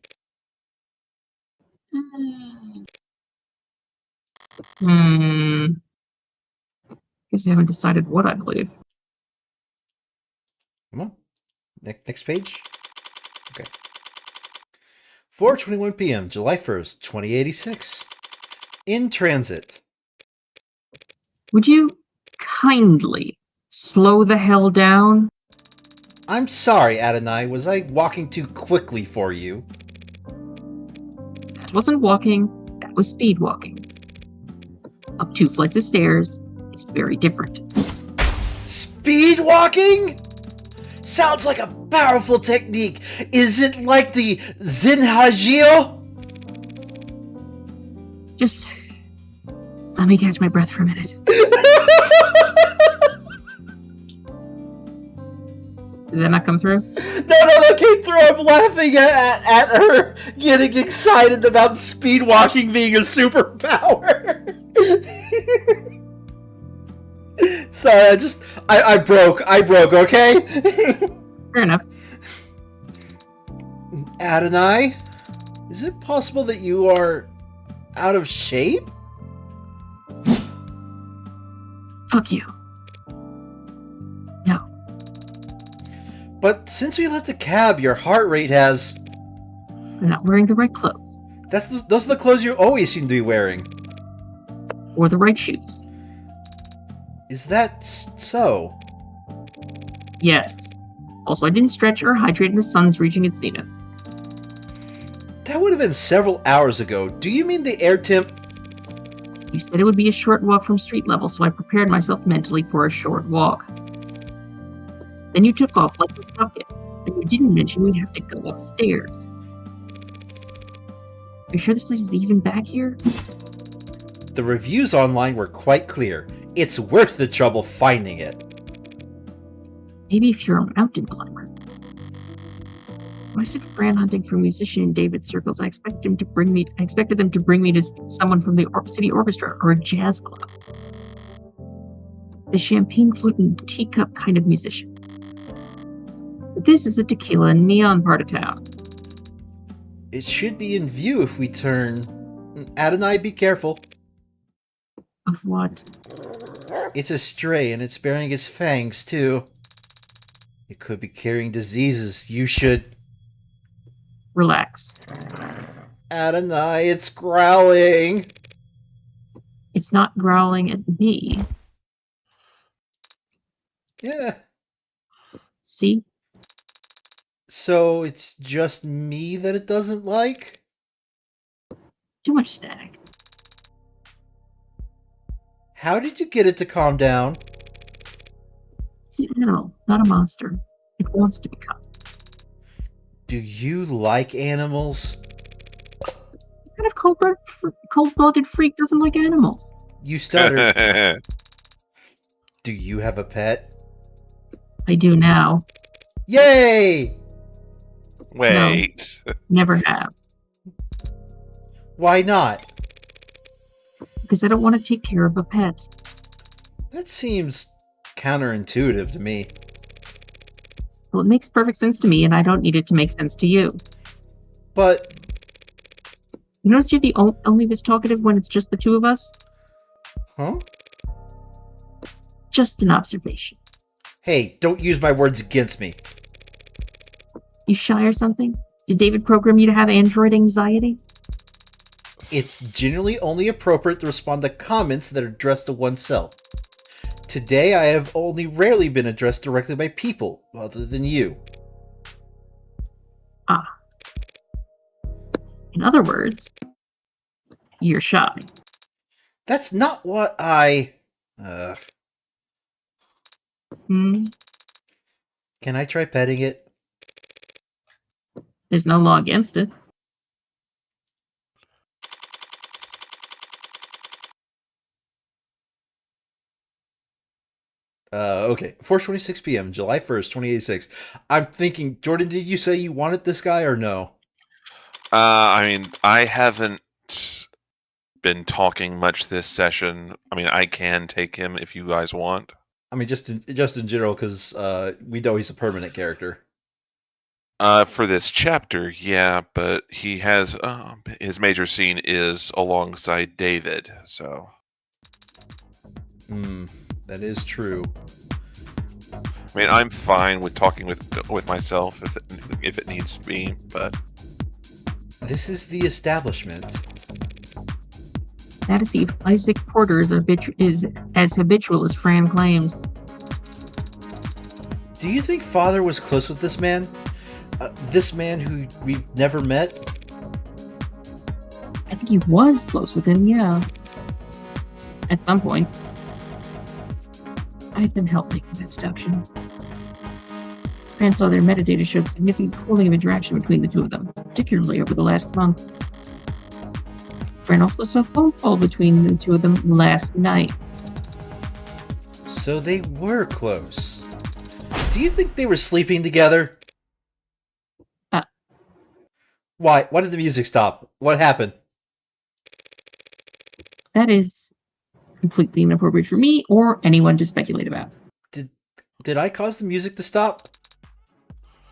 Guess I haven't decided what I believe. Come on. Next page. Okay. 4:21 p.m., July 1st, 2086. In transit. Would you kindly slow the hell down? I'm sorry, Adonai. Was I walking too quickly for you? That wasn't walking, that was speed walking. Up 2 flights of stairs, it's very different. Speed walking? Sounds like a powerful technique. Is it like the Zinhagio? Just let me catch my breath for a minute. Did that not come through? No, that came through. I'm laughing at her getting excited about speed walking being a superpower. Sorry, I broke, okay? Fair enough. Adonai, is it possible that you are out of shape? Fuck you. No. But since we left the cab, your heart rate has... I'm not wearing the right clothes. Those are the clothes you always seem to be wearing. Or the right shoes. Is that so? Yes. Also, I didn't stretch or hydrate and the sun's reaching its zenith. That would have been several hours ago. Do you mean the air temp? You said it would be a short walk from street level, so I prepared myself mentally for a short walk. Then you took off like a rocket, and you didn't mention we'd have to go upstairs. You sure this place is even back here? The reviews online were quite clear. It's worth the trouble finding it. Maybe if you're a mountain climber. When I said Fran hunting for a musician in David's circles, I expected them to bring me to someone from the city orchestra or a jazz club. The champagne flute and teacup kind of musician. But this is a tequila and neon part of town. It should be in view if we turn. Adonai, be careful. Of what? It's a stray and it's bearing its fangs too. It could be carrying diseases. You should... Relax. Adonai, it's growling. It's not growling at me. Yeah. See? So it's just me that it doesn't like? Too much static. How did you get it to calm down? It's an animal, not a monster. It wants to become. Do you like animals? What kind of cold-blooded freak doesn't like animals? You stuttered. Do you have a pet? I do now. Yay! Wait. No, never have. Why not? Because I don't want to take care of a pet. That seems counterintuitive to me. Well, it makes perfect sense to me, and I don't need it to make sense to you. But... You notice you're the only this talkative when it's just the two of us? Huh? Just an observation. Hey, don't use my words against me. You shy or something? Did David program you to have android anxiety? It's generally only appropriate to respond to comments that are addressed to oneself. Today I have only rarely been addressed directly by people other than you. Ah. In other words, you're shy. That's not what I... Hmm? Can I try petting it? There's no law against it. Okay. 4:26 p.m., July 1st, 2086. I'm thinking, Jordan, did you say you wanted this guy or no? I mean, I haven't been talking much this session. I mean, I can take him if you guys want. I mean, just in general, because we know he's a permanent character. For this chapter, yeah, but he has his major scene is alongside David, so. That is true. I mean, I'm fine with talking with myself if it needs to be, but This is the establishment. Now to see if Isaac Porter is as habitual as Fran claims. Do you think Father was close with this man? This man who we've never met? I think he was close with him, yeah. At some point. Ethan helped make that deduction. Fran saw their metadata showed significant pooling of interaction between the two of them, particularly over the last month. Fran also saw a phone call between the two of them last night. So they were close. Do you think they were sleeping together? Why? Why did the music stop? What happened? That is completely inappropriate for me or anyone to speculate about. Did I cause the music to stop?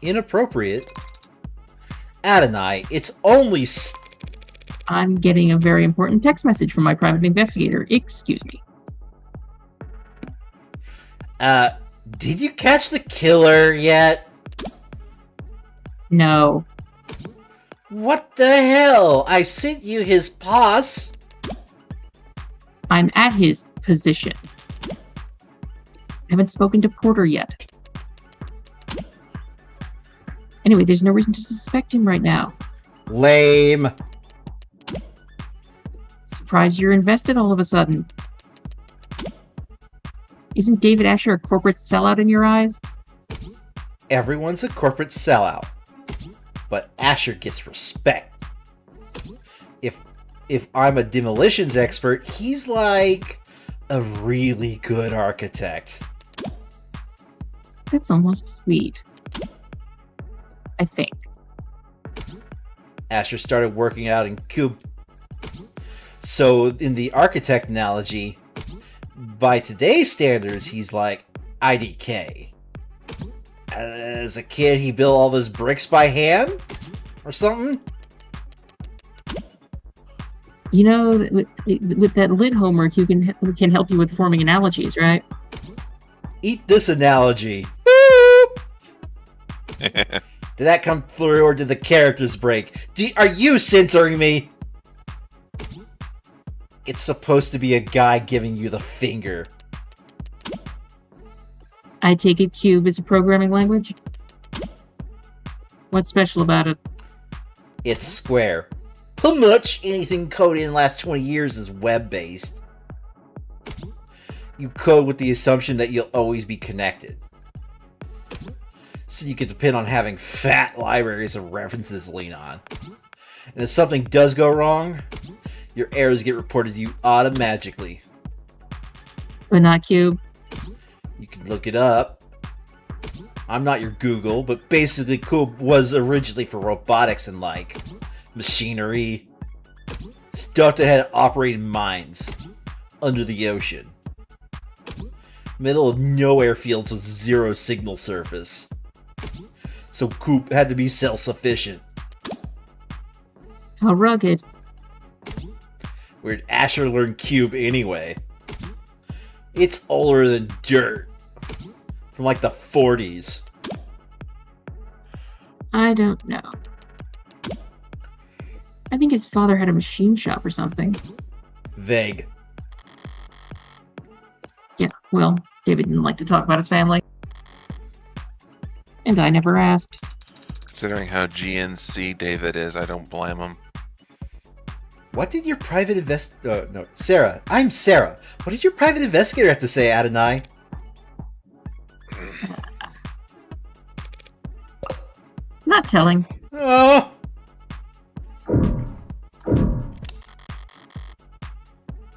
Inappropriate? Adonai, it's only... I'm getting a very important text message from my private investigator. Excuse me. Did you catch the killer yet? No. What the hell? I sent you his pos. I'm at his position. I haven't spoken to Porter yet. Anyway, there's no reason to suspect him right now. Lame. Surprised you're invested all of a sudden. Isn't David Asher a corporate sellout in your eyes? Everyone's a corporate sellout. But Asher gets respect. If I'm a demolitions expert, he's like a really good architect. That's almost sweet. I think. Asher started working out in coop. So in the architect analogy, by today's standards, he's like IDK. As a kid, he built all those bricks by hand? Or something? You know, with that lit homework, you can help you with forming analogies, right? Eat this analogy. Did that come through, or did the characters break? Are you censoring me? It's supposed to be a guy giving you the finger. I take it Cube is a programming language? What's special about it? It's Square. Pretty much anything coded in the last 20 years is web-based. You code with the assumption that you'll always be connected. So you can depend on having fat libraries of references to lean on. And if something does go wrong, your errors get reported to you automatically. But not Cube. You can look it up. I'm not your Google, but basically Coop was originally for robotics and like machinery. Stuff that had operating mines under the ocean. Middle of nowhere fields with zero signal surface. So Coop had to be self-sufficient. How rugged. Where'd Asher learn Cube anyway? It's older than dirt. From like the 40s. I don't know. I think his father had a machine shop or something. Vague. Yeah, well, David didn't like to talk about his family. And I never asked. Considering how GNC David is, I don't blame him. What did your private no, Sarah. I'm Sarah. What did your private investigator have to say, Adonai? Not telling. Oh.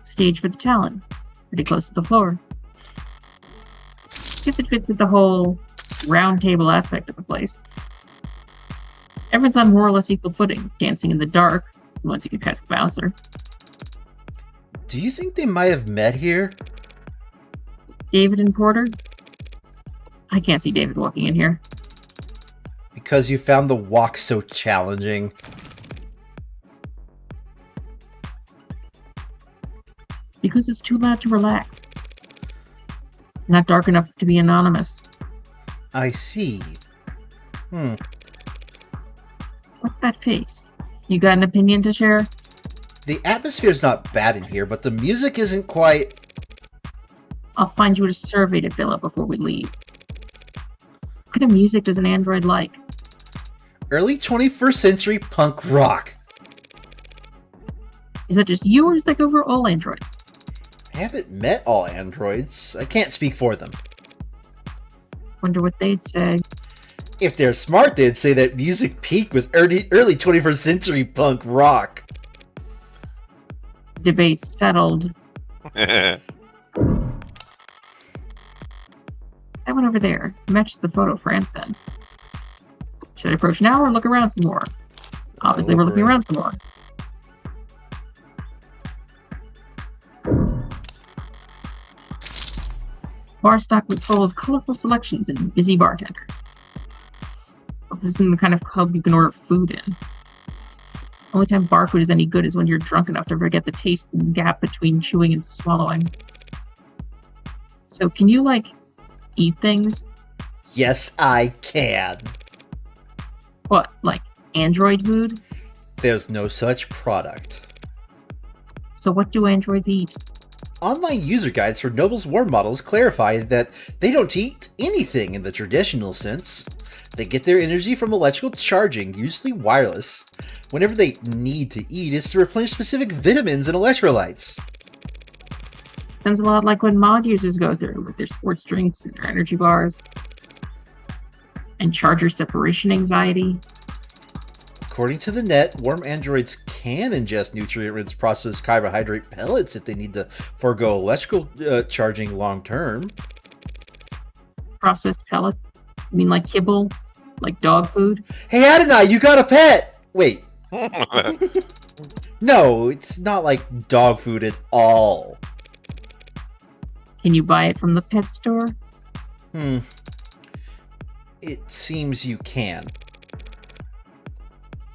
Stage for the Talon. Pretty close to the floor. Guess it fits with the whole round table aspect of the place. Everyone's on more or less equal footing, dancing in the dark, once you get past the bouncer. Do you think they might have met here? David and Porter? I can't see David walking in here. Because you found the walk so challenging. Because it's too loud to relax. Not dark enough to be anonymous. I see. What's that face? You got an opinion to share? The atmosphere's not bad in here, but the music isn't quite... I'll find you a survey to fill out before we leave. What kind of music does an android like? Early 21st century punk rock. Is that just you, or is that go for all androids? I haven't met all androids. I can't speak for them. Wonder what they'd say. If they're smart, they'd say that music peaked with early 21st century punk rock. Debate settled. That one over there matches the photo Fran sent. Should I approach now or look around some more? Obviously, we're looking around some more. Bar stocked with full of colorful selections and busy bartenders. This isn't the kind of club you can order food in. Only time bar food is any good is when you're drunk enough to forget the taste and gap between chewing and swallowing. So can you, like, eat things? Yes, I can. What, like android food? There's no such product. So what do androids eat? Online user guides for Noble's War models clarify that they don't eat anything in the traditional sense. They get their energy from electrical charging, usually wireless. Whenever they need to eat, it's to replenish specific vitamins and electrolytes. Sounds a lot like what mod users go through with their sports drinks and their energy bars. And charger separation anxiety. According to the net, warm androids can ingest nutrient-rich processed carbohydrate pellets if they need to forego electrical charging long-term. Processed pellets? You mean like kibble? Like dog food? Hey, Adonai, you got a pet! Wait. No, it's not like dog food at all. Can you buy it from the pet store? It seems you can.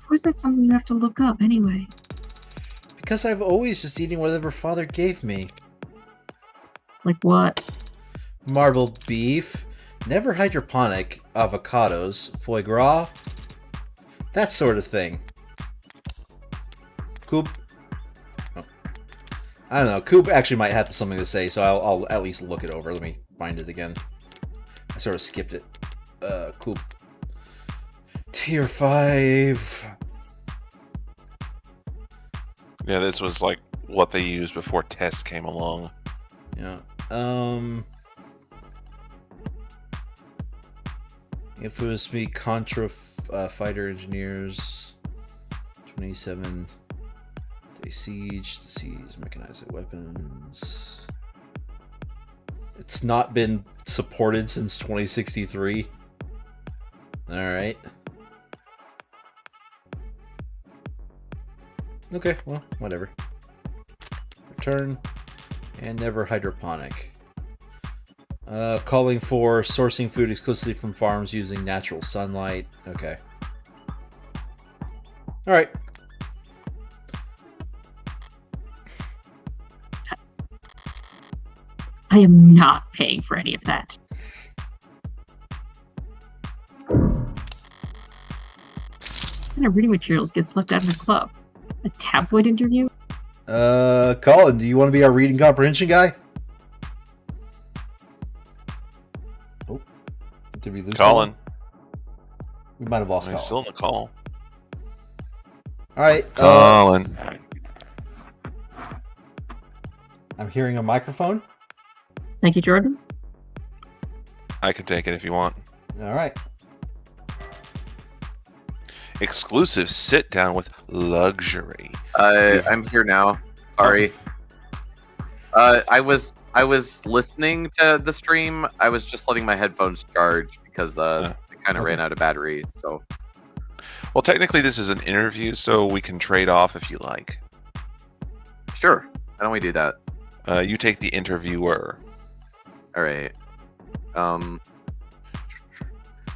Or is that something you have to look up anyway? Because I've always just eating whatever father gave me. Like what? Marbled beef, never hydroponic, avocados, foie gras, that sort of thing. Coop. Oh. I don't know. Coop actually might have something to say, so I'll at least look it over. Let me find it again. I sort of skipped it. Coop. Tier 5. Yeah, this was like what they used before Test came along. Yeah. If it was to be Contra fighter engineers, 27 day siege, to seize mechanized weapons. It's not been supported since 2063. All right. Okay, well, whatever. Return. And never hydroponic. Calling for sourcing food exclusively from farms using natural sunlight. Okay. Alright. I am not paying for any of that. What kind of reading materials gets left out of the club? A tabloid interview? Colin, do you want to be our reading comprehension guy? Did we lose Colin. We might have lost He's Colin. still in the call. All right. Colin. I'm hearing a microphone. Thank you, Jordan. I can take it if you want. All right. Exclusive sit down with luxury. I'm here now. Sorry. I was listening to the stream. I was just letting my headphones charge because it kind of ran out of battery. So. Well, technically, this is an interview, so we can trade off if you like. Sure. Why don't we do that? You take the interviewer. All right.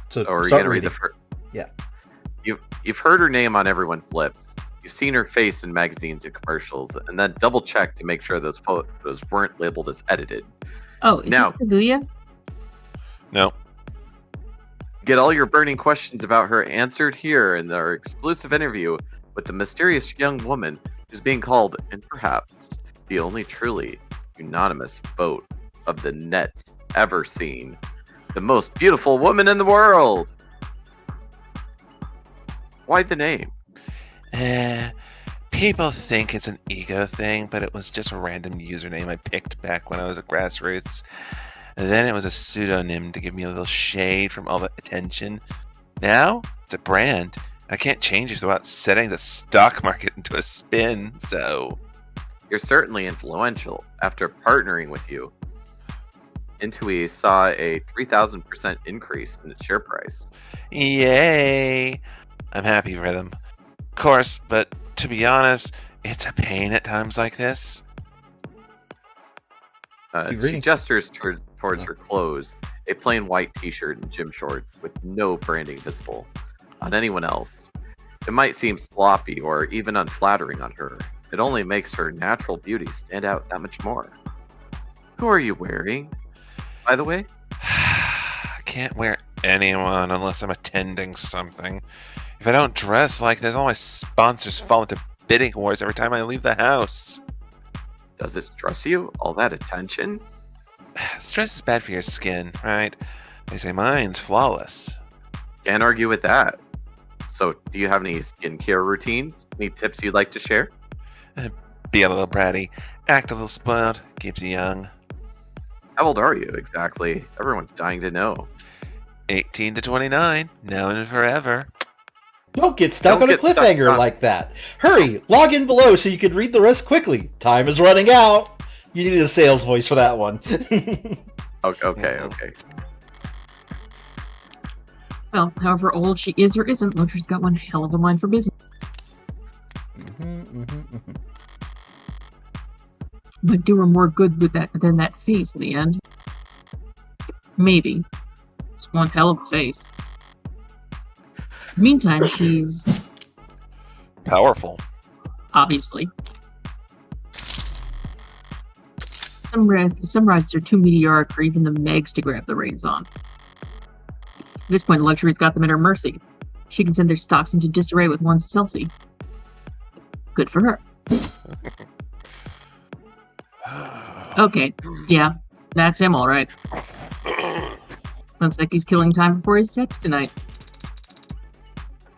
So Or are you start gonna read the reading. first? Yeah. You've heard her name on everyone's lips. You've seen her face in magazines and commercials, and then double check to make sure those photos weren't labeled as edited. Oh, is Now- this Kaguya? No. Get all your burning questions about her answered here in our exclusive interview with the mysterious young woman who's being called, and perhaps the only truly unanimous vote of the net ever seen, the most beautiful woman in the world. Why the name? People think it's an ego thing, but it was just a random username I picked back when I was at Grassroots. And then it was a pseudonym to give me a little shade from all the attention. Now, it's a brand. I can't change it without setting the stock market into a spin, so... You're certainly influential. After partnering with you, Intui saw a 3,000% increase in its share price. Yay! I'm happy for them. Of course, but to be honest, it's a pain at times like this. Keep She reading. gestures towards her clothes, a plain white t-shirt and gym shorts with no branding visible on anyone else. It might seem sloppy or even unflattering on her. It only makes her natural beauty stand out that much more. Who are you wearing, by the way? I can't wear anyone unless I'm attending something. If I don't dress like this, all my sponsors fall into bidding wars every time I leave the house. Does it stress you? All that attention? Stress is bad for your skin, right? They say mine's flawless. Can't argue with that. So, do you have any skincare routines? Any tips you'd like to share? Be a little bratty, act a little spoiled, keeps you young. How old are you exactly? Everyone's dying to know. 18 to 29, now and forever. Don't get stuck Don't on a get stuck cliffhanger on- like that. Hurry, log in below so you can read the rest quickly. Time is running out. You need a sales voice for that one. Okay. Well, however old she is or isn't, Luxury's got one hell of a mind for business. Would do her more good with that than that face in the end. Maybe. It's one hell of a face. Meantime, she's Powerful. obviously. Some rides are too meteoric for even the Megs to grab the reins on. At this point, Luxury's got them at her mercy. She can send their stocks into disarray with one selfie. Good for her. Okay, yeah, that's him all right. Looks like he's killing time before his sets tonight.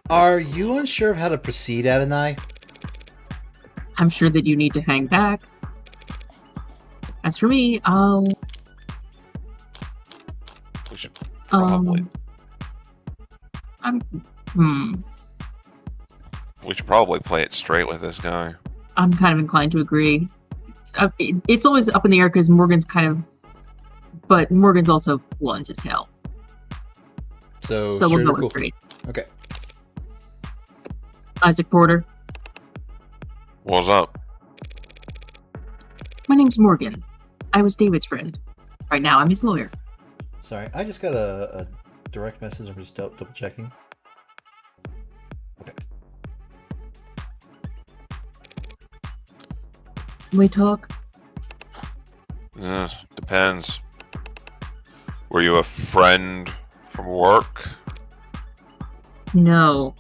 Are you unsure of how to proceed, Adonai? I'm sure that you need to hang back. As for me, We should probably we should probably play it straight with this guy. I'm kind of inclined to agree. It's always up in the air because Morgan's but Morgan's also blunt as hell. So So we'll straight go or with cool? straight. Okay. Isaac Porter. What's up? My name's Morgan. I was David's friend. Right now, I'm his lawyer. Sorry, I just got a direct message. I'm just double checking. Okay. We talk. Depends. Were you a friend from work? No.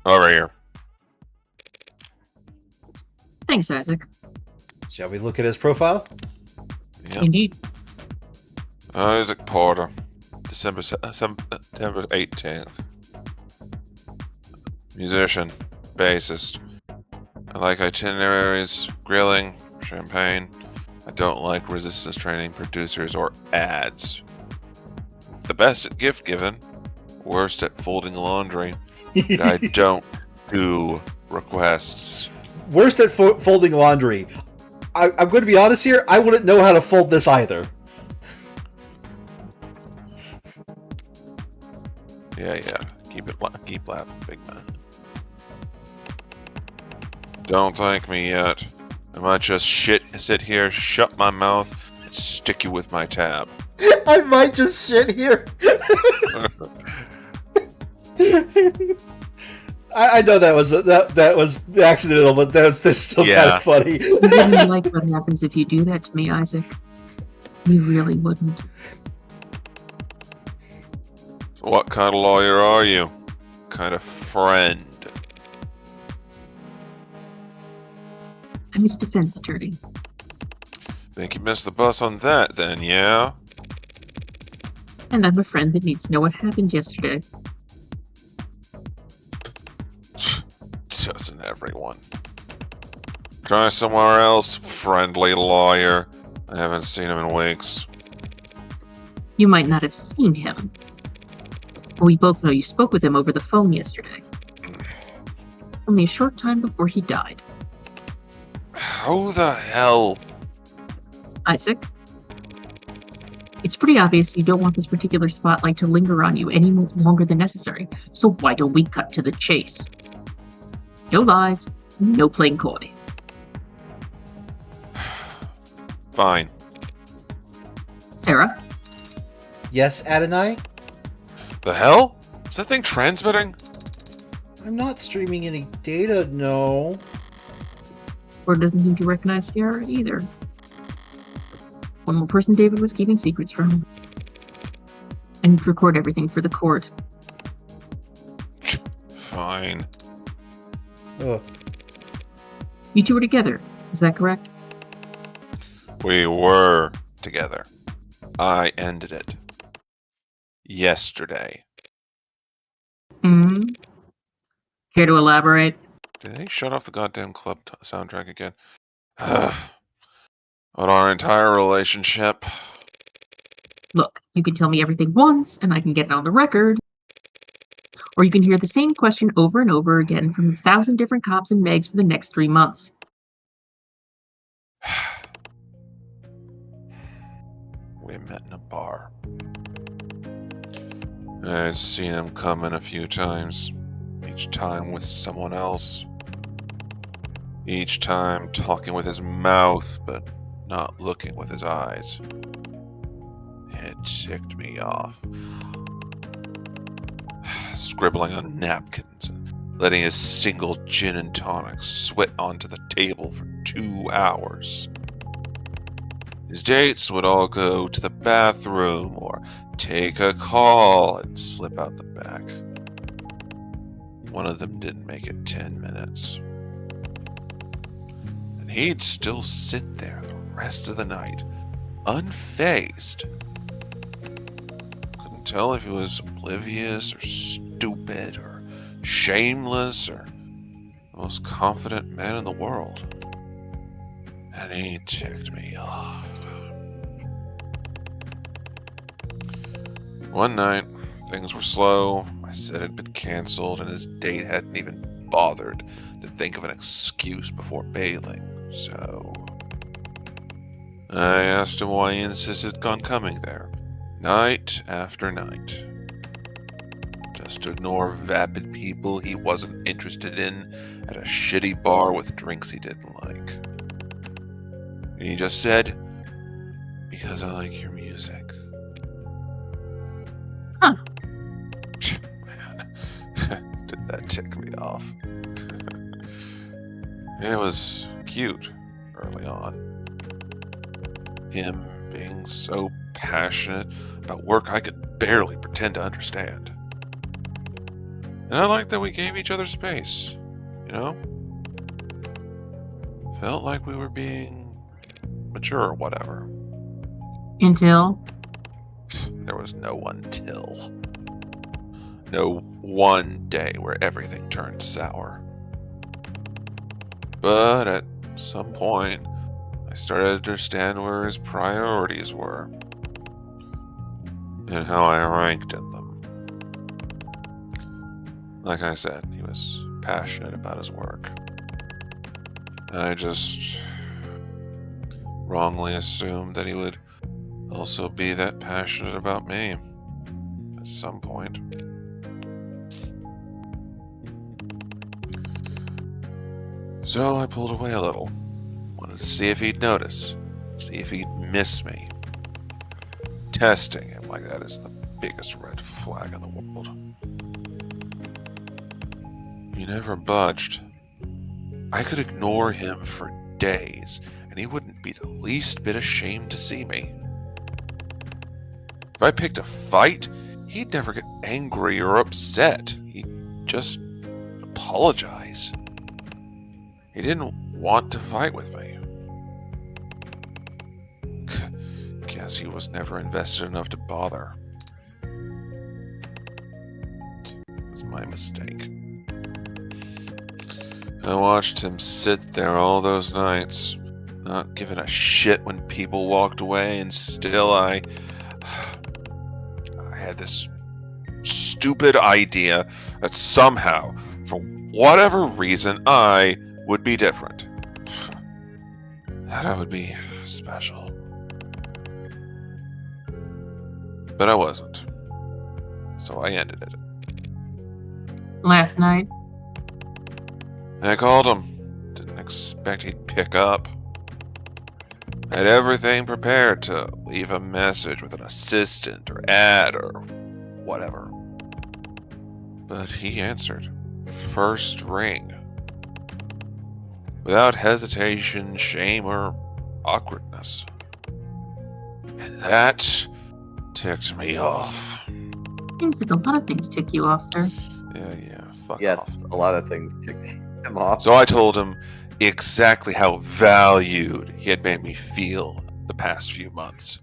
Over here. Thanks, Isaac. Shall we look at his profile? Yeah. Indeed. Isaac Porter, September 18th. Musician, bassist. I like itineraries, grilling, champagne. I don't like resistance training, producers, or ads. The best at gift giving, worst at folding laundry. But I don't do requests. Worst at folding laundry. I'm going to be honest here. I wouldn't know how to fold this either. Yeah. Keep laughing, big man. Don't thank me yet. I might just sit here, shut my mouth, and stick you with my tab. I might just shit here. I know that was accidental, but that's still kind of funny. You wouldn't like what happens if you do that to me, Isaac. You really wouldn't. What kind of lawyer are you? Kind of friend? I'm his defense attorney. Think you missed the bus on that, then, yeah? And I'm a friend that needs to know what happened yesterday. Doesn't everyone? Try somewhere else, friendly lawyer. I haven't seen him in weeks. You might not have seen him. But we both know you spoke with him over the phone yesterday. Only a short time before he died. How the hell? Isaac? It's pretty obvious you don't want this particular spotlight to linger on you any longer than necessary, so why don't we cut to the chase? No lies, no playing coy. Fine. Sarah? Yes, Adonai? The hell? Is that thing transmitting? I'm not streaming any data, no. Or doesn't seem to recognize Sarah either. One more person David was keeping secrets from. And he'd record everything for the court. Fine. Ugh. You two were together, is that correct? We were together. I ended it. Yesterday. Hmm? Care to elaborate? Did they shut off the goddamn club soundtrack again? On our entire relationship. Look, you can tell me everything once, and I can get it on the record. Or you can hear the same question over and over again from 1,000 different cops and Megs for the next 3 months. We met in a bar. I'd seen him come in a few times, each time with someone else. Each time talking with his mouth, but not looking with his eyes. It ticked me off. Scribbling on napkins and letting his single gin and tonic sweat onto the table for 2 hours. His dates would all go to the bathroom or take a call and slip out the back. One of them didn't make it 10 minutes. And he'd still sit there the rest of the night, unfazed. Couldn't tell if he was oblivious or stupid or shameless or the most confident man in the world. And he ticked me off. One night, things were slow. I said it'd been canceled, and his date hadn't even bothered to think of an excuse before bailing. So I asked him why he insisted on coming there, night after night. Just to ignore vapid people he wasn't interested in at a shitty bar with drinks he didn't like. And he just said, "Because I like your music." Huh. Man, did that tick me off. It was cute early on. Him being so passionate about work I could barely pretend to understand. And I liked that we gave each other space, you know? Felt like we were being mature or whatever. Until? was no until. No one day where everything turned sour. But at some point, I started to understand where his priorities were and how I ranked in them. Like I said, he was passionate about his work. I just wrongly assumed that he would also be that passionate about me at some point. So I pulled away a little. Wanted to see if he'd notice. See if he'd miss me. Testing him like that is the biggest red flag in the world. He never budged. I could ignore him for days, and he wouldn't be the least bit ashamed to see me. If I picked a fight, he'd never get angry or upset. He'd just apologize. He didn't want to fight with me. Guess he was never invested enough to bother. It was my mistake. I watched him sit there all those nights, not giving a shit when people walked away, and still I had this stupid idea that somehow, for whatever reason, I would be different. That I would be special. But I wasn't. So I ended it. Last night? I called him. Didn't expect he'd pick up. I had everything prepared to leave a message with an assistant or ad or whatever. But he answered. First ring. Without hesitation, shame, or awkwardness. And that ticked me off. Seems like a lot of things tick you off, sir. Yeah, fuck off. Yes, a lot of things tick him off. So I told him exactly how valued he had made me feel the past few months.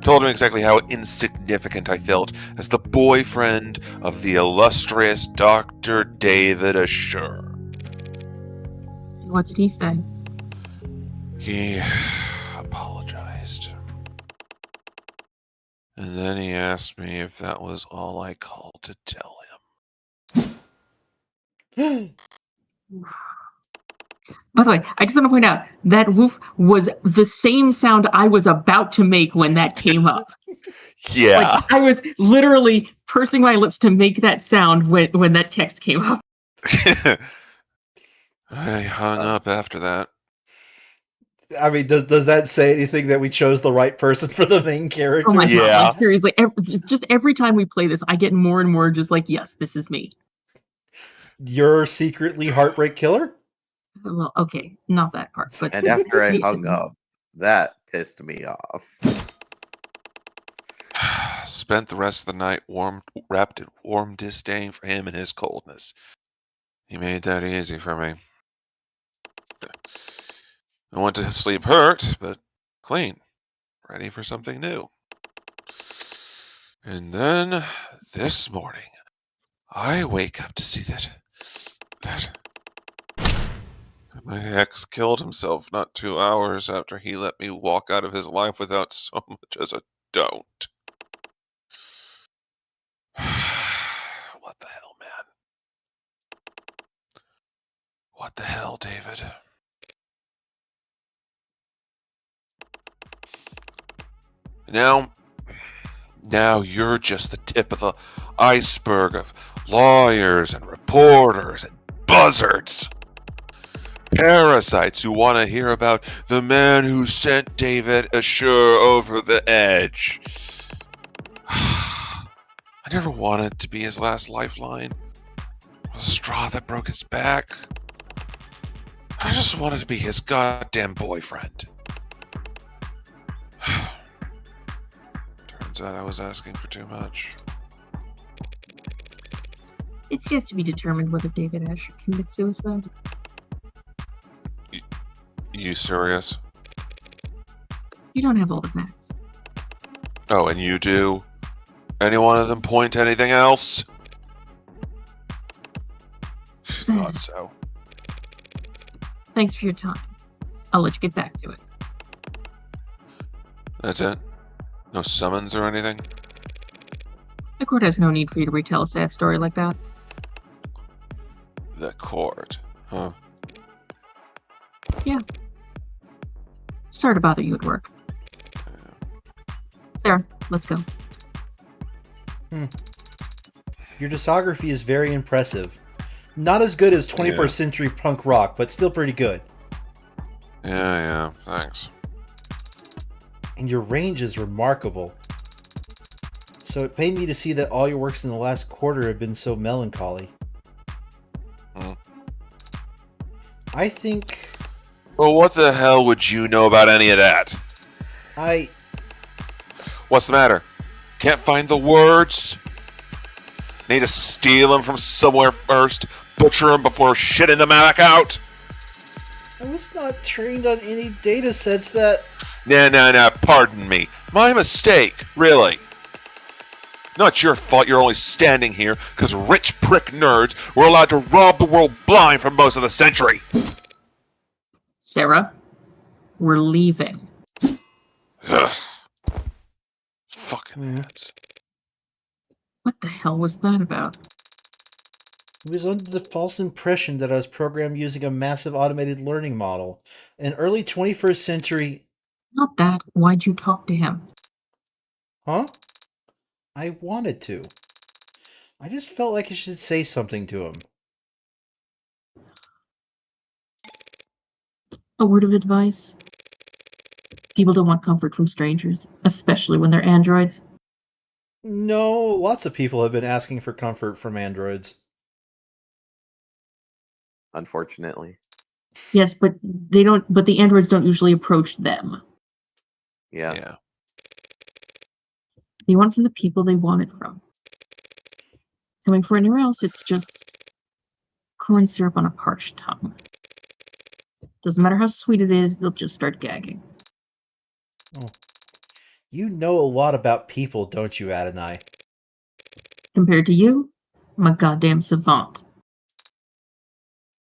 Told him exactly how insignificant I felt as the boyfriend of the illustrious Dr. David Assure. What did he say? He apologized. And then he asked me if that was all I called to tell him. By the way, I just want to point out that woof was the same sound I was about to make when that came up. Yeah. Like, I was literally pursing my lips to make that sound when that text came up. I hung up after that. I mean, does that say anything that we chose the right person for the main character? Oh my Yeah. god, like, seriously, just every time we play this, I get more and more just like, yes, this is me. You're secretly Heartbreak Killer? Well, okay, not that part, but And after I hung up, that pissed me off. Spent the rest of the night wrapped in warm disdain for him and his coldness. He made that easy for me. I went to sleep hurt, but clean, ready for something new. And then, this morning, I wake up to see that my ex killed himself not 2 hours after he let me walk out of his life without so much as a don't. What the hell, man? What the hell, David? Now you're just the tip of the iceberg of lawyers and reporters and buzzards. Parasites who want to hear about the man who sent David Assure over the edge. I never wanted to be his last lifeline. The straw that broke his back. I just wanted to be his goddamn boyfriend. Turns out I was asking for too much. it's yet to be determined whether David Asher committed suicide. You serious? You don't have all the facts. Oh, and you do? Any one of them point to anything else? Thought so. Thanks for your time. I'll let you get back to it. That's it? No summons or anything? The court has no need for you to retell a sad story like that. The court, huh? Yeah. Sorry to bother you at work. Sarah, let's go. Your discography is very impressive. Not as good as 21st century punk rock, but still pretty good. Yeah, thanks. And your range is remarkable. So it pained me to see that all your works in the last quarter have been so melancholy. I think... Well, what the hell would you know about any of that? What's the matter? Can't find the words? Need to steal them from somewhere first? Butcher them before shitting them back out? I was not trained on any data sets that... Nah, pardon me. My mistake, really. Not your fault you're only standing here because rich prick nerds were allowed to rob the world blind for most of the century. Sarah, we're leaving. Ugh. Fucking heads. What the hell was that about? I was under the false impression that I was programmed using a massive automated learning model. An early 21st century... Not that. Why'd you talk to him? Huh? I wanted to. I just felt like I should say something to him. A word of advice? People don't want comfort from strangers, especially when they're androids. No, lots of people have been asking for comfort from androids. Unfortunately. Yes, but they don't. But the androids don't usually approach them. Yeah. They want from the people they want it from. Coming from anywhere else, it's just corn syrup on a parched tongue. Doesn't matter how sweet it is, they'll just start gagging. Oh. You know a lot about people, don't you, Adonai? Compared to you, I'm a goddamn savant.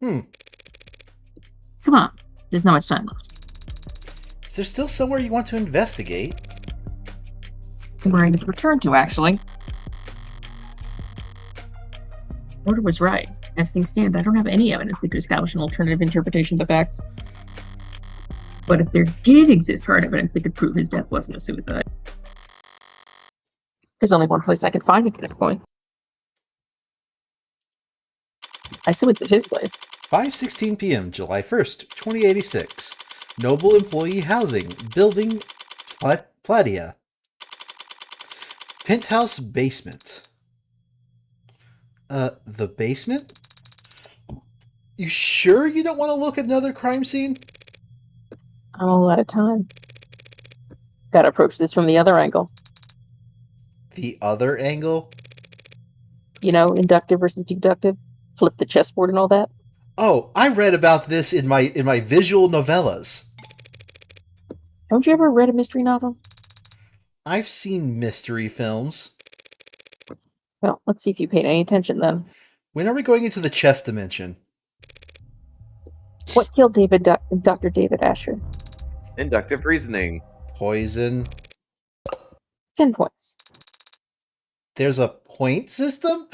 Come on, there's not much time left. Is there still somewhere you want to investigate? Somewhere I need to return to, actually. Order was right. As things stand, I don't have any evidence that could establish an alternative interpretation of the facts. But if there did exist hard evidence that could prove his death wasn't a suicide, there's only one place I could find it at this point. I assume it's at his place. 5:16 p.m., July 1st, 2086. Noble Employee Housing, Building Platia. Penthouse basement. The basement? You sure you don't want to look at another crime scene? I'm all out of time. Gotta approach this from the other angle. The other angle? You know, inductive versus deductive. Flip the chessboard and all that. Oh, I read about this in my visual novellas. Haven't you ever read a mystery novel? I've seen mystery films. Well, let's see if you paid any attention then. When are we going into the chess dimension? What killed Dr. David Asher? Inductive reasoning. Poison. 10 points. There's a point system?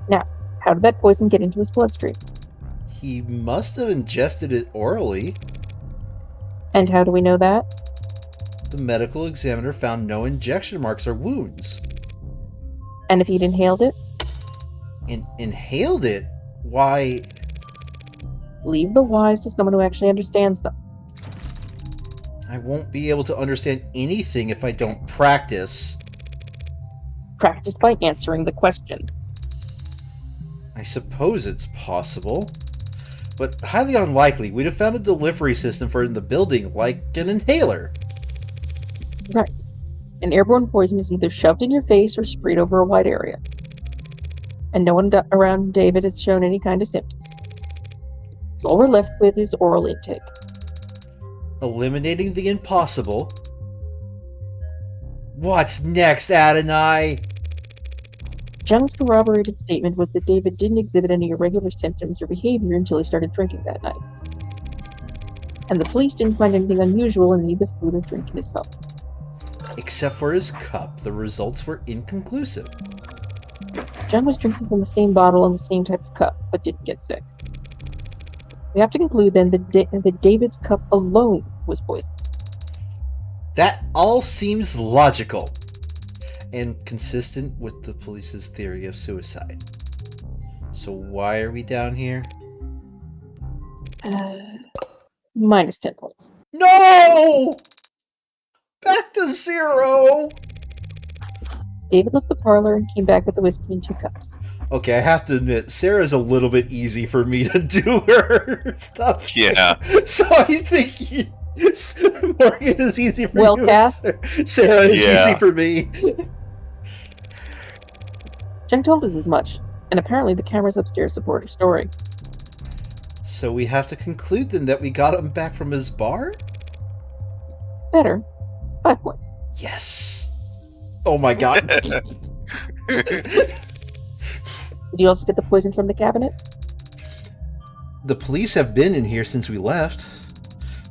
Now, how did that poison get into his bloodstream? He must have ingested it orally. And how do we know that? The medical examiner found no injection marks or wounds. And if he'd inhaled it? Inhaled it? Why... Leave the whys to someone who actually understands them. I won't be able to understand anything if I don't practice. Practice by answering the question. I suppose it's possible. But highly unlikely. We'd have found a delivery system for it in the building, like an inhaler. Right. An airborne poison is either shoved in your face or sprayed over a wide area. And no one around David has shown any kind of symptoms. So all we're left with is oral intake. Eliminating the impossible. What's next, Adonai? Jung's corroborated statement was that David didn't exhibit any irregular symptoms or behavior until he started drinking that night. And the police didn't find anything unusual in any of the food or drink in his home. Except for his cup, the results were inconclusive. Jung was drinking from the same bottle and the same type of cup, but didn't get sick. We have to conclude then that David's cup alone was poisoned. That all seems logical and consistent with the police's theory of suicide. So why are we down here? Minus 10 points. No! Back to 0! David left the parlor and came back with the whiskey in 2 cups. Okay, I have to admit, Sarah's a little bit easy for me to do her stuff. Yeah. So I think Morgan is easy for Well you. cast. Sarah is Yeah. easy for me. Jung told us as much, and apparently the cameras upstairs support her story. So we have to conclude then that we got him back from his bar? Better. 5 points. Yes. Oh my god. Did you also get the poison from the cabinet? The police have been in here since we left.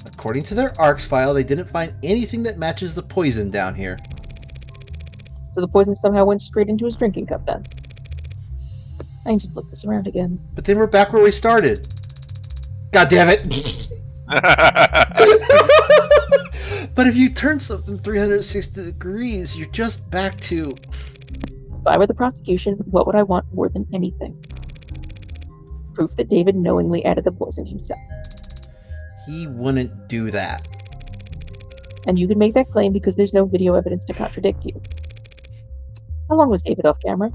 According to their ARCS file, they didn't find anything that matches the poison down here. So the poison somehow went straight into his drinking cup then. I need to flip this around again. But then we're back where we started. God damn it. But if you turn something 360 degrees, you're just back to... If I were the prosecution, what would I want more than anything? Proof that David knowingly added the poison himself. He wouldn't do that. And you can make that claim because there's no video evidence to contradict you. How long was David off camera?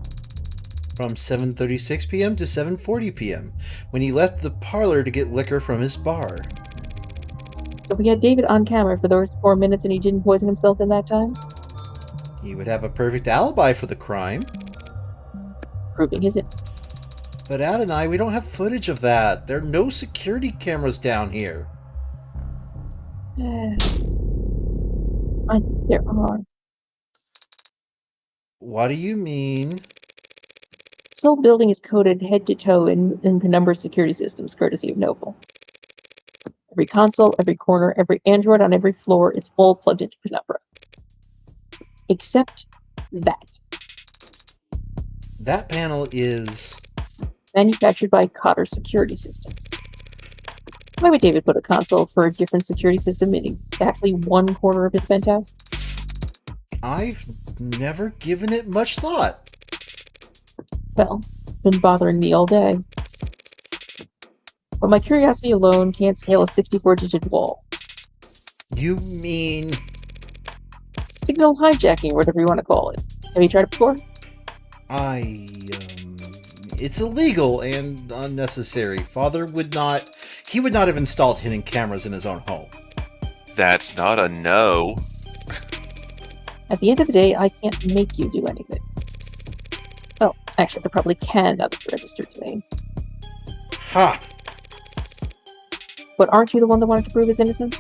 From 7:36 p.m. to 7:40 p.m. when he left the parlor to get liquor from his bar. So if we had David on camera for those 4 minutes and he didn't poison himself in that time, He would have a perfect alibi for the crime. proving his innocence. But Ad and I, we don't have footage of that. There are no security cameras down here. I think there are. What do you mean? This whole building is coded head to toe in penumbra security systems, courtesy of Noble. Every console, every corner, every Android on every floor, it's all plugged into penumbra. Except that. That panel is... Manufactured by Cotter Security Systems. Why would David put a console for a different security system in exactly one corner of his penthouse? I've never given it much thought. Well, it's been bothering me all day. But my curiosity alone can't scale a 64-digit wall. You mean... Signal hijacking, or whatever you want to call it. Have you tried it before? It's illegal and unnecessary. Father would not... He would not have installed hidden cameras in his own home. That's not a no. At the end of the day, I can't make you do anything. Oh, actually, I probably can now that you're registered to me. Ha! But aren't you the one that wanted to prove his innocence?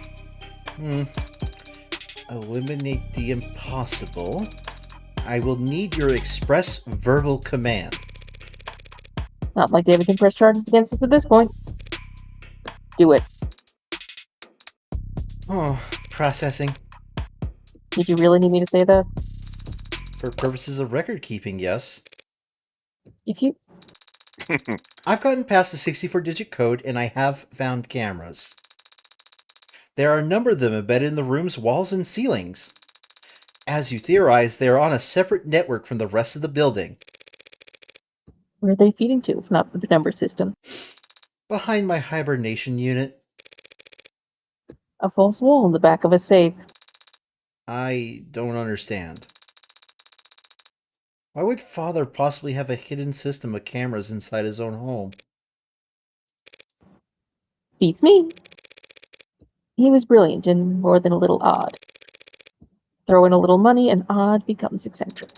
Eliminate the impossible. I will need your express verbal command. Not like David can press charges against us at this point. Do it. Oh, processing. Did you really need me to say that? For purposes of record keeping, yes. If you... I've gotten past the 64-digit code and I have found cameras. There are a number of them embedded in the room's walls and ceilings. As you theorize, they are on a separate network from the rest of the building. Where are they feeding to, if not the penumbra system? Behind my hibernation unit. A false wall in the back of a safe. I don't understand. Why would Father possibly have a hidden system of cameras inside his own home? Beats me. He was brilliant and more than a little odd. Throw in a little money and odd becomes eccentric.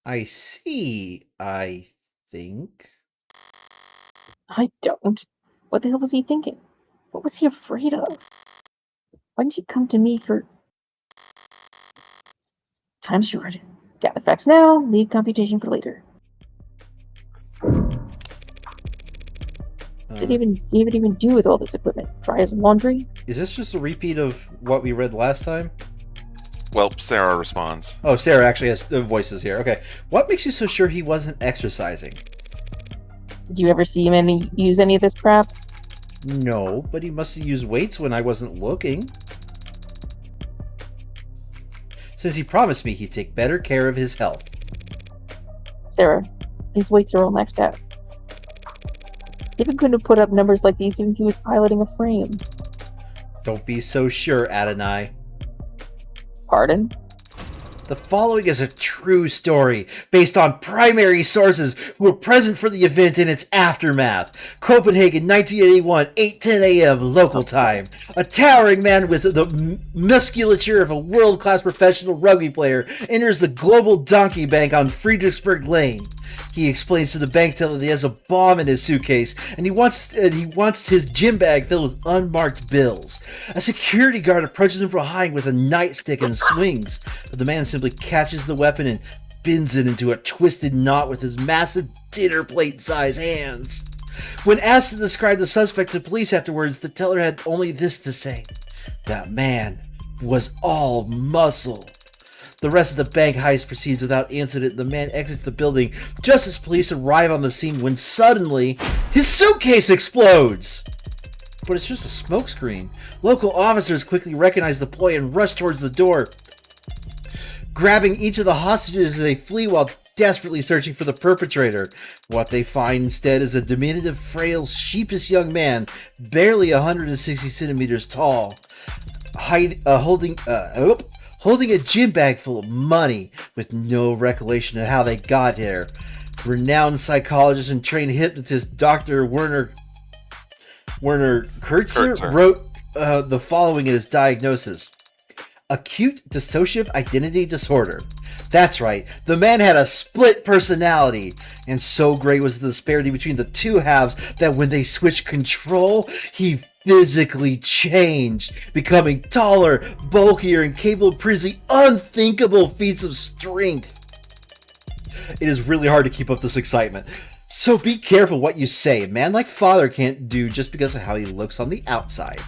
I see, I think. I don't. What the hell was he thinking? What was he afraid of? Why didn't he come to me for... Time's short. Gather facts now, leave computation for later. What did David even do with all this equipment? Dry his laundry? Is this just a repeat of what we read last time? Well, Sarah responds. Oh, Sarah actually has voices here. Okay. What makes you so sure he wasn't exercising? Did you ever see him use any of this crap? No, but he must have used weights when I wasn't looking. Since he promised me he'd take better care of his health. Sarah, these weights are all maxed out. David couldn't have put up numbers like these even if he was piloting a frame. Don't be so sure, Adonai. Pardon? The following is a true story, based on primary sources who were present for the event in its aftermath. Copenhagen, 1981, 8:10 a.m. local time. A towering man with the musculature of a world-class professional rugby player enters the Global Donkey Bank on Friedrichsburg Lane. He explains to the bank teller that he has a bomb in his suitcase, and he wants his gym bag filled with unmarked bills. A security guard approaches him from behind with a nightstick and swings, but the man simply catches the weapon and bends it into a twisted knot with his massive dinner plate-sized hands. When asked to describe the suspect to police afterwards, the teller had only this to say: "That man was all muscle." The rest of the bank heist proceeds without incident. The man exits the building just as police arrive on the scene when suddenly his suitcase explodes. But it's just a smokescreen. Local officers quickly recognize the ploy and rush towards the door, grabbing each of the hostages as they flee while desperately searching for the perpetrator. What they find instead is a diminutive, frail, sheepish young man, barely 160 centimeters tall, holding a gym bag full of money with no recollection of how they got here. Renowned psychologist and trained hypnotist Dr. Werner Kurtzer wrote the following in his diagnosis: acute dissociative identity disorder. That's right, the man had a split personality, and so great was the disparity between the two halves that when they switched control, he physically changed, becoming taller, bulkier, and capable of producing unthinkable feats of strength. It is really hard to keep up this excitement, so be careful what you say. A man like Father can't do just because of how he looks on the outside.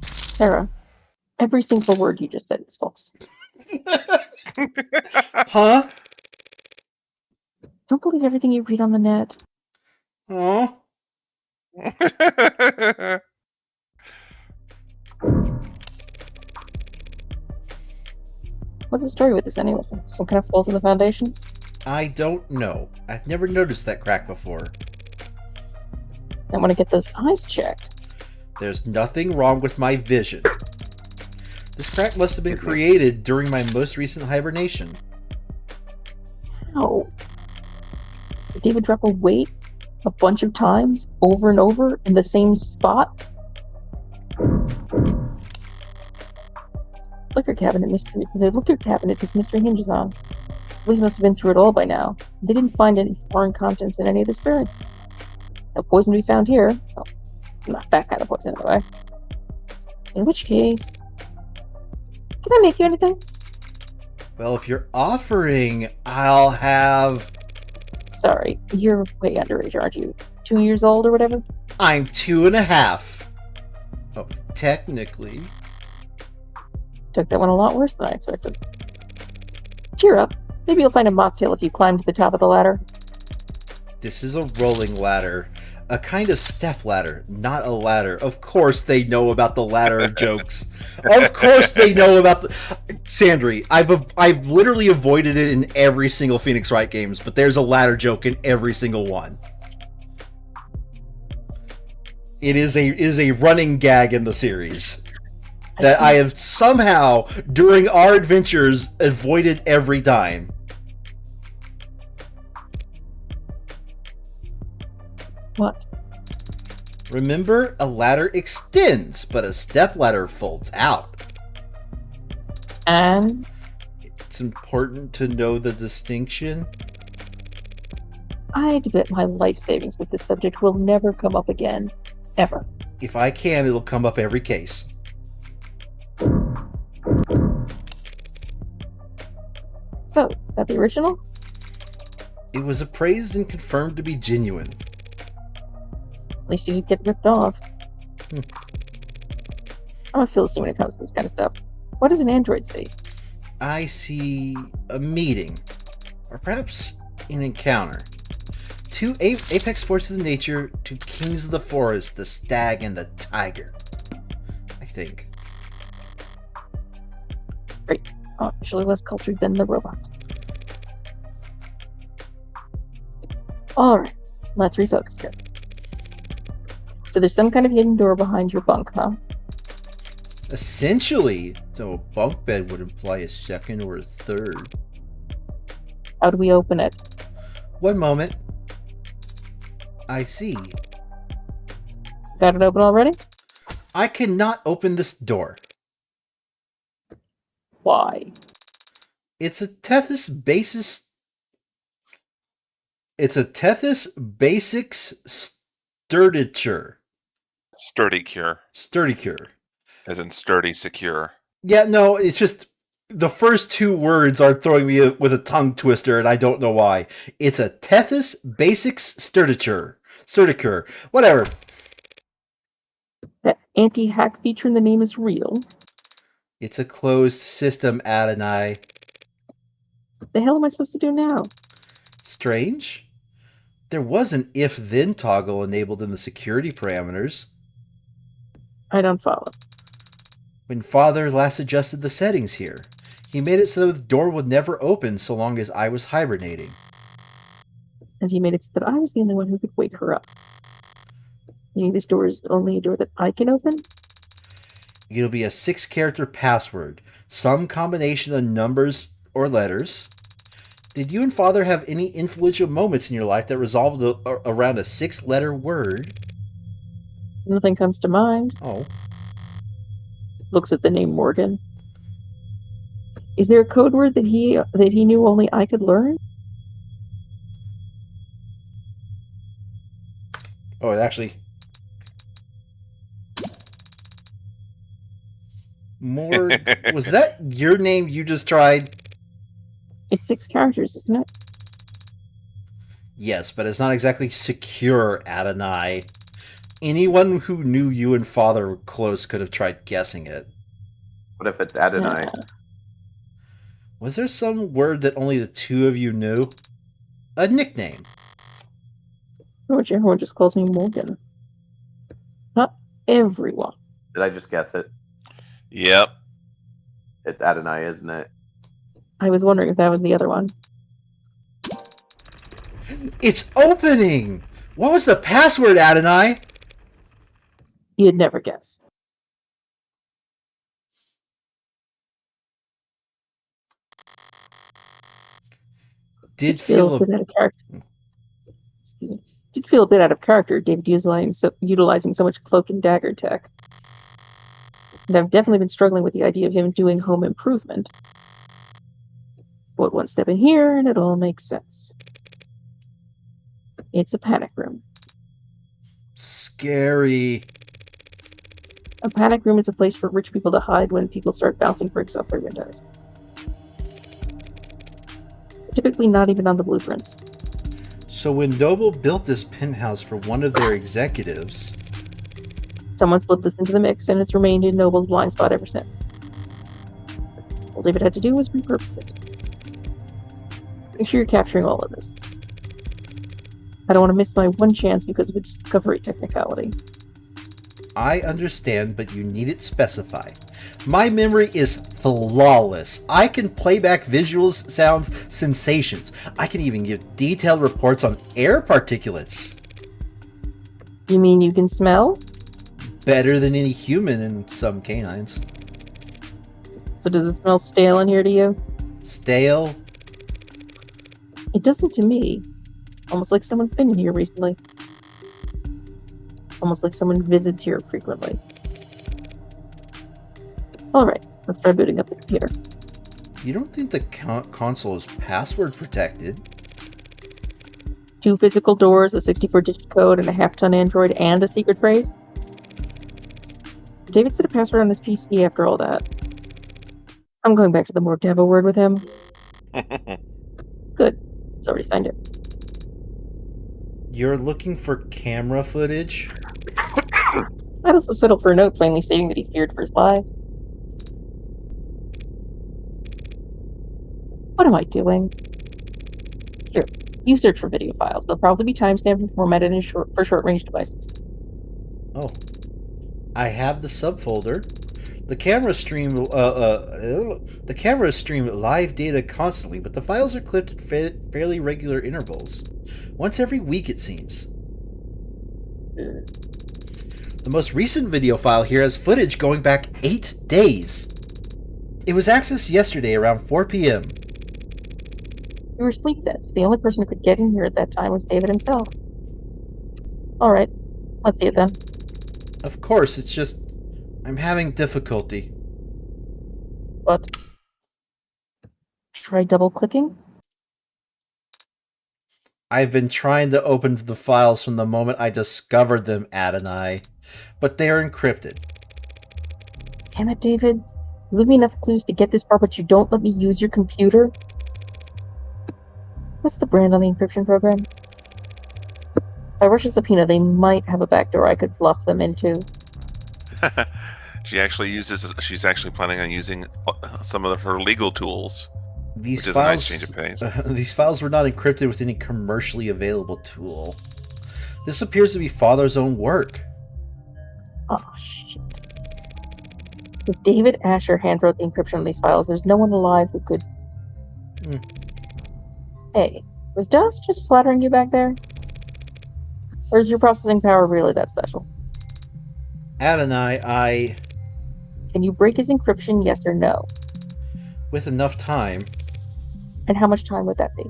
Sarah, every single word you just said is false. Huh? Don't believe everything you read on the net. Aw. What's the story with this anyway? Some kind of fault in the foundation? I don't know. I've never noticed that crack before. I want to get those eyes checked. There's nothing wrong with my vision. This crack must have been created during my most recent hibernation. How? Did David drop a weight a bunch of times, over and over, in the same spot? Liquor cabinet mystery. The liquor cabinet this mystery hinges on. Police must have been through it all by now. They didn't find any foreign contents in any of the spirits. No poison to be found here. Oh, not that kind of poison, anyway. In which case, can I make you anything? Well, if you're offering, I'll have... Sorry, you're way underage, aren't you? 2 years old or whatever? I'm 2.5. Oh, technically. Took that one a lot worse than I expected. Cheer up. Maybe you'll find a mocktail if you climb to the top of the ladder. This is a rolling ladder. A kind of step ladder, not a ladder. Of course they know about the ladder jokes. Of course they know about the... Sandry, I've literally avoided it in every single Phoenix Wright games, but there's a ladder joke in every single one. It is a running gag in the series that I have somehow, during our adventures, avoided every time. What? Remember, a ladder extends, but a stepladder folds out. And? It's important to know the distinction. I'd bet my life savings that this subject will never come up again. Ever. If I can, it'll come up every case. So, is that the original? It was appraised and confirmed to be genuine. At least you didn't get ripped off. I'm a Philistine when it comes to this kind of stuff. What does an android say? I see a meeting, or perhaps an encounter. Two apex forces of nature, two kings of the forest, the stag and the tiger. I think. Great. Actually less cultured than the robot. Alright, let's refocus here. So there's some kind of hidden door behind your bunk, huh? Essentially, though a bunk bed would imply a second or a third. How do we open it? One moment. I see. Got it open already? I cannot open this door. Why? It's a Tethys Basics. It's a Tethys Basics Sturditure. Sturdy cure. Sturdy cure. As in sturdy, secure. Yeah, no, it's just the first two words are throwing me with a tongue twister, and I don't know why. It's a Tethys Basics Sturditure. Whatever. That anti-hack feature in the name is real. It's a closed system, Adonai. What the hell am I supposed to do now? Strange. There was an if-then toggle enabled in the security parameters. I don't follow. When Father last adjusted the settings here, he made it so that the door would never open so long as I was hibernating. And he made it so that I was the only one who could wake her up. Meaning this door is only a door that I can open? It'll be a 6-character password, some combination of numbers or letters. Did you and Father have any influential moments in your life that resolved around a 6-letter word? Nothing comes to mind. Oh. Looks at the name Morgan. Is there a code word that he knew only I could learn? Oh, it actually... Was that your name you just tried? It's 6 characters, isn't it? Yes, but it's not exactly secure, Adonai. Anyone who knew you and Father were close could have tried guessing it. What if it's Adonai? Yeah. Was there some word that only the two of you knew? A nickname. Which everyone just calls me Morgan. Not everyone. Did I just guess it? Yep. It's Adonai, isn't it? I was wondering if that was the other one. It's opening! What was the password, Adonai? You'd never guess. Did feel a bit out of character. Excuse me. Did feel a bit out of character, David, utilizing so much cloak and dagger tech. And I've definitely been struggling with the idea of him doing home improvement. But one step in here, and it all makes sense. It's a panic room. Scary. A panic room is a place for rich people to hide when people start bouncing bricks off their windows. Typically not even on the blueprints. So when Noble built this penthouse for one of their executives... Someone slipped this into the mix, and it's remained in Noble's blind spot ever since. All David had to do was repurpose it. Make sure you're capturing all of this. I don't want to miss my one chance because of a discovery technicality. I understand, but you need it specified. My memory is flawless. I can play back visuals, sounds, sensations. I can even give detailed reports on air particulates. You mean you can smell? Better than any human and some canines. So does it smell stale in here to you? Stale? It doesn't to me. Almost like someone's been in here recently. Almost like someone visits here frequently. Alright, let's try booting up the computer. You don't think the console is password protected? 2 physical doors, a 64-digit code, and a half-ton android, and a secret phrase? David set a password on his PC after all that. I'm going back to the morgue to have a word with him. Good. He's already signed it. You're looking for camera footage? I'd also settled for a note plainly stating that he feared for his life. What am I doing? Here, you search for video files. They'll probably be timestamped and formatted for short-range devices. Oh. I have the subfolder. The camera stream live data constantly, but the files are clipped at fairly regular intervals. Once every week, it seems. The most recent video file here has footage going back 8 days. It was accessed yesterday around 4 p.m. You were asleep then, so the only person who could get in here at that time was David himself. Alright, let's see it then. Of course, it's just... I'm having difficulty. What? Try double-clicking? I've been trying to open the files from the moment I discovered them, Adonai, but they are encrypted. Damn it, David. You leave me enough clues to get this far, but you don't let me use your computer? What's the brand on the encryption program? If I rush a subpoena, they might have a backdoor I could bluff them into. She's actually planning on using some of her legal tools. These which is files, a nice change of pace. These files were not encrypted with any commercially available tool. This appears to be Father's own work. Oh, shit. If David Asher handwrote the encryption on these files, there's no one alive who could... Hey, was Dust just flattering you back there? Or is your processing power really that special? Adonai, Can you break his encryption, yes or no? with enough time, And how much time would that be?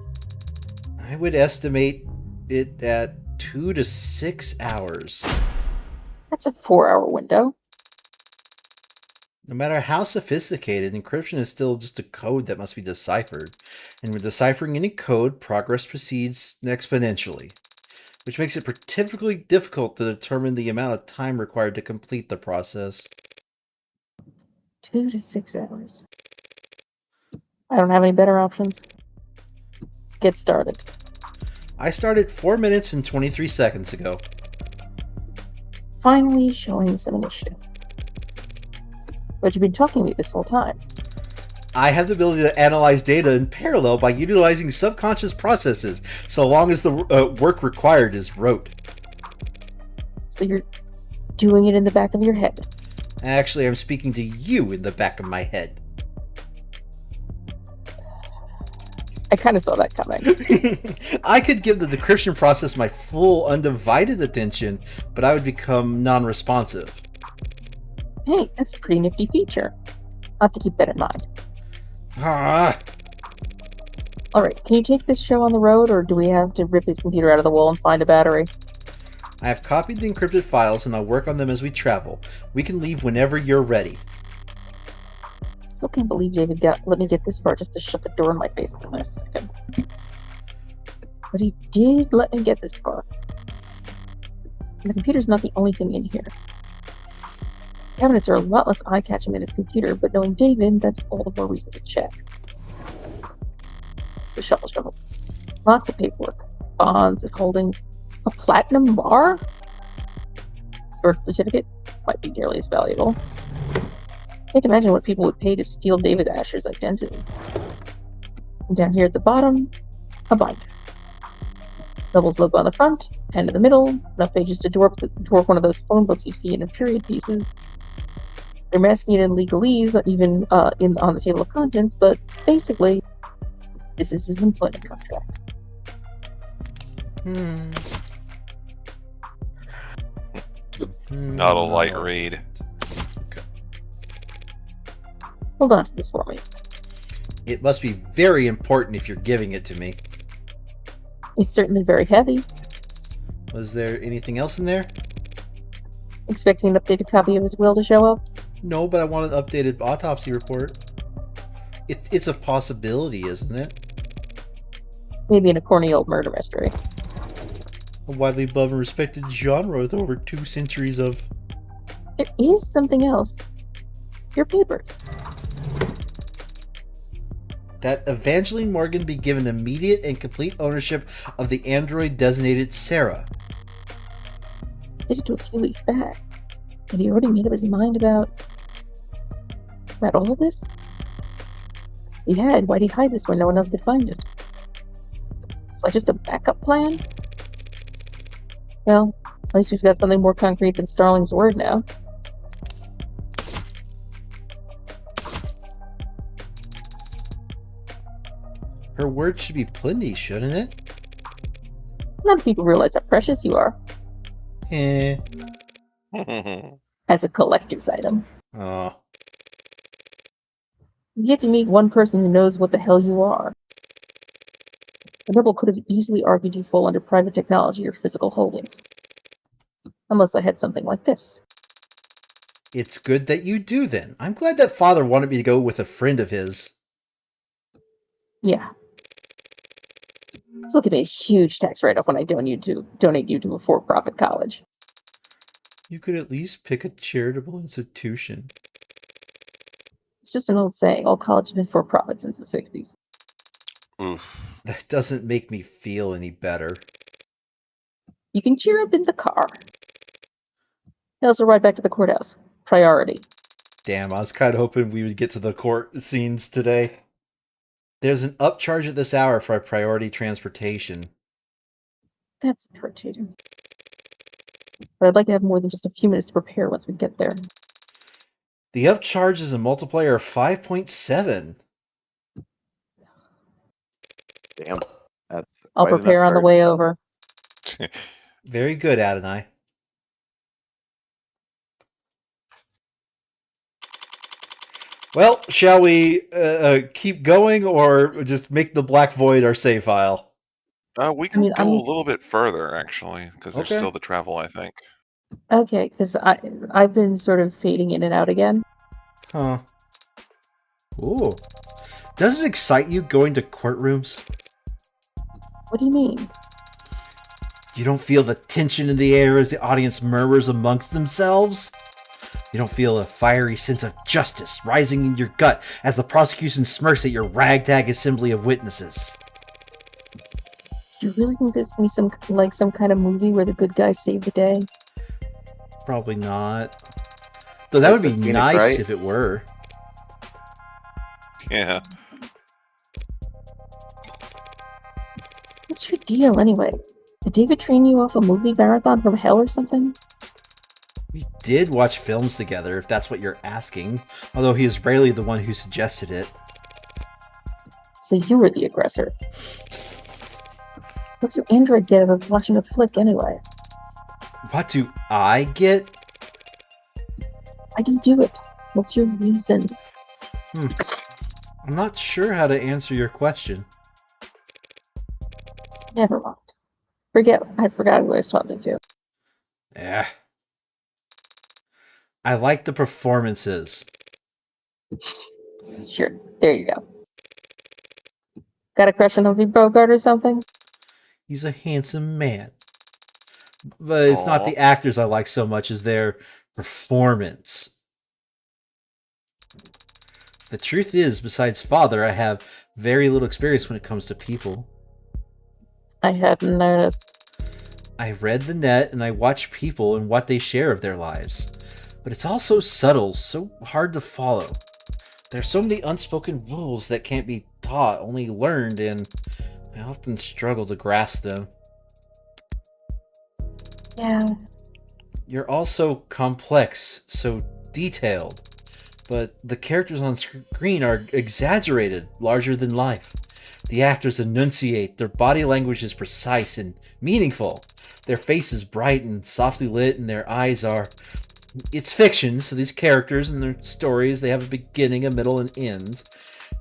I would estimate it at 2 to 6 hours. That's a 4-hour window. No matter how sophisticated, encryption is still just a code that must be deciphered. And when deciphering any code, progress proceeds exponentially, which makes it particularly difficult to determine the amount of time required to complete the process. 2 to 6 hours. I don't have any better options. Get started. I started 4 minutes and 23 seconds ago. Finally showing some initiative. But you've been talking to me this whole time. I have the ability to analyze data in parallel by utilizing subconscious processes, so long as the work required is rote. So you're doing it in the back of your head. Actually, I'm speaking to you in the back of my head. I kind of saw that coming. I could give the decryption process my full, undivided attention, but I would become non-responsive. Hey, that's a pretty nifty feature. I'll have to keep that in mind. Alright, can you take this show on the road, or do we have to rip his computer out of the wall and find a battery? I have copied the encrypted files, and I'll work on them as we travel. We can leave whenever you're ready. Still can't believe David let me get this far just to shut the door in my face in the last second. But he did let me get this far. And the computer's not the only thing in here. Cabinets are a lot less eye-catching than his computer, but knowing David, that's all the more reason to check. The shuffle. Lots of paperwork. Bonds and holdings. A platinum bar? Birth certificate? Might be nearly as valuable. Can't imagine what people would pay to steal David Asher's identity. And down here at the bottom, a binder. Noble's logo on the front, pen in the middle, enough pages to dwarf one of those phone books you see in period pieces. They're masking it in legalese, even on the table of contents, but basically, this is his employment contract. Not a light read. Hold on to this for me. It must be very important if you're giving it to me. It's certainly very heavy. Was there anything else in there? Expecting an updated copy of his will to show up? No, but I want an updated autopsy report. It's a possibility, isn't it? Maybe in a corny old murder mystery. A widely loved and respected genre with over 2 centuries of... There is something else. Your papers. That Evangeline Morgan be given immediate and complete ownership of the android designated Sarah. Stated to a few weeks back. Had he already made up his mind about all of this? He had. Why'd he hide this where no one else could find it? It's like just a backup plan? Well, at least we've got something more concrete than Starling's word now. Her word should be plenty, shouldn't it? Not if people realize how precious you are. Eh. As a collector's item. Oh. You get to meet one person who knows what the hell you are. The rebel could have easily argued you fall under private technology or physical holdings. Unless I had something like this. It's good that you do, then. I'm glad that father wanted me to go with a friend of his. Yeah. This will give me a huge tax write-off when I donate you to a for-profit college. You could at least pick a charitable institution. It's just an old saying. All colleges have been for-profit since the 60s. Oof. That doesn't make me feel any better. You can cheer up in the car. I also ride back to the courthouse. Priority. Damn, I was kind of hoping we would get to the court scenes today. There's an upcharge at this hour for our priority transportation. That's irritating. But I'd like to have more than just a few minutes to prepare once we get there. The upcharge is a multiplier of 5.7. Damn. That's I'll quite an prepare on the upcharge. way over. Very good, Adonai. Well, shall we keep going or just make the black void our save file? We can go a little bit further, actually, because there's still the travel, I think. Okay, because I've been sort of fading in and out again. Huh. Ooh. Does it excite you going to courtrooms? What do you mean? You don't feel the tension in the air as the audience murmurs amongst themselves? You don't feel a fiery sense of justice rising in your gut as the prosecution smirks at your ragtag assembly of witnesses? Do you really think this is some kind of movie where the good guys save the day? Probably not. Though that would be nice if it were. Yeah. What's your deal, anyway? Did David train you off a movie marathon from hell or something? We did watch films together, if that's what you're asking. Although he is rarely the one who suggested it. So you were the aggressor. What's your android get out of watching a flick, anyway? What do I get? Why do you do it? What's your reason? I'm not sure how to answer your question. Never mind. I forgot who I was talking to. Yeah. I like the performances. Sure, there you go. Got a crush on Humphrey Bogart or something? He's a handsome man. But it's not the actors I like so much as their performance. The truth is, besides father, I have very little experience when it comes to people. I hadn't noticed. I read the net and I watch people and what they share of their lives. But it's all so subtle, so hard to follow. There's so many unspoken rules that can't be taught, only learned, and I often struggle to grasp them. Yeah. You're all so complex, so detailed, but the characters on screen are exaggerated, larger than life. The actors enunciate, their body language is precise and meaningful. Their face is bright and softly lit, and their eyes are... It's fiction, so these characters and their stories, they have a beginning, a middle, and end.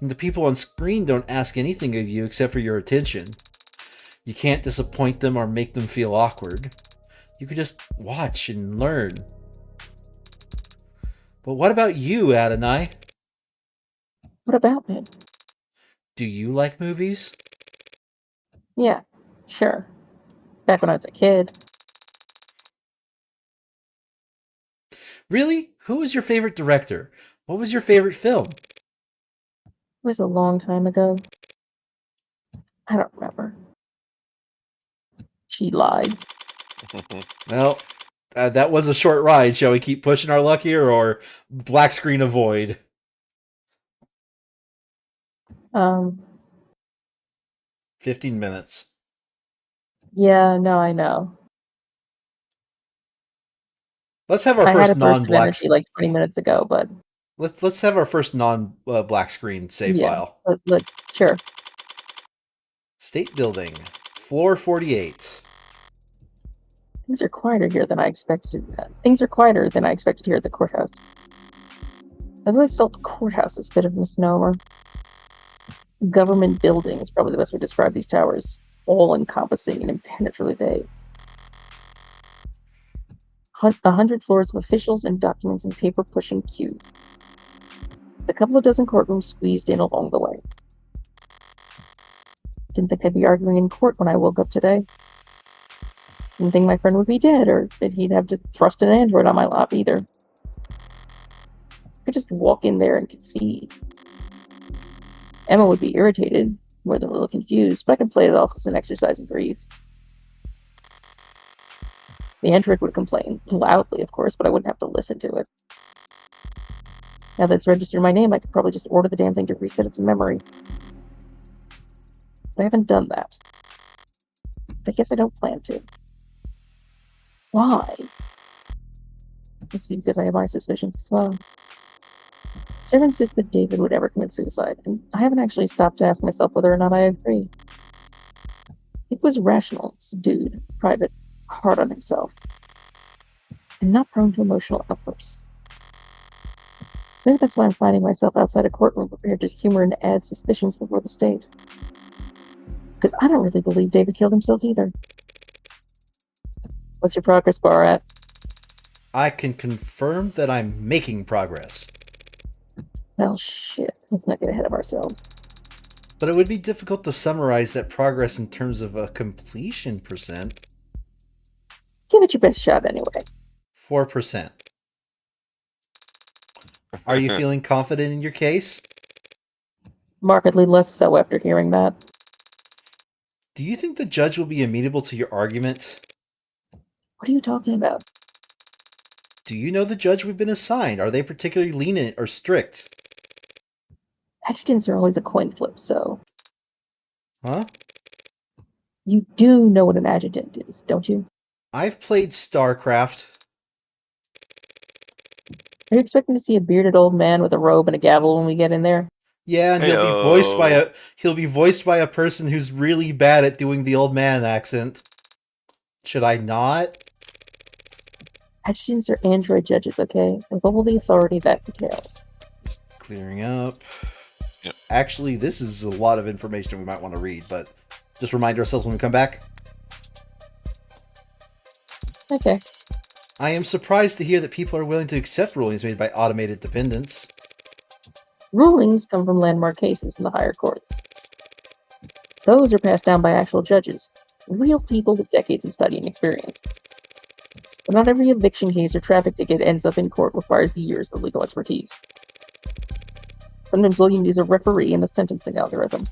And the people on screen don't ask anything of you except for your attention. You can't disappoint them or make them feel awkward. You could just watch and learn. But what about you, Adonai? What about me? Do you like movies? Yeah, sure. Back when I was a kid. Really? Who was your favorite director? What was your favorite film? It was a long time ago. I don't remember. She lies. Well, that was a short ride. Shall we keep pushing our luck here, or black screen avoid? 15 minutes. Yeah, no, I know. Let's have our I had first a burst of non-black. energy like 20 minutes ago, but Let's have our first non-black screen save yeah, file. sure. State building, floor 48. Things are quieter here than I expected. Things are quieter than I expected here at the courthouse. I've always felt courthouse is a bit of a misnomer. Government building is probably the best way to describe these towers. All-encompassing and impenetrably vague. 100 floors of officials and documents and paper-pushing queues. A couple of dozen courtrooms squeezed in along the way. Didn't think I'd be arguing in court when I woke up today. Didn't think my friend would be dead, or that he'd have to thrust an android on my lap either. I could just walk in there and concede. Emma would be irritated, more than a little confused, but I could play it off as an exercise in grief. The android would complain, loudly of course, but I wouldn't have to listen to it. Now that it's registered my name, I could probably just order the damn thing to reset its memory. But I haven't done that. I guess I don't plan to. Why? Must be because I have my suspicions as well. Sarah insists that David would ever commit suicide, and I haven't actually stopped to ask myself whether or not I agree. He was rational, subdued, private, hard on himself, and not prone to emotional outbursts. So maybe that's why I'm finding myself outside a courtroom prepared to humor and add suspicions before the state. Because I don't really believe David killed himself either. What's your progress bar at? I can confirm that I'm making progress. Well, shit. Let's not get ahead of ourselves. But it would be difficult to summarize that progress in terms of a completion percent. Give it your best shot anyway. 4%. Are you feeling confident in your case? Markedly less so after hearing that. Do you think the judge will be amenable to your argument? What are you talking about? Do you know the judge we've been assigned? Are they particularly lenient or strict? Adjutants are always a coin flip, so... Huh? You do know what an adjutant is, don't you? I've played StarCraft. Are you expecting to see a bearded old man with a robe and a gavel when we get in there? Yeah, and he'll be voiced by a person who's really bad at doing the old man accent. Should I not? Adjutants are android judges, okay? With all the authority that entails. Just clearing up. Yep. Actually, this is a lot of information we might want to read, but just remind ourselves when we come back. Okay. I am surprised to hear that people are willing to accept rulings made by automated dependents. Rulings come from landmark cases in the higher courts. Those are passed down by actual judges, real people with decades of study and experience. But not every eviction case or traffic ticket ends up in court requires years of legal expertise. Sometimes we'll even use a referee in the sentencing algorithm.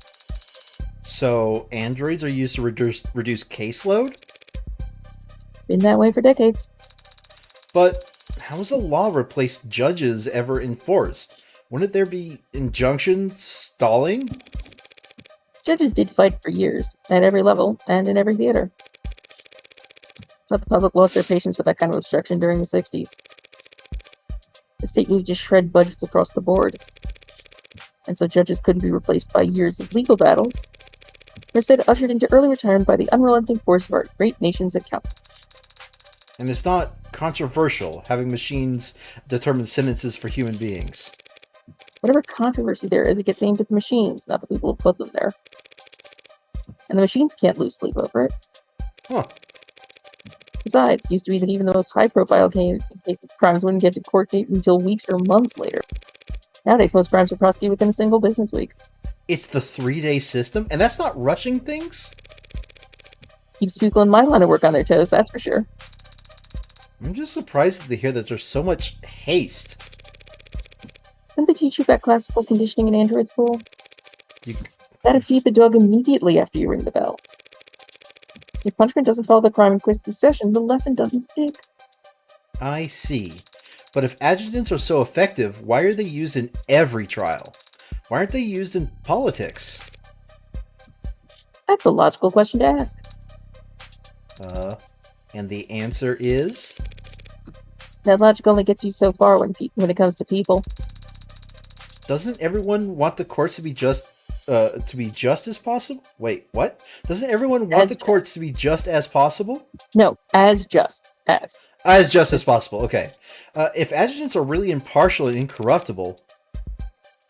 So, androids are used to reduce caseload? Been that way for decades. But how has a law replaced judges ever enforced? Wouldn't there be injunctions stalling? Judges did fight for years, at every level, and in every theater. But the public lost their patience with that kind of obstruction during the 60s. The state needed to shred budgets across the board. And so judges couldn't be replaced by years of legal battles. They're instead ushered into early retirement by the unrelenting force of our great nation's accountants. And it's not controversial having machines determine sentences for human beings. Whatever controversy there is, it gets aimed at the machines, not the people who put them there. And the machines can't lose sleep over it. Huh. Besides, it used to be that even the most high-profile case of crimes wouldn't get to court date until weeks or months later. Nowadays, most crimes are prosecuted within a single business week. It's the 3-day system? And that's not rushing things? Keeps people in my line of work on their toes, that's for sure. I'm just surprised to hear that there's so much haste. Didn't they teach you about classical conditioning in android school? You- Gotta feed the dog immediately after you ring the bell. If punishment doesn't follow the crime in quick succession, the lesson doesn't stick. I see. But if adjutants are so effective, why are they used in every trial? Why aren't they used in politics? That's a logical question to ask. And the answer is... That logic only gets you so far when it comes to people. Doesn't everyone want the courts to be just as possible? Wait, what? Doesn't everyone want the courts to be just as possible? No, as just as. As just as possible, okay. If adjutants are really impartial and incorruptible...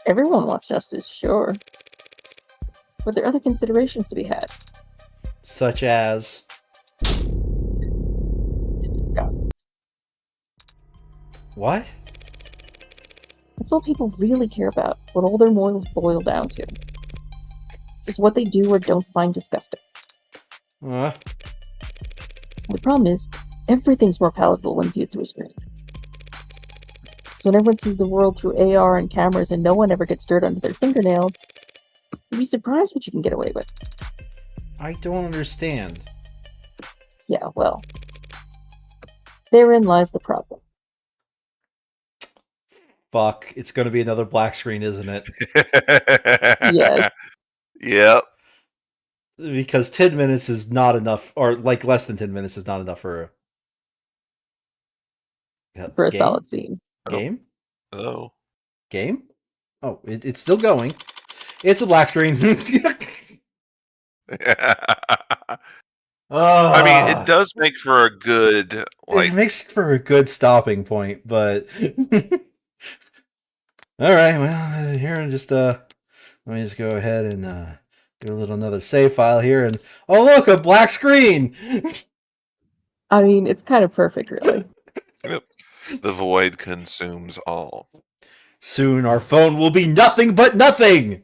Everyone wants justice, sure. But there are other considerations to be had. Such as... Disgust. What? That's all people really care about, what all their morals boil down to. Is what they do or don't find disgusting. The problem is, everything's more palatable when viewed through a screen. So when everyone sees the world through AR and cameras and no one ever gets dirt under their fingernails, you'd be surprised what you can get away with. I don't understand. Yeah, well, therein lies the problem. Fuck, it's going to be another black screen, isn't it? Yes. Yep. Because 10 minutes is not enough, or like less than 10 minutes is not enough for For a solid scene. Game? Oh. Game? Oh, it's still going. It's a black screen. I mean, it does make for a good, like... It makes for a good stopping point, but... Alright, well, here, just, let me just go ahead and, do another save file here, and... Oh, look, a black screen! I mean, it's kind of perfect, really. Yep. The void consumes all. Soon our phone will be nothing but nothing!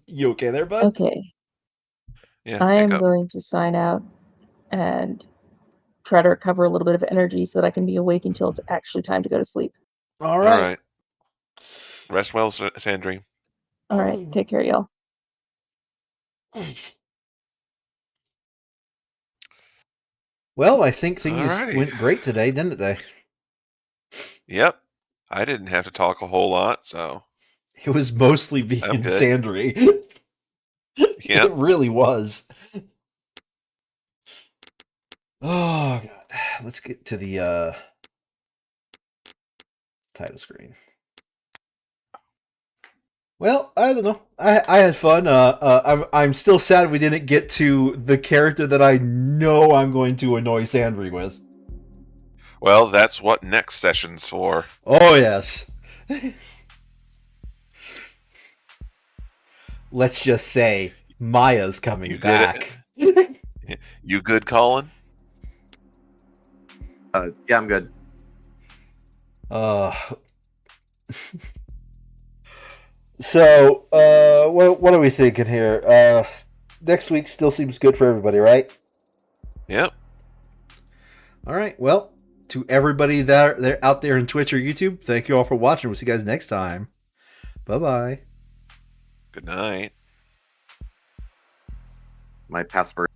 You okay there, bud? Okay. Yeah, I am hiccup. going to sign out and try to recover a little bit of energy so that I can be awake until it's actually time to go to sleep. All right. Rest well, Sandry. All right. Take care, y'all. Well, I think things Alrighty. went great today, didn't they? Yep. I didn't have to talk a whole lot, so... It was mostly being Sandry. Yep. It really was. Oh, God. Let's get to the title screen. Well, I don't know. I had fun. I'm still sad we didn't get to the character that I know I'm going to annoy Sandry with. Well, that's what next session's for. Oh, yes. Let's just say Maya's coming back. You good, Colin? Yeah, I'm good. So, what are we thinking here? Next week still seems good for everybody, right? Yep. All right. Well, to everybody that out there in Twitch or YouTube, thank you all for watching. We'll see you guys next time. Bye-bye. Good night. My password